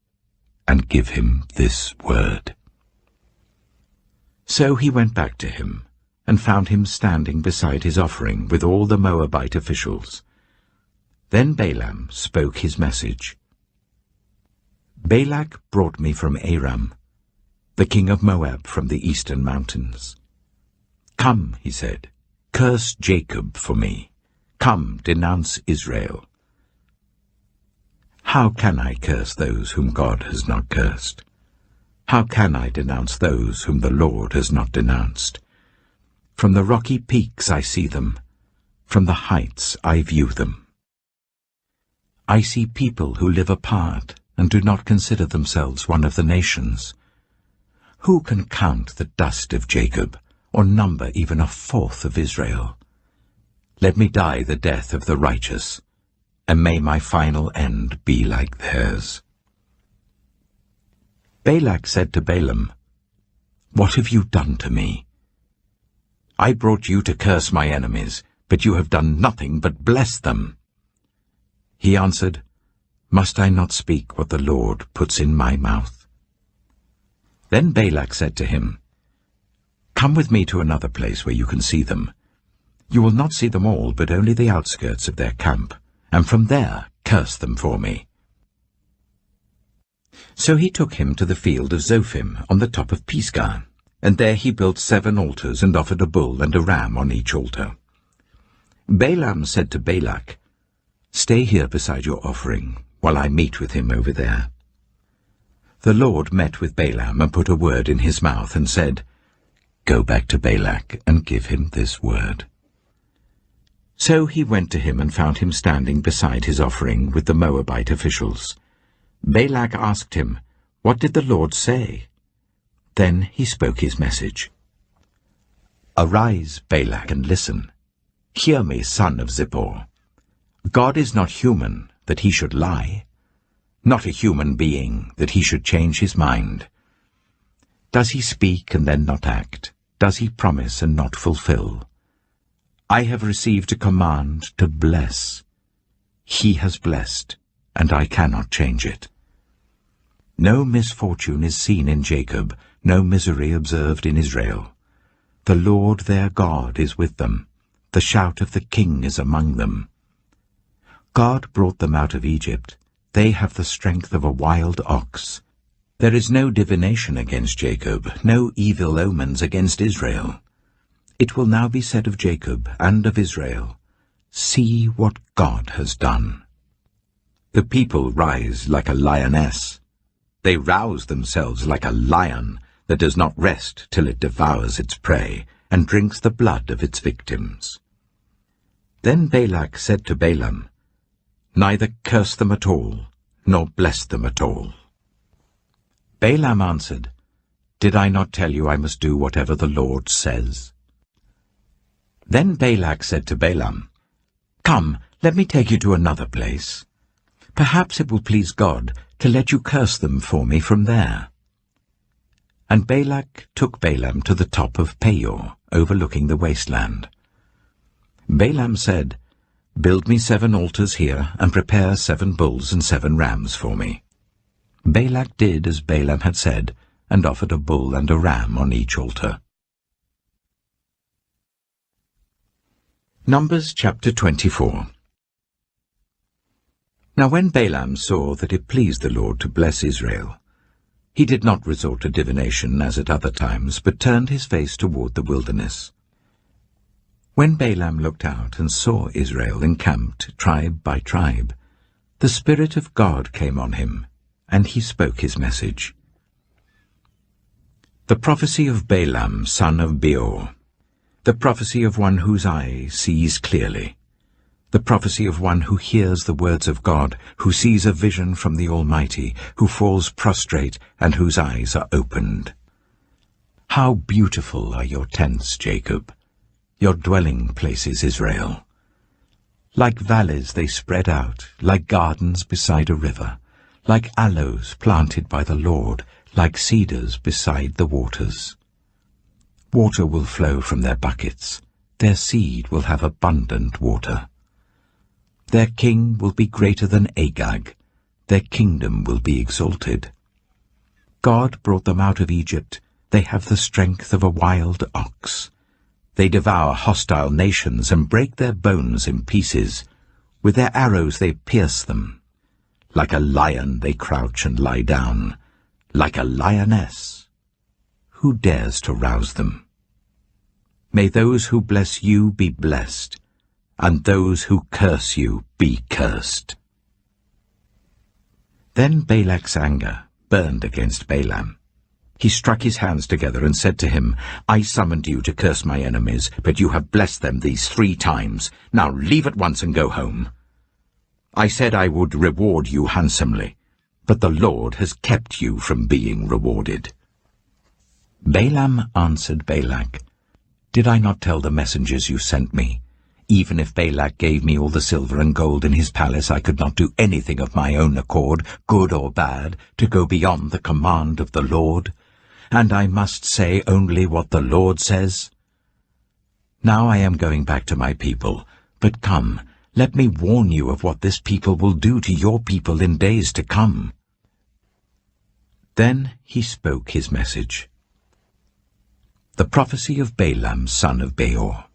and give him this word." So he went back to him and found him standing beside his offering with all the Moabite officials. Then Balaam spoke his message. "Balak brought me from Aram, the king of Moab from the eastern mountains. Come," he said, "curse Jacob for me. Come, denounce Israel." How can I curse those whom God has not cursed? How can I denounce those whom the Lord has not denounced? From the rocky peaks I see them, from the heights I view them. I see people who live apart and do not consider themselves one of the nations. Who can count the dust of Jacob, or number even 1/4 of Israel? Let me die the death of the righteous, and may my final end be like theirs. Balak said to Balaam, "What have you done to me? I brought you to curse my enemies, but you have done nothing but bless them." He answered, "Must I not speak what the Lord puts in my mouth?" Then Balak said to him, "Come with me to another place where you can see them. You will not see them all, but only the outskirts of their camp, and from there curse them for me." So he took him to the field of Zophim on the top of Pisgah, and there he built 7 altars and offered a bull and a ram on each altar. Balaam said to Balak, "Stay here beside your offering, while I meet with him over there." The Lord met with Balaam and put a word in his mouth and said, "Go back to Balak and give him this word." So he went to him and found him standing beside his offering with the Moabite officials. Balak asked him, "What did the Lord say?" Then he spoke his message. "Arise, Balak, and listen. Hear me, son of Zippor. God is not human, that he should lie, not a human being, that he should change his mind. Does he speak and then not act? Does he promise and not fulfill? I have received a command to bless. He has blessed, and I cannot change it. No misfortune is seen in Jacob, no misery observed in Israel. The Lord their God is with them. The shout of the king is among them. God brought them out of Egypt. They have the strength of a wild ox. There is no divination against Jacob, no evil omens against Israel. It will now be said of Jacob and of Israel, see what God has done. The people rise like a lioness. They rouse themselves like a lion that does not rest till it devours its prey and drinks the blood of its victims. Then Balak said to Balaam, Neither curse them at all, nor bless them at all. Balaam answered, Did I not tell you I must do whatever the Lord says? Then Balak said to Balaam, Come, let me take you to another place. Perhaps it will please God to let you curse them for me from there. And Balak took Balaam to the top of Peor, overlooking the wasteland. Balaam said, Build me 7 altars here, and prepare 7 bulls and 7 rams for me. Balak did as Balaam had said, and offered a bull and a ram on each altar. Numbers chapter 24. Now when Balaam saw that it pleased the Lord to bless Israel, he did not resort to divination as at other times, but turned his face toward the wilderness. When Balaam looked out and saw Israel encamped tribe by tribe, the Spirit of God came on him, and he spoke his message. The prophecy of Balaam, son of Beor, the prophecy of one whose eye sees clearly, the prophecy of one who hears the words of God, who sees a vision from the Almighty, who falls prostrate and whose eyes are opened. How beautiful are your tents, Jacob, your dwelling places, Israel. Like valleys they spread out, like gardens beside a river, like aloes planted by the Lord, like cedars beside the waters. Water will flow from their buckets, their seed will have abundant water. Their king will be greater than Agag, their kingdom will be exalted. God brought them out of Egypt, they have the strength of a wild ox. They devour hostile nations and break their bones in pieces. With their arrows they pierce them. Like a lion they crouch and lie down. Like a lioness. Who dares to rouse them? May those who bless you be blessed, and those who curse you be cursed. Then Balak's anger burned against Balaam. He struck his hands together and said to him, I summoned you to curse my enemies, but you have blessed them these 3 times. Now leave at once and go home. I said I would reward you handsomely, but the Lord has kept you from being rewarded. Balaam answered Balak, Did I not tell the messengers you sent me? Even if Balak gave me all the silver and gold in his palace, I could not do anything of my own accord, good or bad, to go beyond the command of the Lord. And I must say only what the Lord says. Now I am going back to my people, but come, let me warn you of what this people will do to your people in days to come. Then he spoke his message. The prophecy of Balaam son of Beor.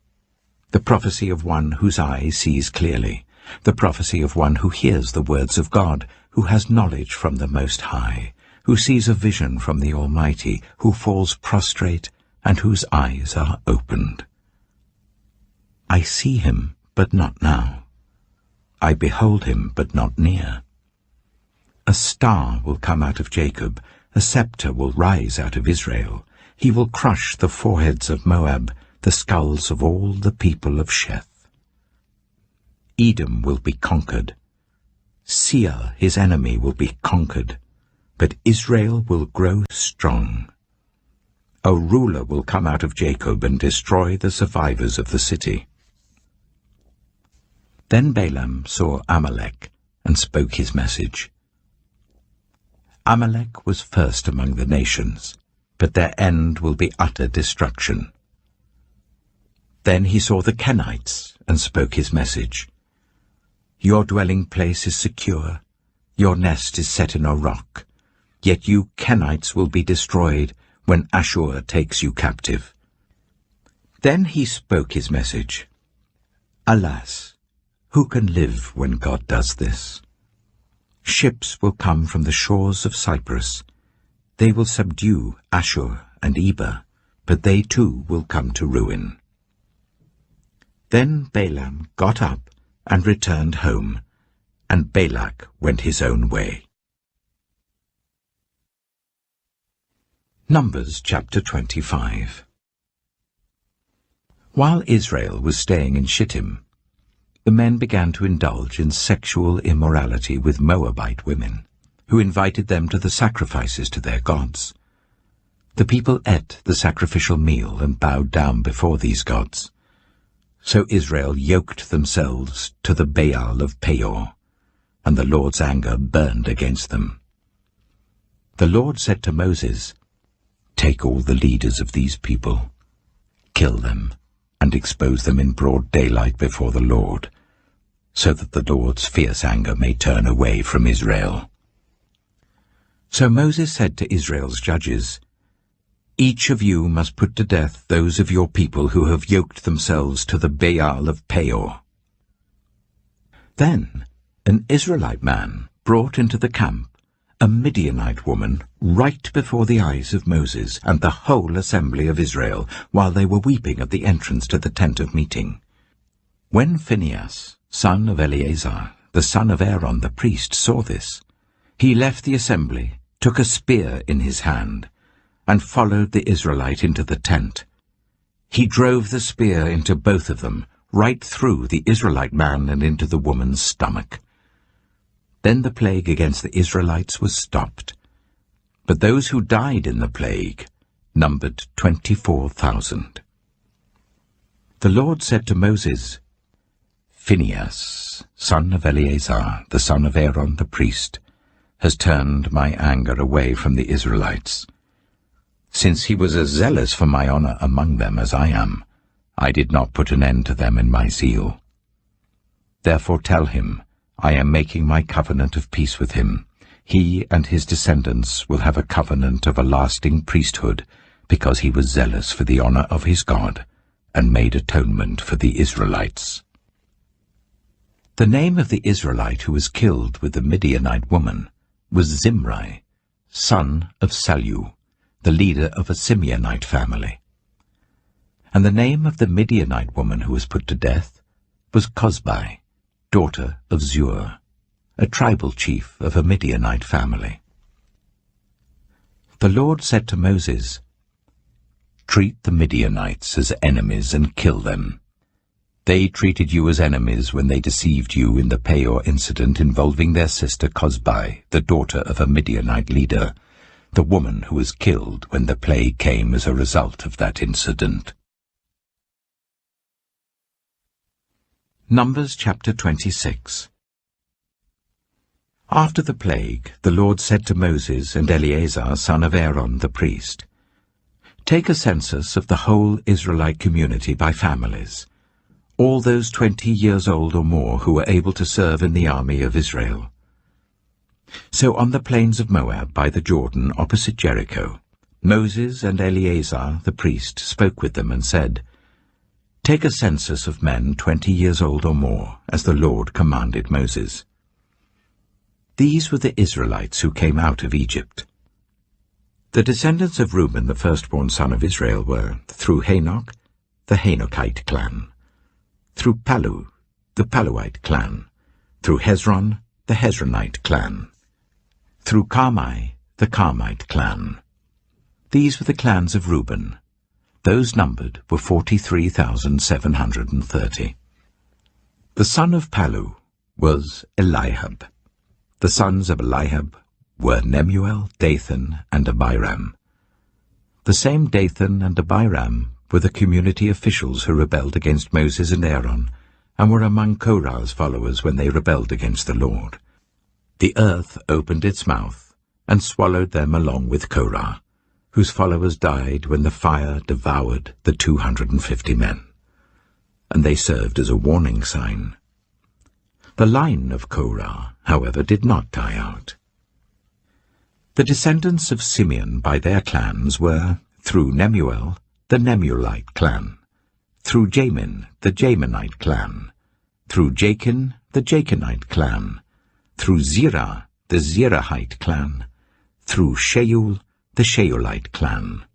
The prophecy of one whose eye sees clearly. The prophecy of one who hears the words of God, who has knowledge from the Most High, who sees a vision from the Almighty, who falls prostrate, and whose eyes are opened. I see him, but not now. I behold him, but not near. A star will come out of Jacob, a scepter will rise out of Israel. He will crush the foreheads of Moab, the skulls of all the people of Sheth. Edom will be conquered. Seir, his enemy, will be conquered, but Israel will grow strong. A ruler will come out of Jacob and destroy the survivors of the city. Then Balaam saw Amalek and spoke his message. Amalek was first among the nations, but their end will be utter destruction. Then he saw the Kenites and spoke his message. Your dwelling place is secure, your nest is set in a rock, yet you Kenites will be destroyed when Ashur takes you captive. Then he spoke his message. Alas, who can live when God does this? Ships will come from the shores of Cyprus. They will subdue Ashur and Eber, but they too will come to ruin. Then Balaam got up and returned home, and Balak went his own way. Numbers chapter 25. While Israel was staying in Shittim, the men began to indulge in sexual immorality with Moabite women, who invited them to the sacrifices to their gods. The people ate the sacrificial meal and bowed down before these gods. So Israel yoked themselves to the Baal of Peor, and the Lord's anger burned against them. The Lord said to Moses, Take all the leaders of these people, kill them, and expose them in broad daylight before the Lord, so that the Lord's fierce anger may turn away from Israel. So Moses said to Israel's judges, Each of you must put to death those of your people who have yoked themselves to the Baal of Peor. Then an Israelite man brought into the camp a Midianite woman right before the eyes of Moses and the whole assembly of Israel, while they were weeping at the entrance to the tent of meeting. When Phinehas, son of Eleazar, the son of Aaron the priest, saw this, he left the assembly, took a spear in his hand, and followed the Israelite into the tent. He drove the spear into both of them, right through the Israelite man and into the woman's stomach. Then the plague against the Israelites was stopped. But those who died in the plague numbered 24,000. The Lord said to Moses, Phinehas, son of Eleazar, the son of Aaron the priest, has turned my anger away from the Israelites. Since he was as zealous for my honor among them as I am, I did not put an end to them in my zeal. Therefore tell him, I am making my covenant of peace with him. He and his descendants will have a covenant of a lasting priesthood, because he was zealous for the honor of his God, and made atonement for the Israelites. The name of the Israelite who was killed with the Midianite woman was Zimri, son of Salu, the leader of a Simeonite family. And the name of the Midianite woman who was put to death was Cozbi, daughter of Zur, a tribal chief of a Midianite family. The Lord said to Moses, Treat the Midianites as enemies and kill them. They treated you as enemies when they deceived you in the Peor incident involving their sister Cozbi, the daughter of a Midianite leader, the woman who was killed when the plague came as a result of that incident. Numbers chapter 26. After the plague, the Lord said to Moses and Eleazar, son of Aaron the priest, Take a census of the whole Israelite community by families, all those 20 years old or more who were able to serve in the army of Israel. So on the plains of Moab by the Jordan opposite Jericho, Moses and Eleazar the priest spoke with them and said, "Take a census of men 20 years old or more, as the Lord commanded Moses." These were the Israelites who came out of Egypt. The descendants of Reuben, the firstborn son of Israel, were, through Hanok, the Hanokite clan, through Palu, the Paluite clan, through Hezron, the Hezronite clan, through Carmi, the Carmite clan. These were the clans of Reuben. Those numbered were 43,730. The son of Palu was Eliab. The sons of Eliab were Nemuel, Dathan, and Abiram. The same Dathan and Abiram were the community officials who rebelled against Moses and Aaron, and were among Korah's followers when they rebelled against the Lord. The earth opened its mouth and swallowed them along with Korah, whose followers died when the fire devoured the 250 men, and they served as a warning sign. The line of Korah, however, did not die out. The descendants of Simeon by their clans were, through Nemuel, the Nemuelite clan, through Jamin, the Jaminite clan, through Jachin, the Jachinite clan, through Zerah, the Zerahite clan, through Sheul, the Sheulite clan.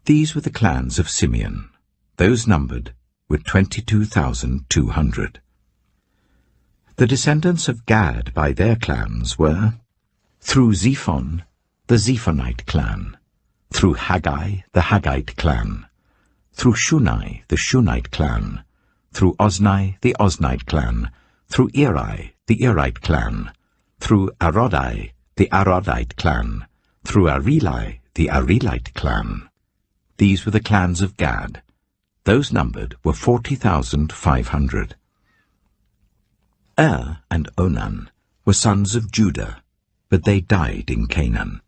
These were the clans of Simeon. Those numbered were 22,200. The descendants of Gad by their clans were, through Zephon, the Zephonite clan, through Haggai, the Haggite clan, through Shunai, the Shunite clan, through Ozni, the Oznite clan, through Eri, the Erite clan, through Arodai, the Arodite clan, through Areli, the Arelite clan. These were the clans of Gad. Those numbered were 40,500. And Onan were sons of Judah, but they died in Canaan.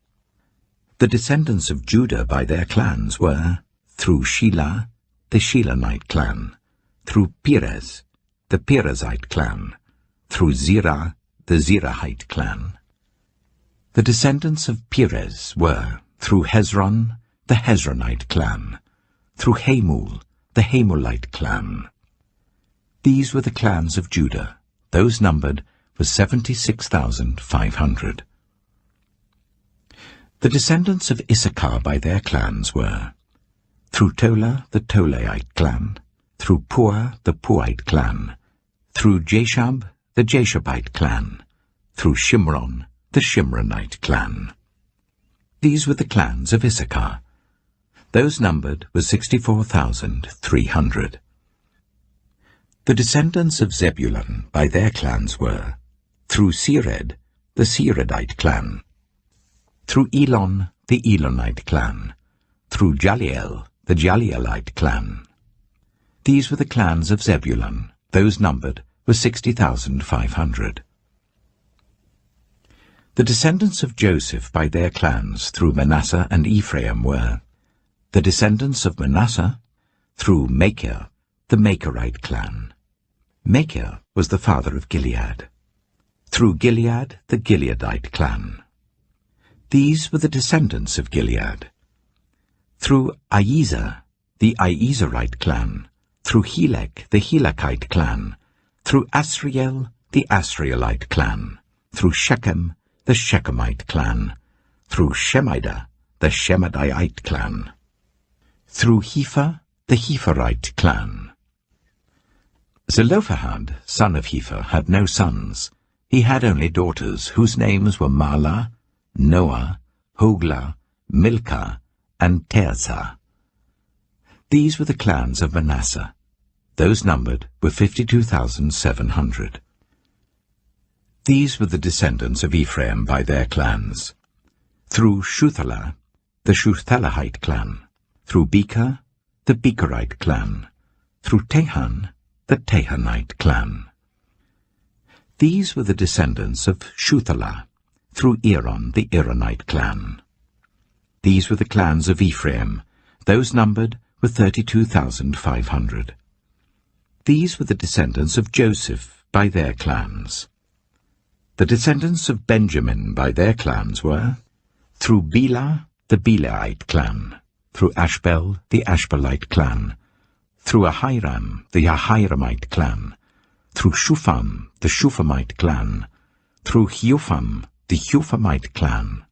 The descendants of Judah by their clans were, through Shelah, the Shelanite clan, through Perez, the Perezite clan, through Zerah, the Zerahite clan. The descendants of Perez were, through Hezron, the Hezronite clan, through Hamul, the Hamulite clan. These were the clans of Judah. Those numbered were 76,500. The descendants of Issachar by their clans were, through Tola, the Tolaite clan, through Puah, the Puahite clan, through Jashab, the Jashabite clan, through Shimron, the Shimronite clan. These were the clans of Issachar. Those numbered were 64,300. The descendants of Zebulun by their clans were, through Sered, the Seredite clan, through Elon, the Elonite clan, through Jaliel, the Jalielite clan. These were the clans of Zebulun. Those numbered were 60,500. The descendants of Joseph by their clans through Manasseh and Ephraim were, the descendants of Manasseh through Machir, the Machirite clan. Machir was the father of Gilead. Through Gilead, the Gileadite clan. These were the descendants of Gilead. Through Iezer, the Iezerite clan. Through Helek, the Helekite clan. Through Asriel, the Asrielite clan. Through Shechem, the Shechemite clan. Through Shemida, the Shemidite clan. Through Hepher, the Hepherite clan. Zelophehad, son of Hepher, had no sons. He had only daughters, whose names were Mahlah, Noah, Hoglah, Milcah, and Tirzah. These were the clans of Manasseh. Those numbered were 52,700. These were the descendants of Ephraim by their clans. Through Shuthelah, the Shuthelahite clan. Through Becher, the Becherite clan. Through Tehan, the Tehanite clan. These were the descendants of Shuthelah, through Eron, the Eronite clan. These were the clans of Ephraim. Those numbered were 32,500. These were the descendants of Joseph by their clans. The descendants of Benjamin by their clans were, through Bela, the Belaite clan, through Ashbel, the Ashbelite clan, through Ahiram, the Ahiramite clan, through Shupham, the Shuphamite clan, through Hupham, the Huphamite clan.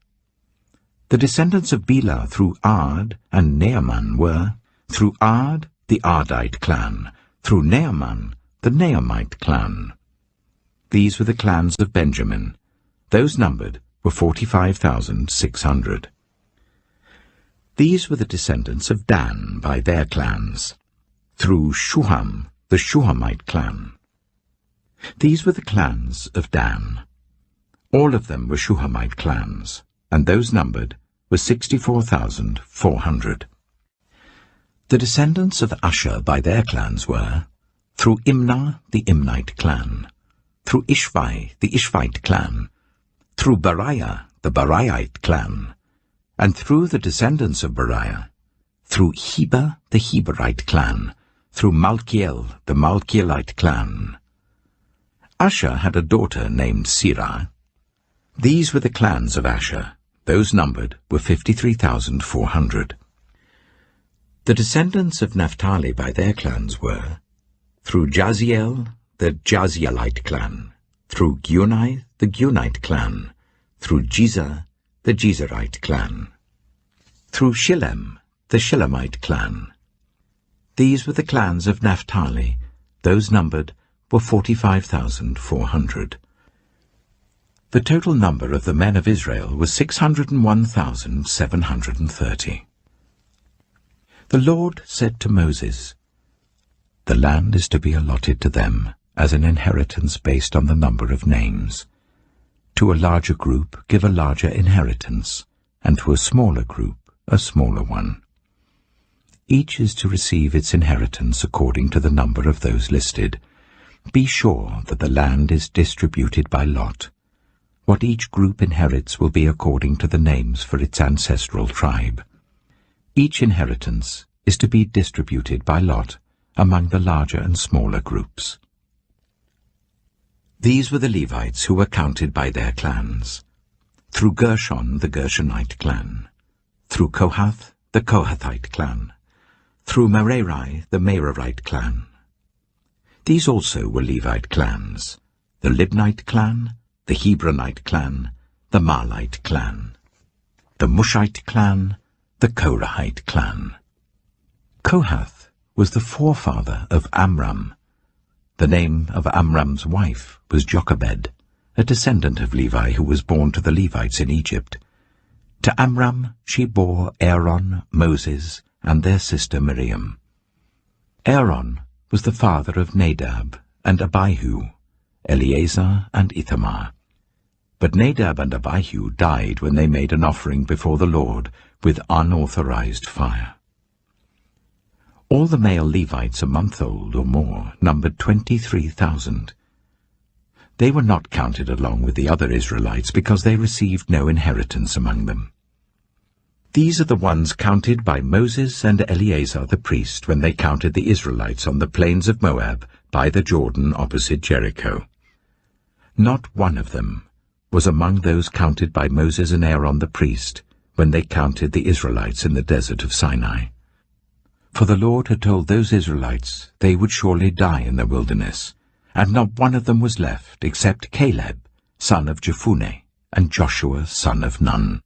The descendants of Bela through Ard and Naaman were, through Ard, the Ardite clan, through Naaman, the Naamite clan. These were the clans of Benjamin. Those numbered were 45,600. These were the descendants of Dan by their clans, through Shuham, the Shuhamite clan. These were the clans of Dan. All of them were Shuhamite clans, and those numbered were 64,400. The descendants of Asher by their clans were, through Imnah, the Imnite clan, through Ishvi, the Ishvite clan, through Beriah, the Beriahite clan, and through the descendants of Beriah, through Heber, the Heberite clan, through Malkiel, the Malkielite clan. Asher had a daughter named Sirah. These were the clans of Asher. Those numbered were 53,400. The descendants of Naphtali by their clans were, through Jaziel, the Jazielite clan, through Gunai, the Gunite clan, through Jezer, the Jezerite clan, through Shillem, the Shillemite clan. These were the clans of Naphtali. Those numbered were 45,400. The total number of the men of Israel was 601,730. The Lord said to Moses, "The land is to be allotted to them as an inheritance based on the number of names. To a larger group give a larger inheritance, and to a smaller group a smaller one. Each is to receive its inheritance according to the number of those listed. Be sure that the land is distributed by lot. What each group inherits will be according to the names for its ancestral tribe. Each inheritance is to be distributed by lot among the larger and smaller groups." These were the Levites who were counted by their clans. Through Gershon, the Gershonite clan. Through Kohath, the Kohathite clan. Through Merari, the Merarite clan. These also were Levite clans, the Libnite clan, the Hebronite clan, the Marlite clan, the Mushite clan, the Korahite clan. Kohath was the forefather of Amram. The name of Amram's wife was Jochebed, a descendant of Levi who was born to the Levites in Egypt. To Amram she bore Aaron, Moses, and their sister Miriam. Aaron was the father of Nadab and Abihu, Eleazar and Ithamar. But Nadab and Abihu died when they made an offering before the Lord with unauthorized fire. All the male Levites a month old or more numbered 23,000. They were not counted along with the other Israelites because they received no inheritance among them. These are the ones counted by Moses and Eleazar the priest when they counted the Israelites on the plains of Moab by the Jordan opposite Jericho. Not one of them was among those counted by Moses and Aaron the priest when they counted the Israelites in the desert of Sinai. For the Lord had told those Israelites they would surely die in the wilderness, and not one of them was left except Caleb, son of Jephunneh, and Joshua, son of Nun.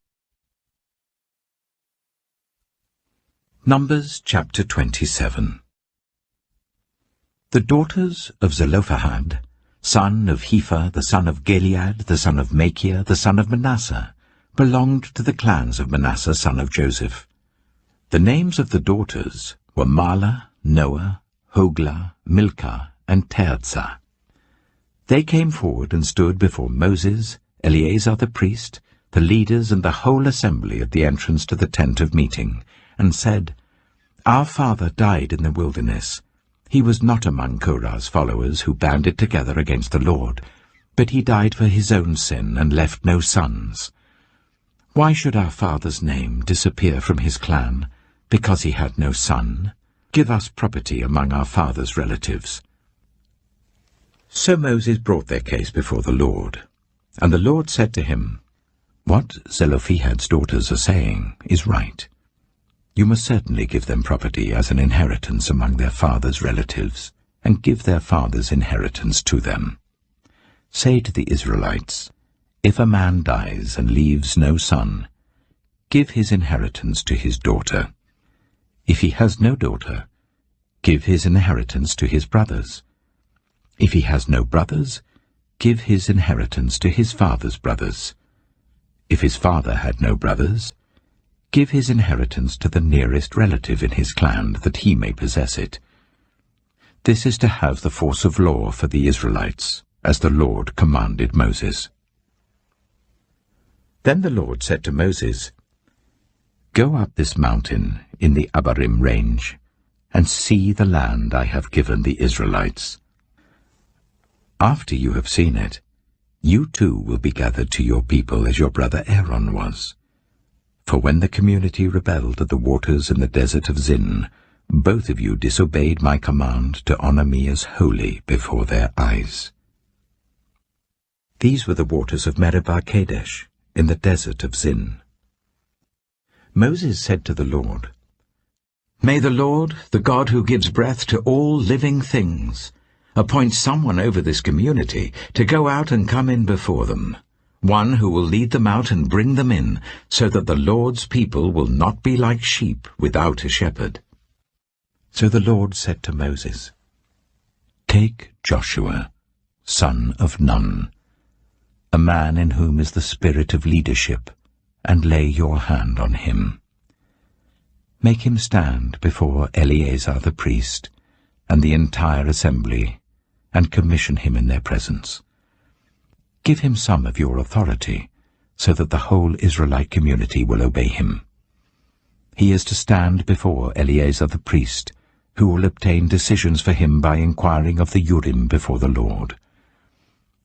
Numbers chapter 27. The daughters of Zelophehad, son of Hepher, the son of Gilead, the son of Machir, the son of Manasseh, belonged to the clans of Manasseh, son of Joseph. The names of the daughters were Mahlah, Noah, Hoglah, Milcah, and Tirzah. They came forward and stood before Moses, Eleazar the priest, the leaders and the whole assembly at the entrance to the tent of meeting, and said, "Our father died in the wilderness. He was not among Korah's followers who banded together against the Lord, but he died for his own sin and left no sons. Why should our father's name disappear from his clan, because he had no son? Give us property among our father's relatives." So Moses brought their case before the Lord. And the Lord said to him, "What Zelophehad's daughters are saying is right. You must certainly give them property as an inheritance among their father's relatives, and give their father's inheritance to them. Say to the Israelites, if a man dies and leaves no son, give his inheritance to his daughter. If he has no daughter, give his inheritance to his brothers. If he has no brothers, give his inheritance to his father's brothers. If his father had no brothers, give his inheritance to the nearest relative in his clan, that he may possess it. This is to have the force of law for the Israelites, as the Lord commanded Moses." Then the Lord said to Moses, "Go up this mountain in the Abarim range, and see the land I have given the Israelites. After you have seen it, you too will be gathered to your people as your brother Aaron was. For when the community rebelled at the waters in the desert of Zin, both of you disobeyed my command to honor me as holy before their eyes." These were the waters of Meribah Kadesh, in the desert of Zin. Moses said to the Lord, "May the Lord, the God who gives breath to all living things, appoint someone over this community to go out and come in before them, one who will lead them out and bring them in, so that the Lord's people will not be like sheep without a shepherd." So the Lord said to Moses, "Take Joshua, son of Nun, a man in whom is the spirit of leadership, and lay your hand on him. Make him stand before Eleazar the priest and the entire assembly, and commission him in their presence. Give him some of your authority, so that the whole Israelite community will obey him. He is to stand before Eleazar the priest, who will obtain decisions for him by inquiring of the Urim before the Lord.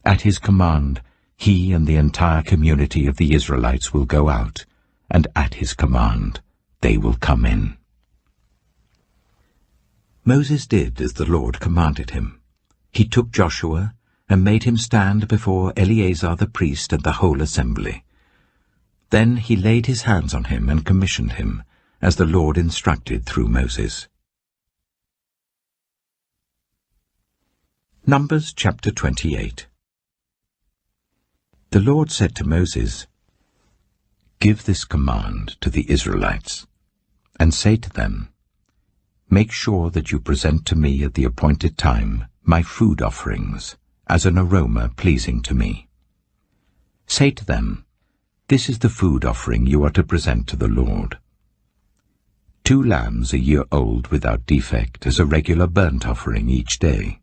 At his command, he and the entire community of the Israelites will go out, and at his command they will come in." Moses did as the Lord commanded him. He took Joshua and made him stand before Eleazar the priest and the whole assembly. Then he laid his hands on him and commissioned him, as the Lord instructed through Moses. Numbers chapter 28. The Lord said to Moses, "Give this command to the Israelites, and say to them, Make sure that you present to me at the appointed time my food offerings, as an aroma pleasing to me. Say to them, This is the food offering you are to present to the Lord. 2 lambs a year old without defect as a regular burnt offering each day.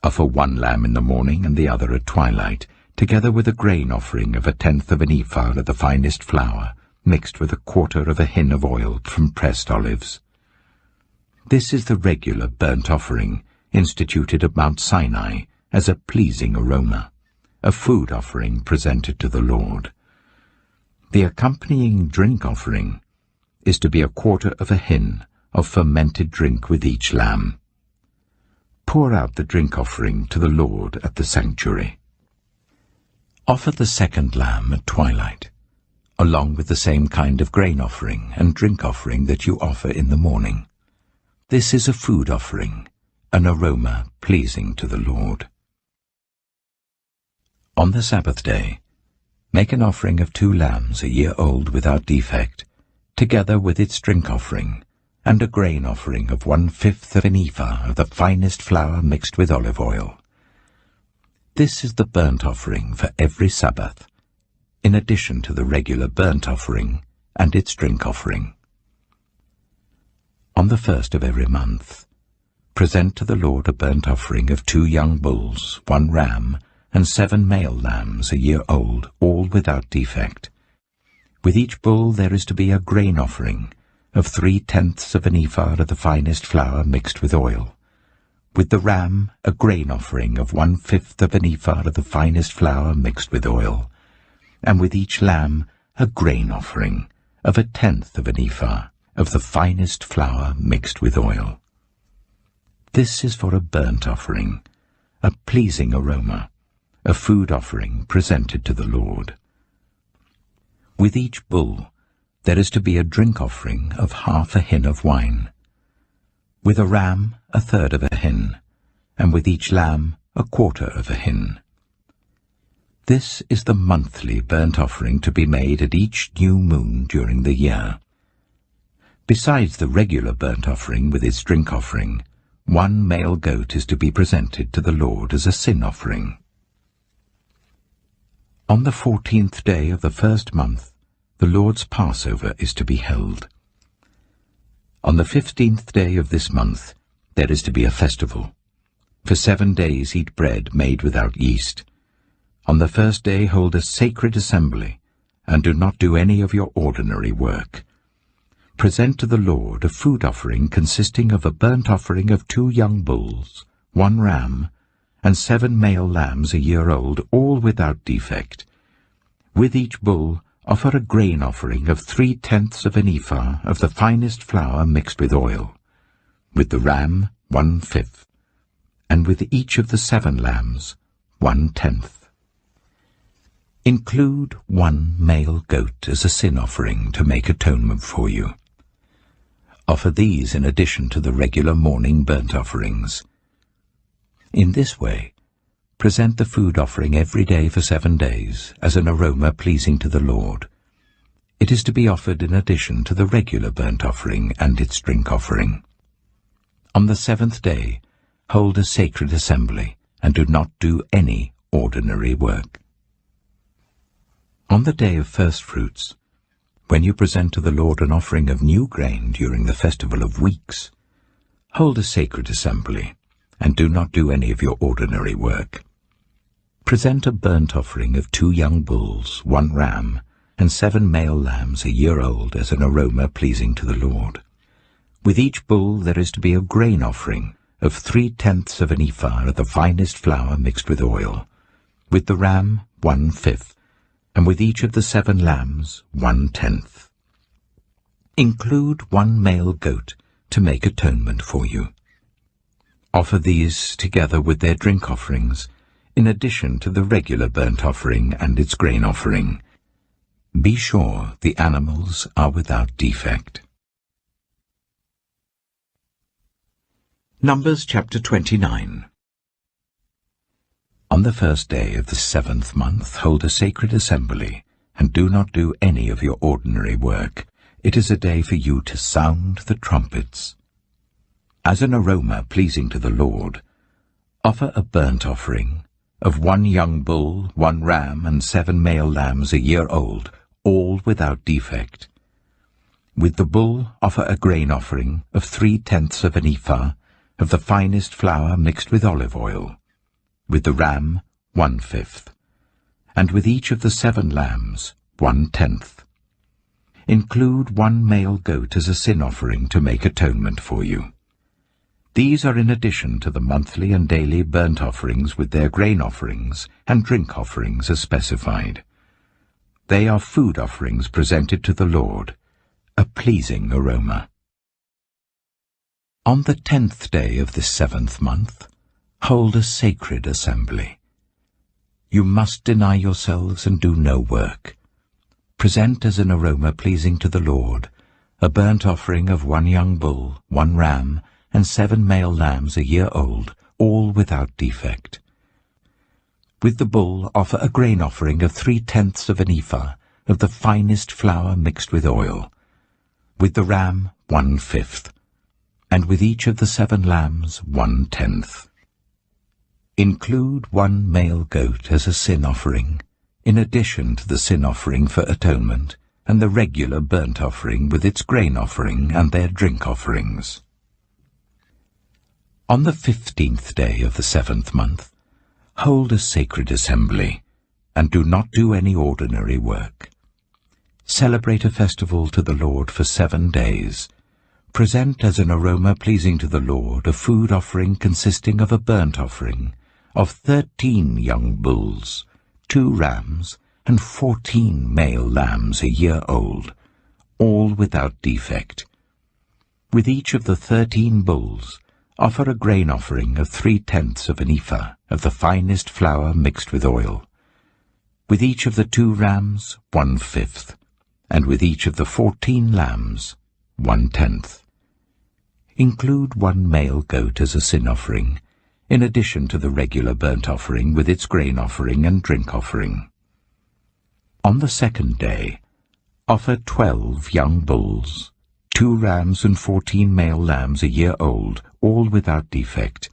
Offer 1 lamb in the morning and the other at twilight, together with a grain offering of 1/10 of an ephah of the finest flour, mixed with 1/4 of a hin of oil from pressed olives. This is the regular burnt offering, instituted at Mount Sinai as a pleasing aroma, a food offering presented to the Lord. The accompanying drink offering is to be 1/4 of a hin of fermented drink with each lamb. Pour out the drink offering to the Lord at the sanctuary. Offer the 2nd lamb at twilight, along with the same kind of grain offering and drink offering that you offer in the morning. This is a food offering, an aroma pleasing to the Lord. On the Sabbath day, make an offering of 2 lambs a year old without defect, together with its drink offering, and a grain offering of 1/5 of an ephah of the finest flour mixed with olive oil. This is the burnt offering for every Sabbath, in addition to the regular burnt offering and its drink offering. On the 1st of every month, present to the Lord a burnt offering of 2 young bulls, 1 ram, and 7 male lambs a year old, all without defect. With each bull there is to be a grain offering of 3/10 of an ephah of the finest flour mixed with oil. With the ram, a grain offering of 1/5 of an ephah of the finest flour mixed with oil, and with each lamb a grain offering of 1/10 of an ephah of the finest flour mixed with oil. This is for a burnt offering, a pleasing aroma, a food offering presented to the Lord. With each bull there is to be a drink offering of half a hin of wine. With a ram, a third of a hin, and with each lamb, a quarter of a hin. This is the monthly burnt offering to be made at each new moon during the year. Besides the regular burnt offering with its drink offering, one male goat is to be presented to the Lord as a sin offering. On the 14th day of the first month, the Lord's Passover is to be held. On the 15th day of this month, there is to be a festival. For 7 days eat bread made without yeast. On the first day hold a sacred assembly, and do not do any of your ordinary work. Present to the Lord a food offering consisting of a burnt offering of 2 young bulls, 1 ram, and 7 male lambs a year old, all without defect. With each bull offer a grain offering of 3/10 of an ephah of the finest flour mixed with oil. With the ram, 1/5, and with each of the 7 lambs, 1/10. Include 1 male goat as a sin offering to make atonement for you. Offer these in addition to the regular morning burnt offerings. In this way, present the food offering every day for 7 days as an aroma pleasing to the Lord. It is to be offered in addition to the regular burnt offering and its drink offering. On the 7th day, hold a sacred assembly, and do not do any ordinary work. On the day of first fruits, when you present to the Lord an offering of new grain during the festival of weeks, hold a sacred assembly, and do not do any of your ordinary work. Present a burnt offering of 2 young bulls, 1 ram, and 7 male lambs a year old as an aroma pleasing to the Lord. With each bull there is to be a grain offering of 3/10 of an ephah of the finest flour mixed with oil. With the ram, 1/5, and with each of the 7 lambs, 1/10. Include 1 male goat to make atonement for you. Offer these together with their drink offerings, in addition to the regular burnt offering and its grain offering. Be sure the animals are without defect. Numbers chapter 29. On the first day of the 7th month hold a sacred assembly, and do not do any of your ordinary work. It is a day for you to sound the trumpets. As an aroma pleasing to the Lord, offer a burnt offering of 1 young bull, 1 ram, and 7 male lambs a year old, all without defect. With the bull offer a grain offering of 3/10 of an ephah of the finest flour mixed with olive oil. With the ram, 1/5, and with each of the 7 lambs, 1/10. Include 1 male goat as a sin offering to make atonement for you. These are in addition to the monthly and daily burnt offerings with their grain offerings and drink offerings as specified. They are food offerings presented to the Lord, a pleasing aroma. On the 10th day of this 7th month, hold a sacred assembly. You must deny yourselves and do no work. Present as an aroma pleasing to the Lord a burnt offering of 1 young bull, 1 ram, and 7 male lambs a year old, all without defect. With the bull offer a grain offering of 3/10 of an ephah of the finest flour mixed with oil. With the ram, 1/5, and with each of the 7 lambs, 1/10. Include 1 male goat as a sin offering, in addition to the sin offering for atonement and the regular burnt offering with its grain offering and their drink offerings. On the 15th day of the 7th month, hold a sacred assembly, and do not do any ordinary work. Celebrate a festival to the Lord for 7 days. Present as an aroma pleasing to the Lord a food offering consisting of a burnt offering of 13 young bulls, 2 rams, and 14 male lambs a year old, all without defect. With each of the 13 bulls, offer a grain offering of 3/10 of an ephah of the finest flour mixed with oil. With each of the 2 rams, 1/5, and with each of the 14 lambs, 1/10. Include 1 male goat as a sin offering, in addition to the regular burnt offering with its grain offering and drink offering. On the 2nd day, offer 12 young bulls, 2 rams and 14 male lambs a year old, all without defect.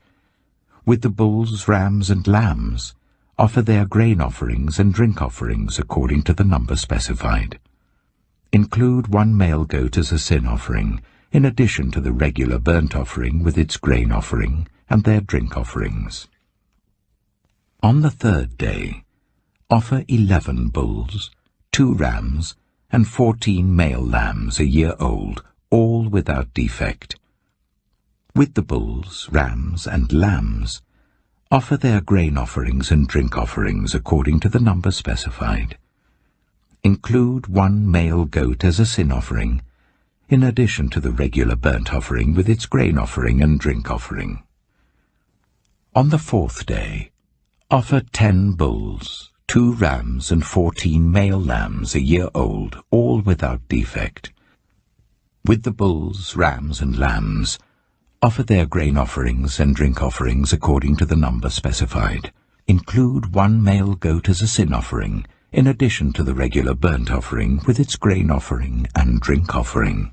With the bulls, rams, and lambs, offer their grain offerings and drink offerings according to the number specified. Include 1 male goat as a sin offering, in addition to the regular burnt offering with its grain offering and their drink offerings. On the 3rd day, offer 11 bulls, 2 rams, and 14 male lambs a year old, all without defect. With the bulls, rams, and lambs, offer their grain offerings and drink offerings according to the number specified. Include 1 male goat as a sin offering, in addition to the regular burnt offering with its grain offering and drink offering. On the 4th day, offer 10 bulls, 2 rams, and 14 male lambs a year old, all without defect. With the bulls, rams, and lambs, offer their grain offerings and drink offerings according to the number specified. Include 1 male goat as a sin offering, in addition to the regular burnt offering with its grain offering and drink offering.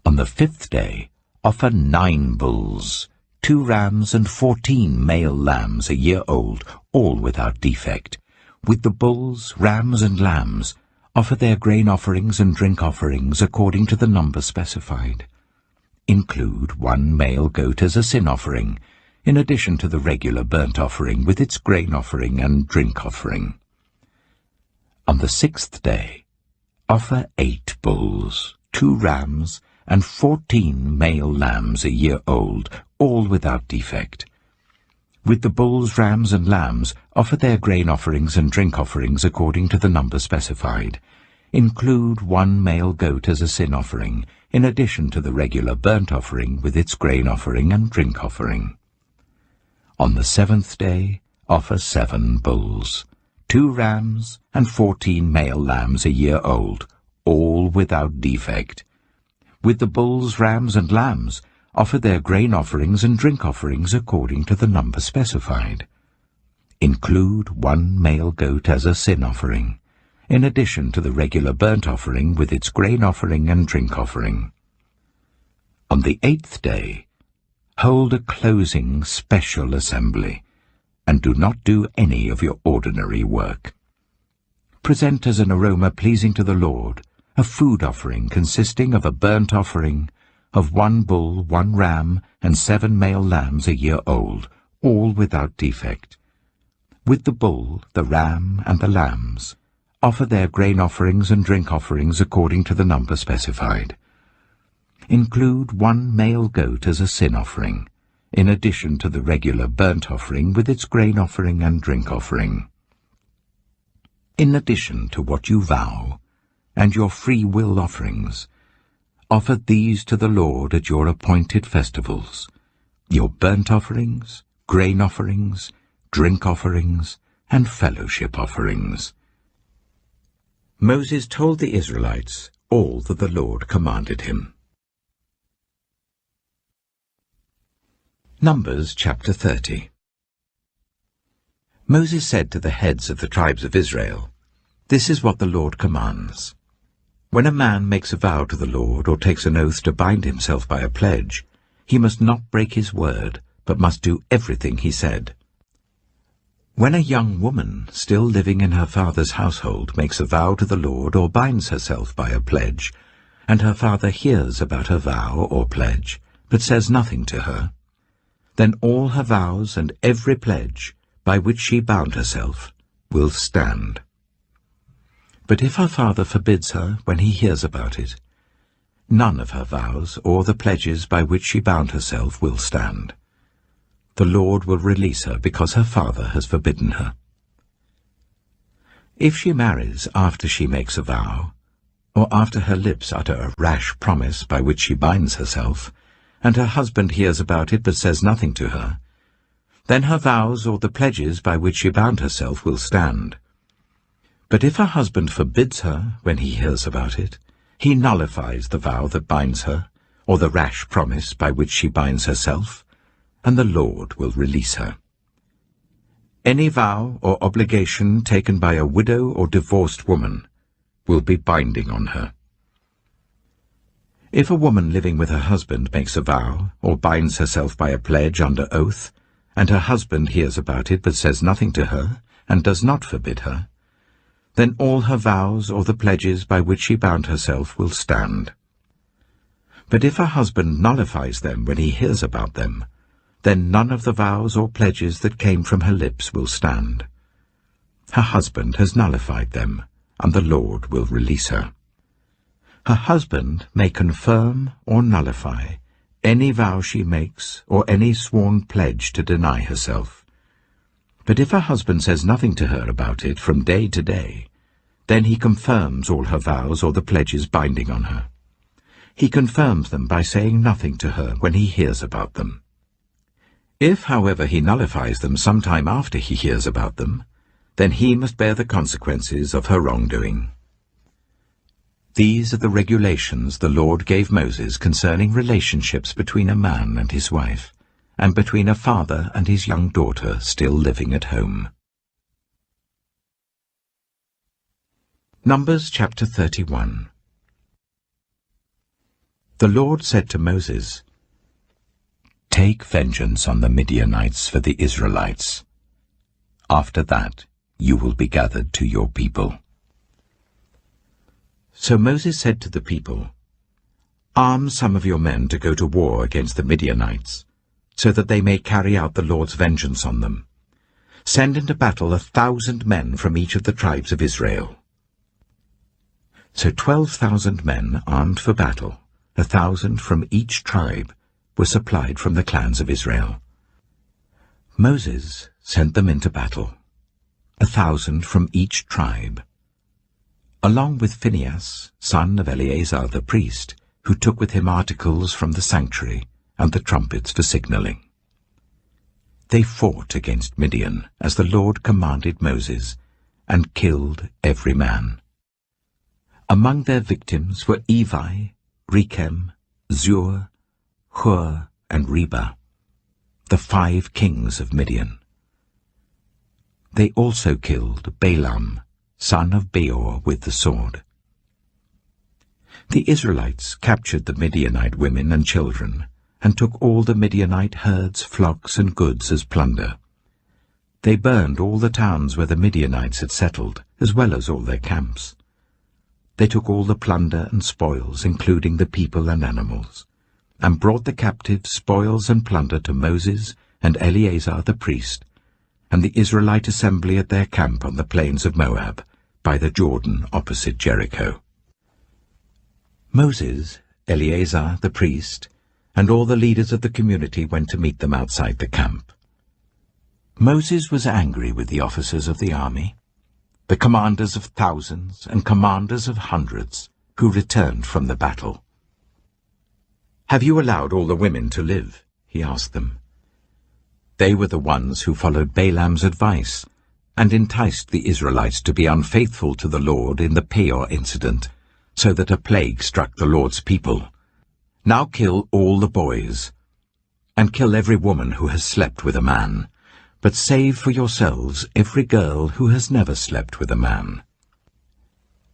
On the 5th day, offer 9 bulls, 2 rams, and 14 male lambs a year old, all without defect. With the bulls, rams, and lambs, offer their grain offerings and drink offerings according to the number specified. Include 1 male goat as a sin offering, in addition to the regular burnt offering with its grain offering and drink offering. On the 6th day, offer 8 bulls, 2 rams, and 14 male lambs a year old, all without defect. With the bulls, rams, and lambs, offer their grain offerings and drink offerings according to the number specified. Include 1 male goat as a sin offering, in addition to the regular burnt offering with its grain offering and drink offering. On the 7th day, offer 7 bulls, 2 rams, and 14 male lambs a year old, all without defect. With the bulls, rams, and lambs, offer their grain offerings and drink offerings according to the number specified. Include 1 male goat as a sin offering, in addition to the regular burnt offering with its grain offering and drink offering. On the 8th day, hold a closing special assembly, and do not do any of your ordinary work. Present as an aroma pleasing to the Lord a food offering consisting of a burnt offering of 1 bull, 1 ram, and 7 male lambs a year old, all without defect. With the bull, the ram, and the lambs, offer their grain offerings and drink offerings according to the number specified. Include 1 male goat as a sin offering, in addition to the regular burnt offering with its grain offering and drink offering. In addition to what you vow, and your free will offerings, offer these to the Lord at your appointed festivals, your burnt offerings, grain offerings, drink offerings, and fellowship offerings. Moses told the Israelites all that the Lord commanded him. Numbers chapter 30. Moses said to the heads of the tribes of Israel, "This is what the Lord commands. When a man makes a vow to the Lord or takes an oath to bind himself by a pledge, he must not break his word, but must do everything he said. When a young woman, still living in her father's household, makes a vow to the Lord or binds herself by a pledge, and her father hears about her vow or pledge, but says nothing to her, then all her vows and every pledge by which she bound herself will stand. But if her father forbids her when he hears about it, none of her vows or the pledges by which she bound herself will stand. The Lord will release her because her father has forbidden her. If she marries after she makes a vow, or after her lips utter a rash promise by which she binds herself, and her husband hears about it but says nothing to her, then her vows or the pledges by which she bound herself will stand. But if her husband forbids her when he hears about it, he nullifies the vow that binds her, or the rash promise by which she binds herself, and the Lord will release her. Any vow or obligation taken by a widow or divorced woman will be binding on her. If a woman living with her husband makes a vow or binds herself by a pledge under oath, and her husband hears about it but says nothing to her and does not forbid her, then all her vows or the pledges by which she bound herself will stand. But if her husband nullifies them when he hears about them, then none of the vows or pledges that came from her lips will stand. Her husband has nullified them, and the Lord will release her. Her husband may confirm or nullify any vow she makes or any sworn pledge to deny herself. But if her husband says nothing to her about it from day to day, then he confirms all her vows or the pledges binding on her. He confirms them by saying nothing to her when he hears about them. If, however, he nullifies them some time after he hears about them, then he must bear the consequences of her wrongdoing. These are the regulations the Lord gave Moses concerning relationships between a man and his wife, and between a father and his young daughter still living at home. Numbers chapter 31. The Lord said to Moses, "Take vengeance on the Midianites for the Israelites. After that you will be gathered to your people." So Moses said to the people, "Arm some of your men to go to war against the Midianites, so that they may carry out the Lord's vengeance on them. Send into battle 1,000 men from each of the tribes of Israel." So 12,000 men armed for battle, 1,000 from each tribe, were supplied from the clans of Israel. Moses sent them into battle, 1,000 from each tribe, along with Phinehas, son of Eleazar the priest, who took with him articles from the sanctuary and the trumpets for signaling. They fought against Midian, as the Lord commanded Moses, and killed every man. Among their victims were Evi, Rechem, Zur, Hur, and Reba, the 5 kings of Midian. They also killed Balaam, son of Beor, with the sword. The Israelites captured the Midianite women and children, and took all the Midianite herds, flocks, and goods as plunder. They burned all the towns where the Midianites had settled, as well as all their camps. They took all the plunder and spoils, including the people and animals, and brought the captives, spoils, and plunder to Moses and Eleazar the priest, and the Israelite assembly at their camp on the plains of Moab, by the Jordan opposite Jericho. Moses, Eleazar the priest, and all the leaders of the community went to meet them outside the camp. Moses was angry with the officers of the army, the commanders of thousands and commanders of hundreds, who returned from the battle. "Have you allowed all the women to live?" he asked them. They were the ones who followed Balaam's advice and enticed the Israelites to be unfaithful to the Lord in the Peor incident, so that a plague struck the Lord's people. Now kill all the boys, and kill every woman who has slept with a man, but save for yourselves every girl who has never slept with a man.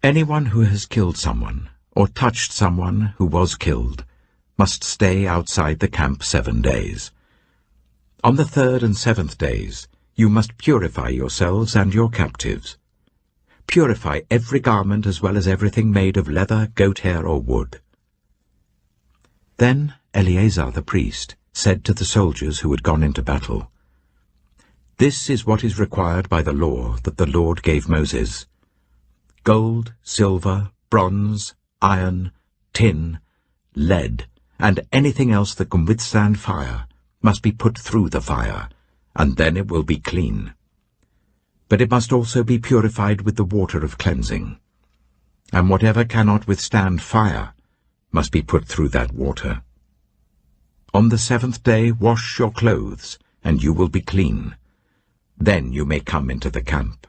Anyone who has killed someone, or touched someone who was killed, must stay outside the camp 7 days. On the 3rd and 7th days, you must purify yourselves and your captives. Purify every garment as well as everything made of leather, goat hair, or wood. Then Eleazar the priest said to the soldiers who had gone into battle, "This is what is required by the law that the Lord gave Moses. Gold, silver, bronze, iron, tin, lead, and anything else that can withstand fire must be put through the fire, and then it will be clean. But it must also be purified with the water of cleansing. And whatever cannot withstand fire must be put through that water. On the 7th day wash your clothes, and you will be clean. Then you may come into the camp.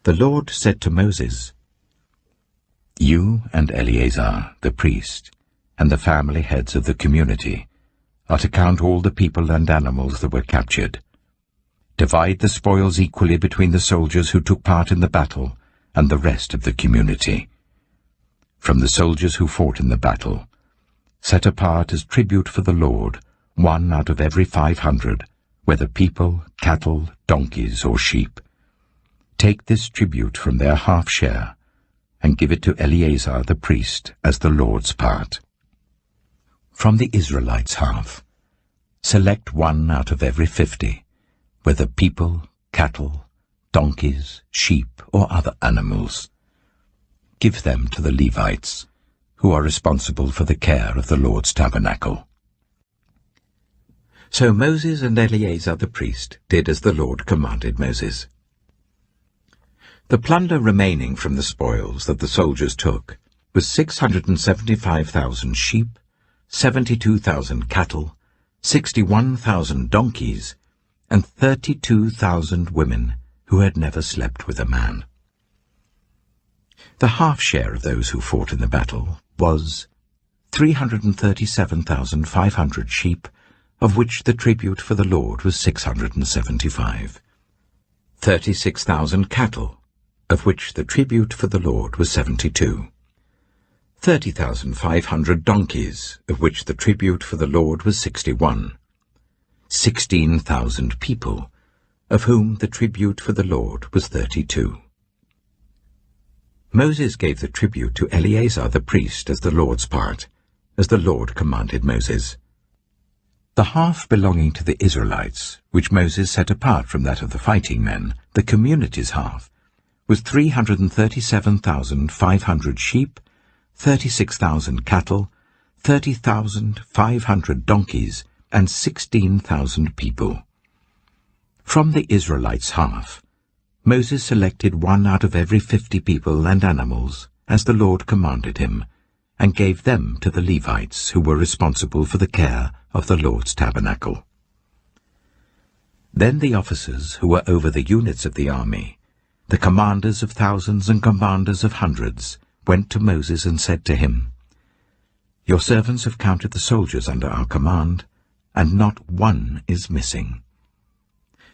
The Lord said to Moses, You and Eleazar, the priest, and the family heads of the community, are to count all the people and animals that were captured. Divide the spoils equally between the soldiers who took part in the battle and the rest of the community. From the soldiers who fought in the battle, set apart as tribute for the Lord 1 out of every 500, whether people, cattle, donkeys, or sheep. Take this tribute from their half-share, and give it to Eleazar the priest as the Lord's part. From the Israelites' half, select 1 out of every 50, whether people, cattle, donkeys, sheep, or other animals. Give them to the Levites, who are responsible for the care of the Lord's tabernacle. So Moses and Eleazar the priest did as the Lord commanded Moses. The plunder remaining from the spoils that the soldiers took was 675,000 sheep, 72,000 cattle, 61,000 donkeys, and 32,000 women who had never slept with a man. The half-share of those who fought in the battle was 337,500 sheep, of which the tribute for the Lord was 675. 36,000 cattle, of which the tribute for the Lord was 72. 30,500 donkeys, of which the tribute for the Lord was 61. 16,000 people, of whom the tribute for the Lord was 32. Moses gave the tribute to Eleazar the priest as the Lord's part, as the Lord commanded Moses. The half belonging to the Israelites, which Moses set apart from that of the fighting men, the community's half, was 337,500 sheep, 36,000 cattle, 30,500 donkeys, and 16,000 people. From the Israelites' half, Moses selected 1 out of every 50 people and animals, as the Lord commanded him, and gave them to the Levites, who were responsible for the care of the Lord's tabernacle. Then the officers who were over the units of the army, the commanders of thousands and commanders of hundreds, went to Moses and said to him, Your servants have counted the soldiers under our command, and not one is missing.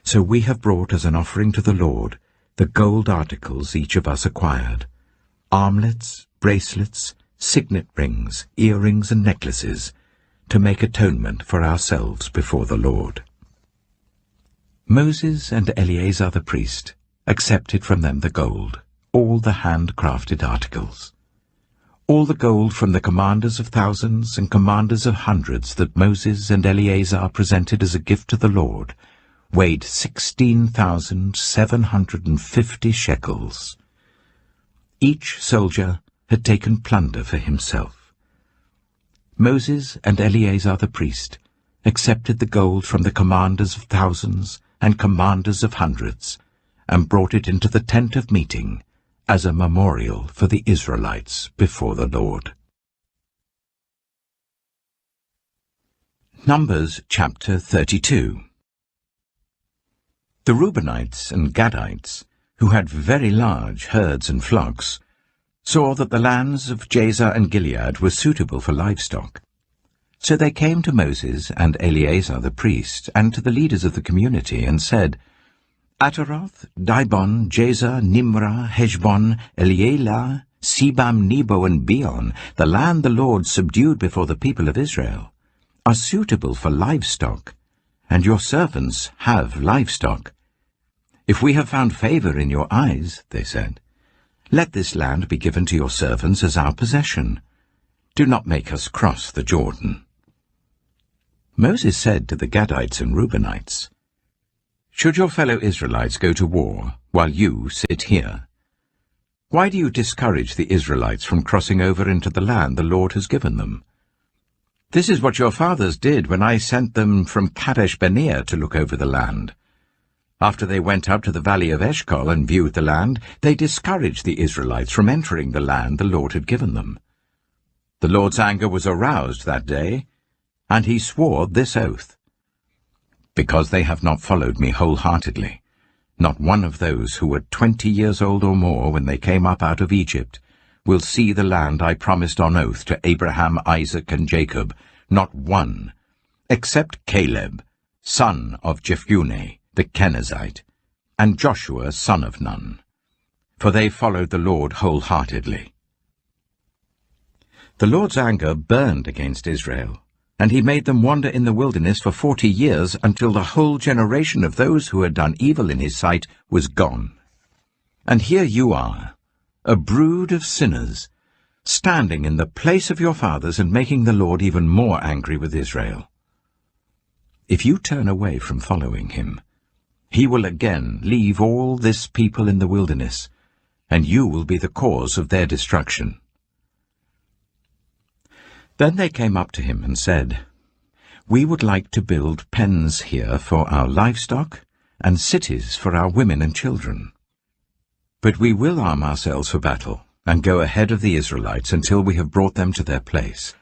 So we have brought as an offering to the Lord the gold articles each of us acquired, armlets, bracelets, signet rings, earrings, and necklaces, to make atonement for ourselves before the Lord. Moses and Eleazar the priest accepted from them the gold, all the handcrafted articles. All the gold from the commanders of thousands and commanders of hundreds that Moses and Eleazar presented as a gift to the Lord weighed 16,750 shekels. Each soldier had taken plunder for himself. Moses and Eleazar the priest accepted the gold from the commanders of thousands and commanders of hundreds, and brought it into the tent of meeting as a memorial for the Israelites before the Lord. Numbers chapter 32. The Reubenites and Gadites, who had very large herds and flocks, saw that the lands of Jazer and Gilead were suitable for livestock. So they came to Moses and Eleazar the priest, and to the leaders of the community, and said, Ataroth, Dibon, Jazer, Nimrah, Heshbon, Elealeh, Sebam, Nebo, and Beon, the land the Lord subdued before the people of Israel, are suitable for livestock, and your servants have livestock. If we have found favor in your eyes, they said, let this land be given to your servants as our possession. Do not make us cross the Jordan. Moses said to the Gadites and Reubenites, Should your fellow Israelites go to war while you sit here? Why do you discourage the Israelites from crossing over into the land the Lord has given them? This is what your fathers did when I sent them from Kadesh Barnea to look over the land. After they went up to the valley of Eshcol and viewed the land, they discouraged the Israelites from entering the land the Lord had given them. The Lord's anger was aroused that day, And he swore this oath: "Because they have not followed me wholeheartedly, not one of those who were 20 years old or more when they came up out of Egypt will see the land I promised on oath to Abraham, Isaac, and Jacob, not one, except Caleb, son of Jephunneh, the Kenizzite, and Joshua, son of Nun, for they followed the Lord wholeheartedly." The Lord's anger burned against Israel, and he made them wander in the wilderness for 40 years until the whole generation of those who had done evil in his sight was gone. And here you are, a brood of sinners, standing in the place of your fathers and making the Lord even more angry with Israel. If you turn away from following him, he will again leave all this people in the wilderness, and you will be the cause of their destruction. Then they came up to him and said, "We would like to build pens here for our livestock and cities for our women and children. But we will arm ourselves for battle and go ahead of the Israelites until we have brought them to their place.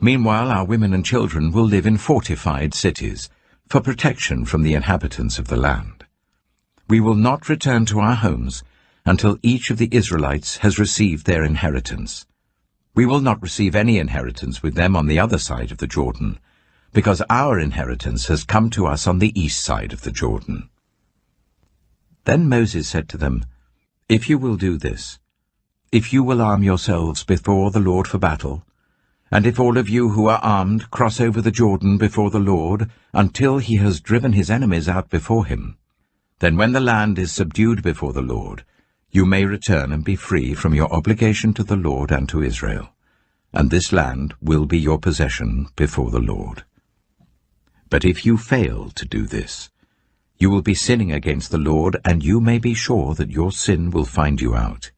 Meanwhile, our women and children will live in fortified cities for protection from the inhabitants of the land. We will not return to our homes until each of the Israelites has received their inheritance. We will not receive any inheritance with them on the other side of the Jordan, because our inheritance has come to us on the east side of the Jordan." Then Moses said to them, "If you will do this, if you will arm yourselves before the Lord for battle, and if all of you who are armed cross over the Jordan before the Lord until he has driven his enemies out before him, then when the land is subdued before the Lord, you may return and be free from your obligation to the Lord and to Israel, and this land will be your possession before the Lord. But if you fail to do this, you will be sinning against the Lord, and you may be sure that your sin will find you out.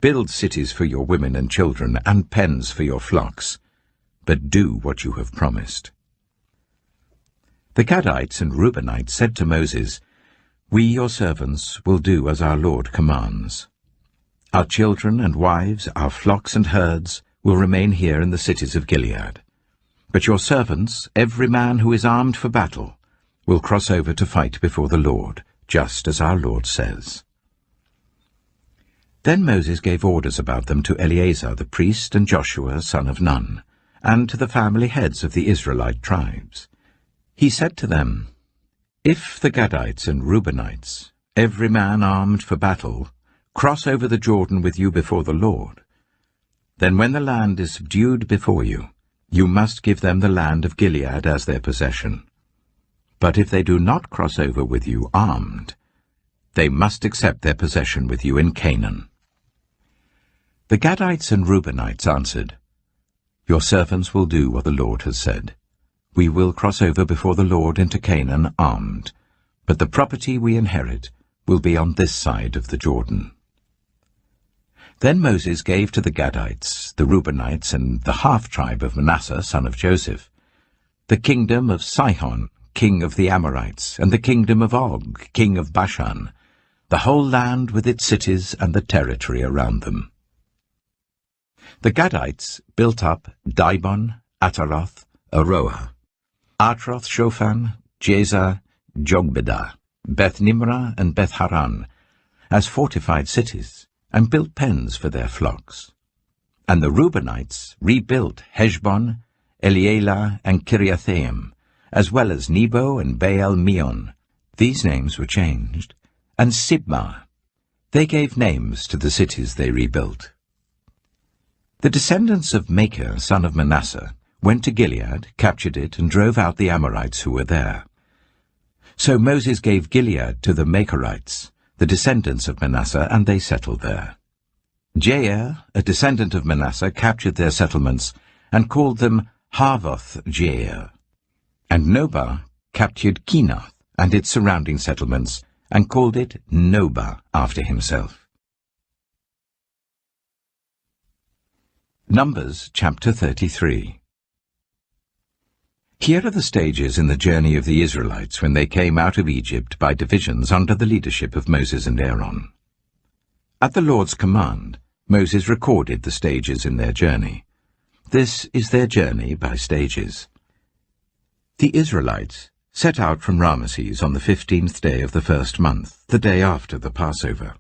Build cities for your women and children, and pens for your flocks, but do what you have promised." The Gadites and Reubenites said to Moses, "We, your servants, will do as our Lord commands. Our children and wives, our flocks and herds, will remain here in the cities of Gilead. But your servants, every man who is armed for battle, will cross over to fight before the Lord, just as our Lord says." Then Moses gave orders about them to Eleazar the priest and Joshua son of Nun, and to the family heads of the Israelite tribes. He said to them, "If the Gadites and Reubenites, every man armed for battle, cross over the Jordan with you before the Lord, then when the land is subdued before you, you must give them the land of Gilead as their possession. But if they do not cross over with you armed, they must accept their possession with you in Canaan." The Gadites and Reubenites answered, "Your servants will do what the Lord has said. We will cross over before the Lord into Canaan armed, but the property we inherit will be on this side of the Jordan." Then Moses gave to the Gadites, the Reubenites, and the half-tribe of Manasseh, son of Joseph, the kingdom of Sihon, king of the Amorites, and the kingdom of Og, king of Bashan, the whole land with its cities and the territory around them. The Gadites built up Dibon, Ataroth, Aroah, Atroth-Shophan, Jazer, Jogbedah, Beth-Nimrah, and Beth-Haran, as fortified cities, and built pens for their flocks. And the Reubenites rebuilt Heshbon, Elealeh, and Kiriathaim, as well as Nebo and Baal-Meon. These names were changed. And Sibmah. They gave names to the cities they rebuilt. The descendants of Machir, son of Manasseh, went to Gilead, captured it, and drove out the Amorites who were there. So Moses gave Gilead to the Machirites, the descendants of Manasseh, and they settled there. Jair, a descendant of Manasseh, captured their settlements and called them Havoth-Jair. And Nobah captured Kenath and its surrounding settlements and called it Nobah after himself. Numbers chapter 33. Here are the stages in the journey of the Israelites when they came out of Egypt by divisions under the leadership of Moses and Aaron. At the Lord's command, Moses recorded the stages in their journey. This is their journey by stages. The Israelites set out from Ramesses on the 15th day of the first month, the day after the Passover.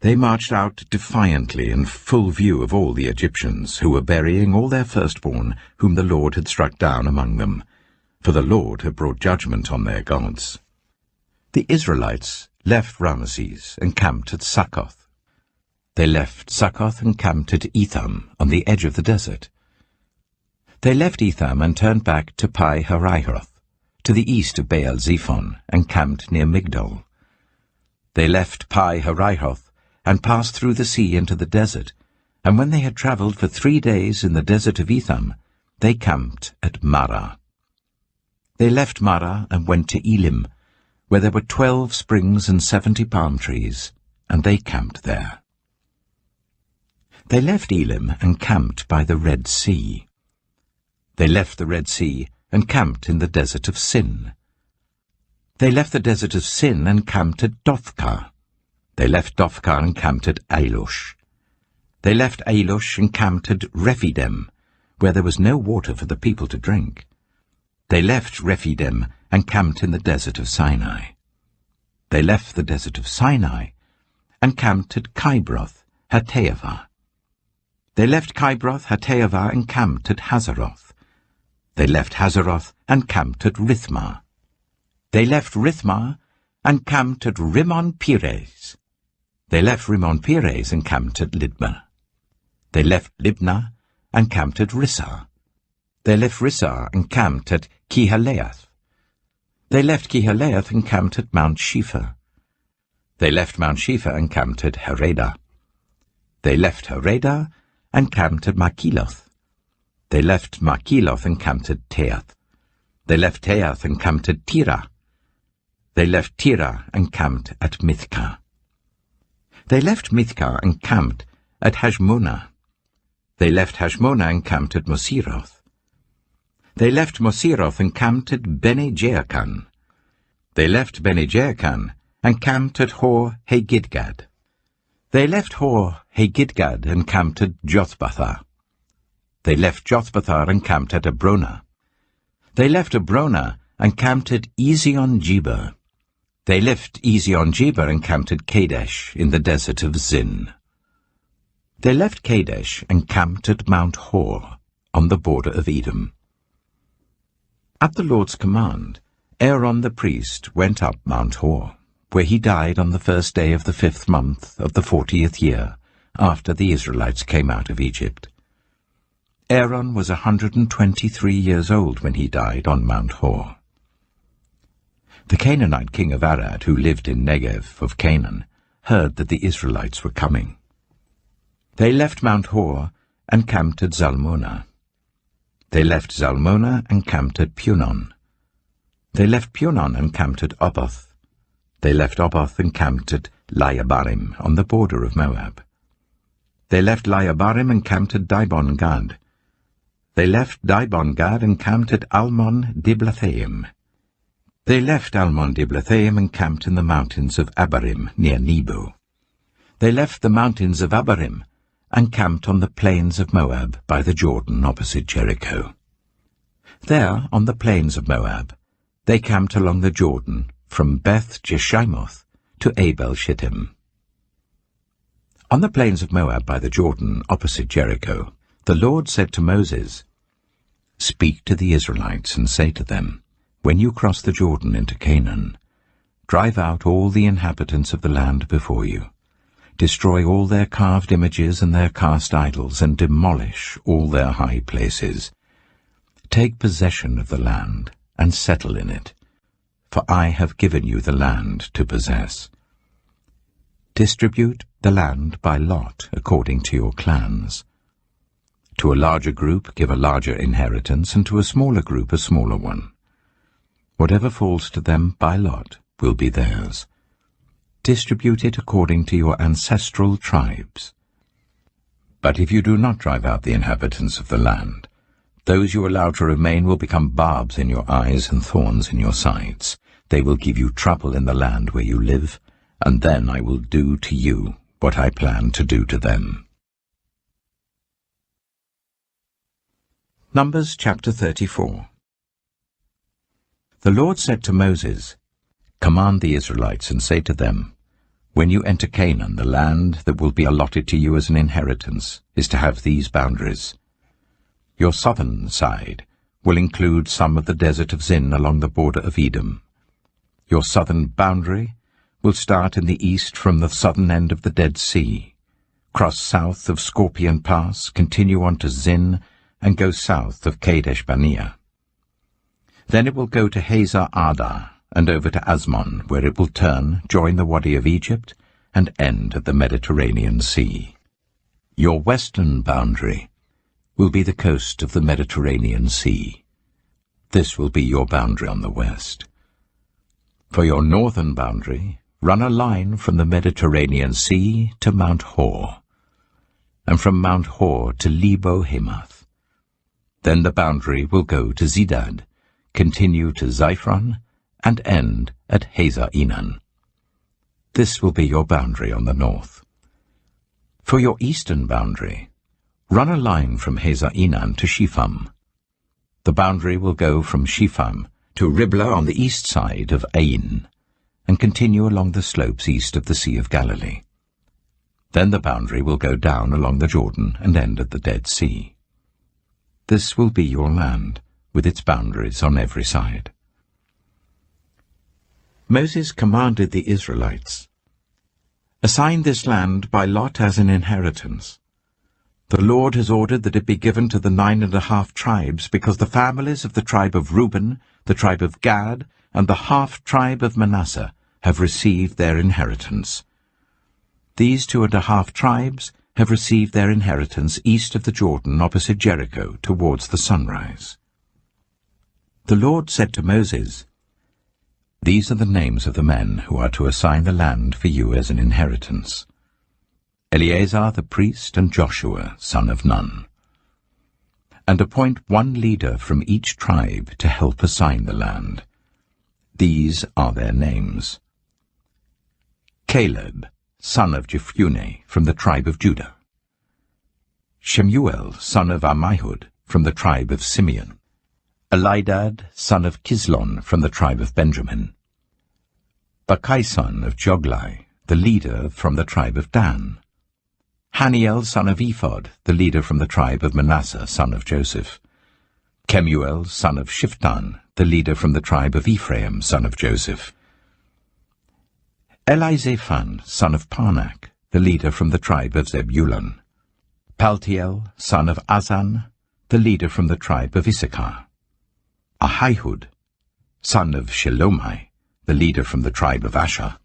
They marched out defiantly in full view of all the Egyptians, who were burying all their firstborn whom the Lord had struck down among them, for the Lord had brought judgment on their gods. The Israelites left Ramesses and camped at Succoth. They left Succoth and camped at Etham, on the edge of the desert. They left Etham and turned back to Pi-hahiroth, to the east of Baal-zephon, and camped near Migdol. They left Pi-hahiroth and passed through the sea into the desert, and when they had travelled for 3 days in the desert of Etham, they camped at Marah. They left Marah and went to Elim, where there were 12 springs and 70 palm trees, and they camped there. They left Elim and camped by the Red Sea. They left the Red Sea and camped in the desert of Sin. They left the desert of Sin and camped at Dophkah. They left Dophkah and camped at Ailush. They left Ailush and camped at Rephidim, where there was no water for the people to drink. They left Rephidim and camped in the desert of Sinai. They left the desert of Sinai and camped at Kibroth Hattaavah. They left Kibroth Hattaavah and camped at Hazeroth. They left Hazeroth and camped at Rithmah. They left Rithmah and camped at Rimmon-Perez. They left Rimmon-Perez and camped at Libnah. They left Libnah and camped at Rissah. They left Rissah and camped at Kihaleath. They left Kihaleath and camped at Mount Shepher. They left Mount Shepher and camped at Haredah. They left Haredah and camped at Makheloth. They left Makheloth and camped at Teath. They left Teath and camped at Tirah. They left Tirah and camped at Mithkah. They left Mithkah and camped at Hashmonah. They left Hashmonah and camped at Moseroth. They left Moseroth and camped at Bene-Jaakan. They left Bene-Jaakan and camped at Hor-Haggidgad. They left Hor-Haggidgad and camped at Jothbathah. They left Jothbathah and camped at Abronah. They left Abronah and camped at Ezion-Geber. They left Ezion-Geber and camped at Kadesh in the desert of Zin. They left Kadesh and camped at Mount Hor, on the border of Edom. At the Lord's command, Aaron the priest went up Mount Hor, where he died on the first day of the 5th month of the 40th year, after the Israelites came out of Egypt. Aaron was 123 years old when he died on Mount Hor. The Canaanite king of Arad, who lived in Negev of Canaan, heard that the Israelites were coming. They left Mount Hor and camped at Zalmonah. They left Zalmonah and camped at Punon. They left Punon and camped at Oboth. They left Oboth and camped at Layabarim on the border of Moab. They left Layabarim and camped at Dibon-Gad. They left Dibon-Gad and camped at Almon-Diblathaim. They left Almon-Diblathaim and camped in the mountains of Abarim near Nebo. They left the mountains of Abarim and camped on the plains of Moab by the Jordan opposite Jericho. There, on the plains of Moab, they camped along the Jordan from Beth-Jeshimoth to Abel-Shittim. On the plains of Moab by the Jordan opposite Jericho, the Lord said to Moses, "Speak to the Israelites and say to them, when you cross the Jordan into Canaan, drive out all the inhabitants of the land before you. Destroy all their carved images and their cast idols, and demolish all their high places. Take possession of the land, and settle in it, for I have given you the land to possess. Distribute the land by lot according to your clans. To a larger group give a larger inheritance, and to a smaller group a smaller one. Whatever falls to them by lot will be theirs. Distribute it according to your ancestral tribes. But if you do not drive out the inhabitants of the land, those you allow to remain will become barbs in your eyes and thorns in your sides. They will give you trouble in the land where you live, and then I will do to you what I plan to do to them." Numbers chapter 34. The Lord said to Moses, "Command the Israelites and say to them, when you enter Canaan, the land that will be allotted to you as an inheritance is to have these boundaries. Your southern side will include some of the desert of Zin along the border of Edom. Your southern boundary will start in the east from the southern end of the Dead Sea, cross south of Scorpion Pass, continue on to Zin, and go south of Kadesh Barnea. Then it will go to Hazar Adar, and over to Asmon, where it will turn, join the Wadi of Egypt, and end at the Mediterranean Sea. Your western boundary will be the coast of the Mediterranean Sea. This will be your boundary on the west. For your northern boundary, run a line from the Mediterranean Sea to Mount Hor, and from Mount Hor to Lebo Hamath. Then the boundary will go to Zidad, continue to Ziphron, and end at Hazar Enan. This will be your boundary on the north. For your eastern boundary, run a line from Hazar Enan to Shepham. The boundary will go from Shepham to Riblah on the east side of Ain, and continue along the slopes east of the Sea of Galilee. Then the boundary will go down along the Jordan and end at the Dead Sea. This will be your land, with its boundaries on every side. Moses commanded the Israelites, "Assign this land by lot as an inheritance. The Lord has ordered that it be given to the 9½ tribes, because the families of the tribe of Reuben, the tribe of Gad, and the half-tribe of Manasseh have received their inheritance. These 2½ tribes have received their inheritance east of the Jordan opposite Jericho towards the sunrise." The Lord said to Moses, "These are the names of the men who are to assign the land for you as an inheritance: Eleazar the priest and Joshua, son of Nun. And appoint one leader from each tribe to help assign the land. These are their names: Caleb, son of Jephunneh, from the tribe of Judah; Shemuel, son of Ammihud, from the tribe of Simeon; Elidad, son of Kislon, from the tribe of Benjamin; Bakai, son of Joglai, the leader, from the tribe of Dan; Haniel, son of Ephod, the leader, from the tribe of Manasseh, son of Joseph; Kemuel, son of Shiftan, the leader, from the tribe of Ephraim, son of Joseph; Elizaphan, son of Parnak, the leader, from the tribe of Zebulun; Paltiel, son of Azan, the leader, from the tribe of Issachar; Ahihud, son of Shelomai, the leader, from the tribe of Asher;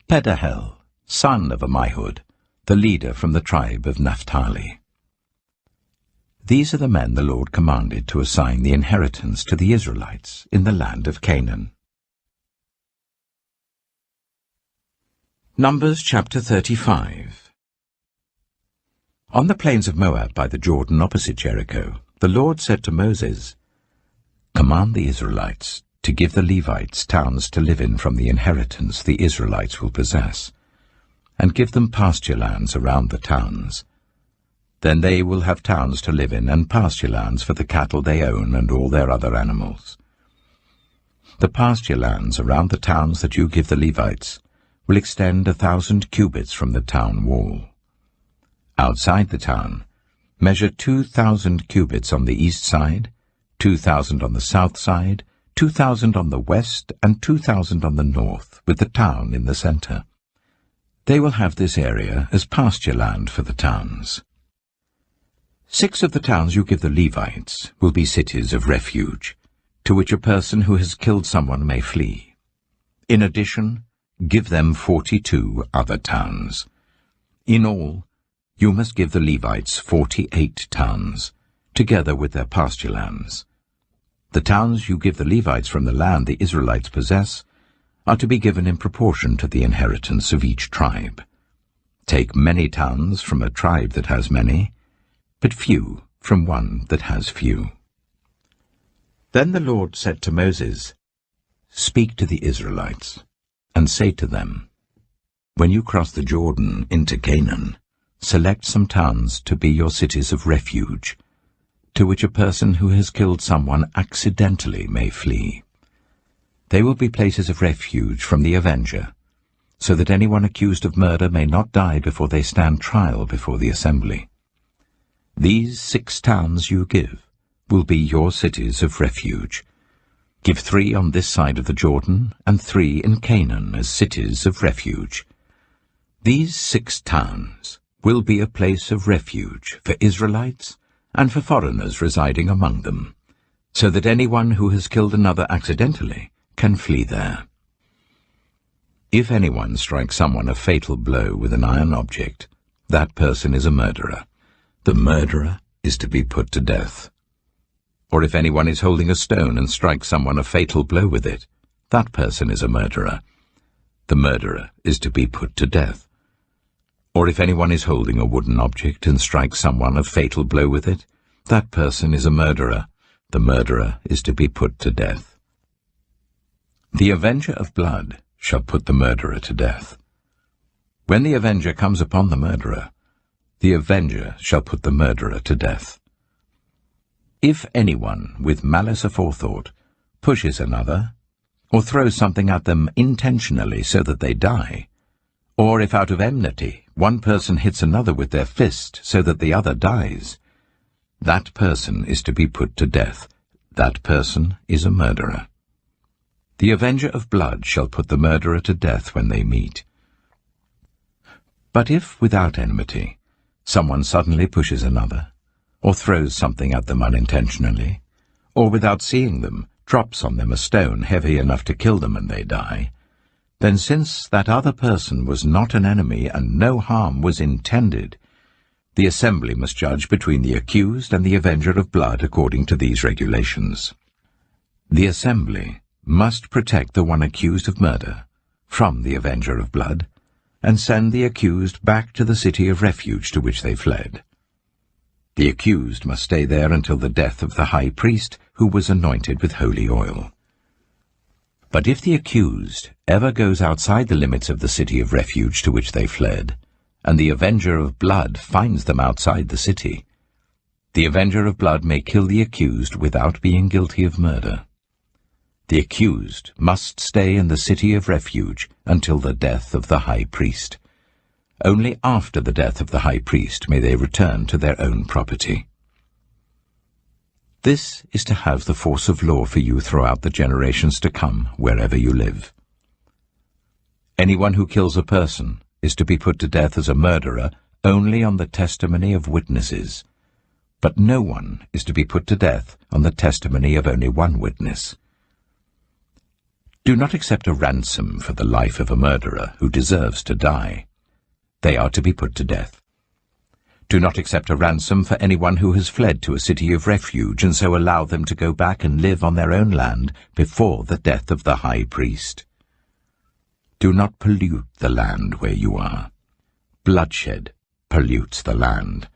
Pedahel, son of Ammihud, the leader, from the tribe of Naphtali. These are the men the Lord commanded to assign the inheritance to the Israelites in the land of Canaan. Numbers chapter 35. On the plains of Moab by the Jordan opposite Jericho, the Lord said to Moses, "Command the Israelites to give the Levites towns to live in from the inheritance the Israelites will possess, and give them pasture lands around the towns. Then they will have towns to live in and pasture lands for the cattle they own and all their other animals. The pasture lands around the towns that you give the Levites will extend 1,000 cubits from the town wall. Outside the town, measure 2,000 cubits on the east side, 2,000 on the south side, 2,000 on the west, and 2,000 on the north, with the town in the center. They will have this area as pasture land for the towns. 6 of the towns you give the Levites will be cities of refuge, to which a person who has killed someone may flee. In addition, give them 42 other towns. In all, you must give the Levites 48 towns, together with their pasture lands. The towns you give the Levites from the land the Israelites possess are to be given in proportion to the inheritance of each tribe. Take many towns from a tribe that has many, but few from one that has few." Then the Lord said to Moses, "Speak to the Israelites, and say to them, when you cross the Jordan into Canaan, select some towns to be your cities of refuge, to which a person who has killed someone accidentally may flee. They will be places of refuge from the avenger, so that anyone accused of murder may not die before they stand trial before the assembly. These 6 towns you give will be your cities of refuge. Give 3 on this side of the Jordan, and 3 in Canaan as cities of refuge. These 6 towns will be a place of refuge for Israelites and for foreigners residing among them, so that anyone who has killed another accidentally can flee there. If anyone strikes someone a fatal blow with an iron object, that person is a murderer. The murderer is to be put to death. Or if anyone is holding a stone and strikes someone a fatal blow with it, that person is a murderer. The murderer is to be put to death. Or if anyone is holding a wooden object and strikes someone a fatal blow with it, that person is a murderer. The murderer is to be put to death. The avenger of blood shall put the murderer to death. When the avenger comes upon the murderer, the avenger shall put the murderer to death. If anyone with malice aforethought pushes another, or throws something at them intentionally so that they die, or if out of enmity one person hits another with their fist so that the other dies, that person is to be put to death. That person is a murderer. The avenger of blood shall put the murderer to death when they meet. But if, without enmity, someone suddenly pushes another, or throws something at them unintentionally, or without seeing them, drops on them a stone heavy enough to kill them and they die, then since that other person was not an enemy and no harm was intended, the assembly must judge between the accused and the avenger of blood according to these regulations. The assembly must protect the one accused of murder from the avenger of blood, and send the accused back to the city of refuge to which they fled. The accused must stay there until the death of the high priest, who was anointed with holy oil. But if the accused ever goes outside the limits of the city of refuge to which they fled, and the avenger of blood finds them outside the city, the avenger of blood may kill the accused without being guilty of murder. The accused must stay in the city of refuge until the death of the high priest. Only after the death of the high priest may they return to their own property. This is to have the force of law for you throughout the generations to come, wherever you live. Anyone who kills a person is to be put to death as a murderer only on the testimony of witnesses, but no one is to be put to death on the testimony of only one witness. Do not accept a ransom for the life of a murderer who deserves to die. They are to be put to death. Do not accept a ransom for anyone who has fled to a city of refuge and so allow them to go back and live on their own land before the death of the high priest. Do not pollute the land where you are. Bloodshed pollutes the land,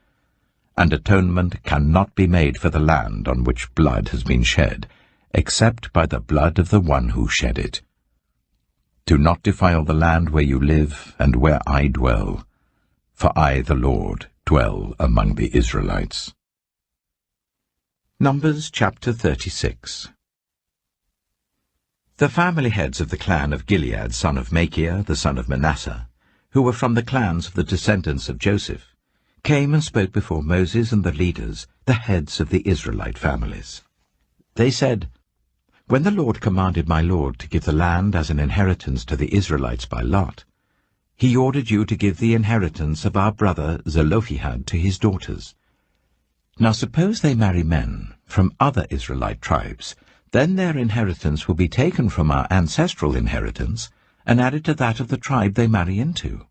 and atonement cannot be made for the land on which blood has been shed, except by the blood of the one who shed it. Do not defile the land where you live and where I dwell, for I, the Lord, dwell among the Israelites. Numbers chapter 36. The family heads of the clan of Gilead, son of Machir, the son of Manasseh, who were from the clans of the descendants of Joseph, came and spoke before Moses and the leaders, the heads of the Israelite families. They said, "When the Lord commanded my Lord to give the land as an inheritance to the Israelites by lot, he ordered you to give the inheritance of our brother Zelophehad to his daughters. Now suppose they marry men from other Israelite tribes, then their inheritance will be taken from our ancestral inheritance and added to that of the tribe they marry into.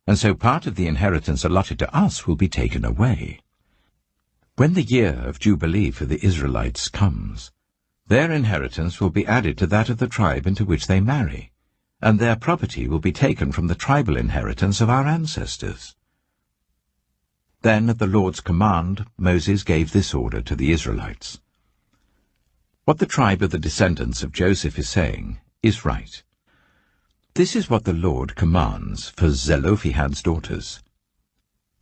And so part of the inheritance allotted to us will be taken away. When the year of Jubilee for the Israelites comes, their inheritance will be added to that of the tribe into which they marry, and their property will be taken from the tribal inheritance of our ancestors." Then at the Lord's command Moses gave this order to the Israelites. What the tribe of the descendants of Joseph is saying is right. This is what the Lord commands for Zelophehad's daughters.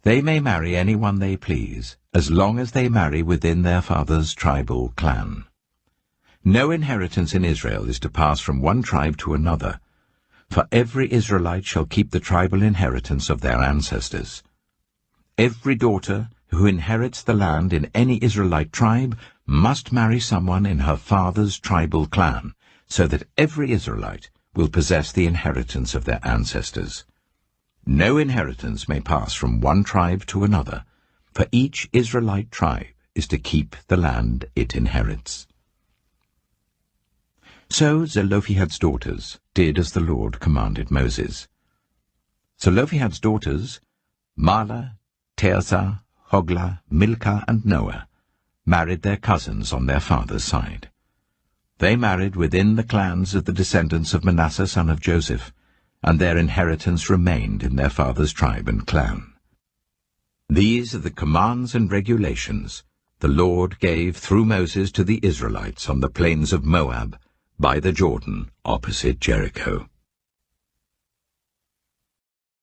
They may marry anyone they please, as long as they marry within their father's tribal clan. No inheritance in Israel is to pass from one tribe to another, for every Israelite shall keep the tribal inheritance of their ancestors. Every daughter who inherits the land in any Israelite tribe must marry someone in her father's tribal clan, so that every Israelite will possess the inheritance of their ancestors. No inheritance may pass from one tribe to another, for each Israelite tribe is to keep the land it inherits. So Zelophehad's daughters did as the Lord commanded Moses. Zelophehad's daughters, Mahlah, Tirzah, Hoglah, Milcah, and Noah, married their cousins on their father's side. They married within the clans of the descendants of Manasseh son of Joseph, and their inheritance remained in their father's tribe and clan. These are the commands and regulations the Lord gave through Moses to the Israelites on the plains of Moab, by the Jordan, opposite Jericho.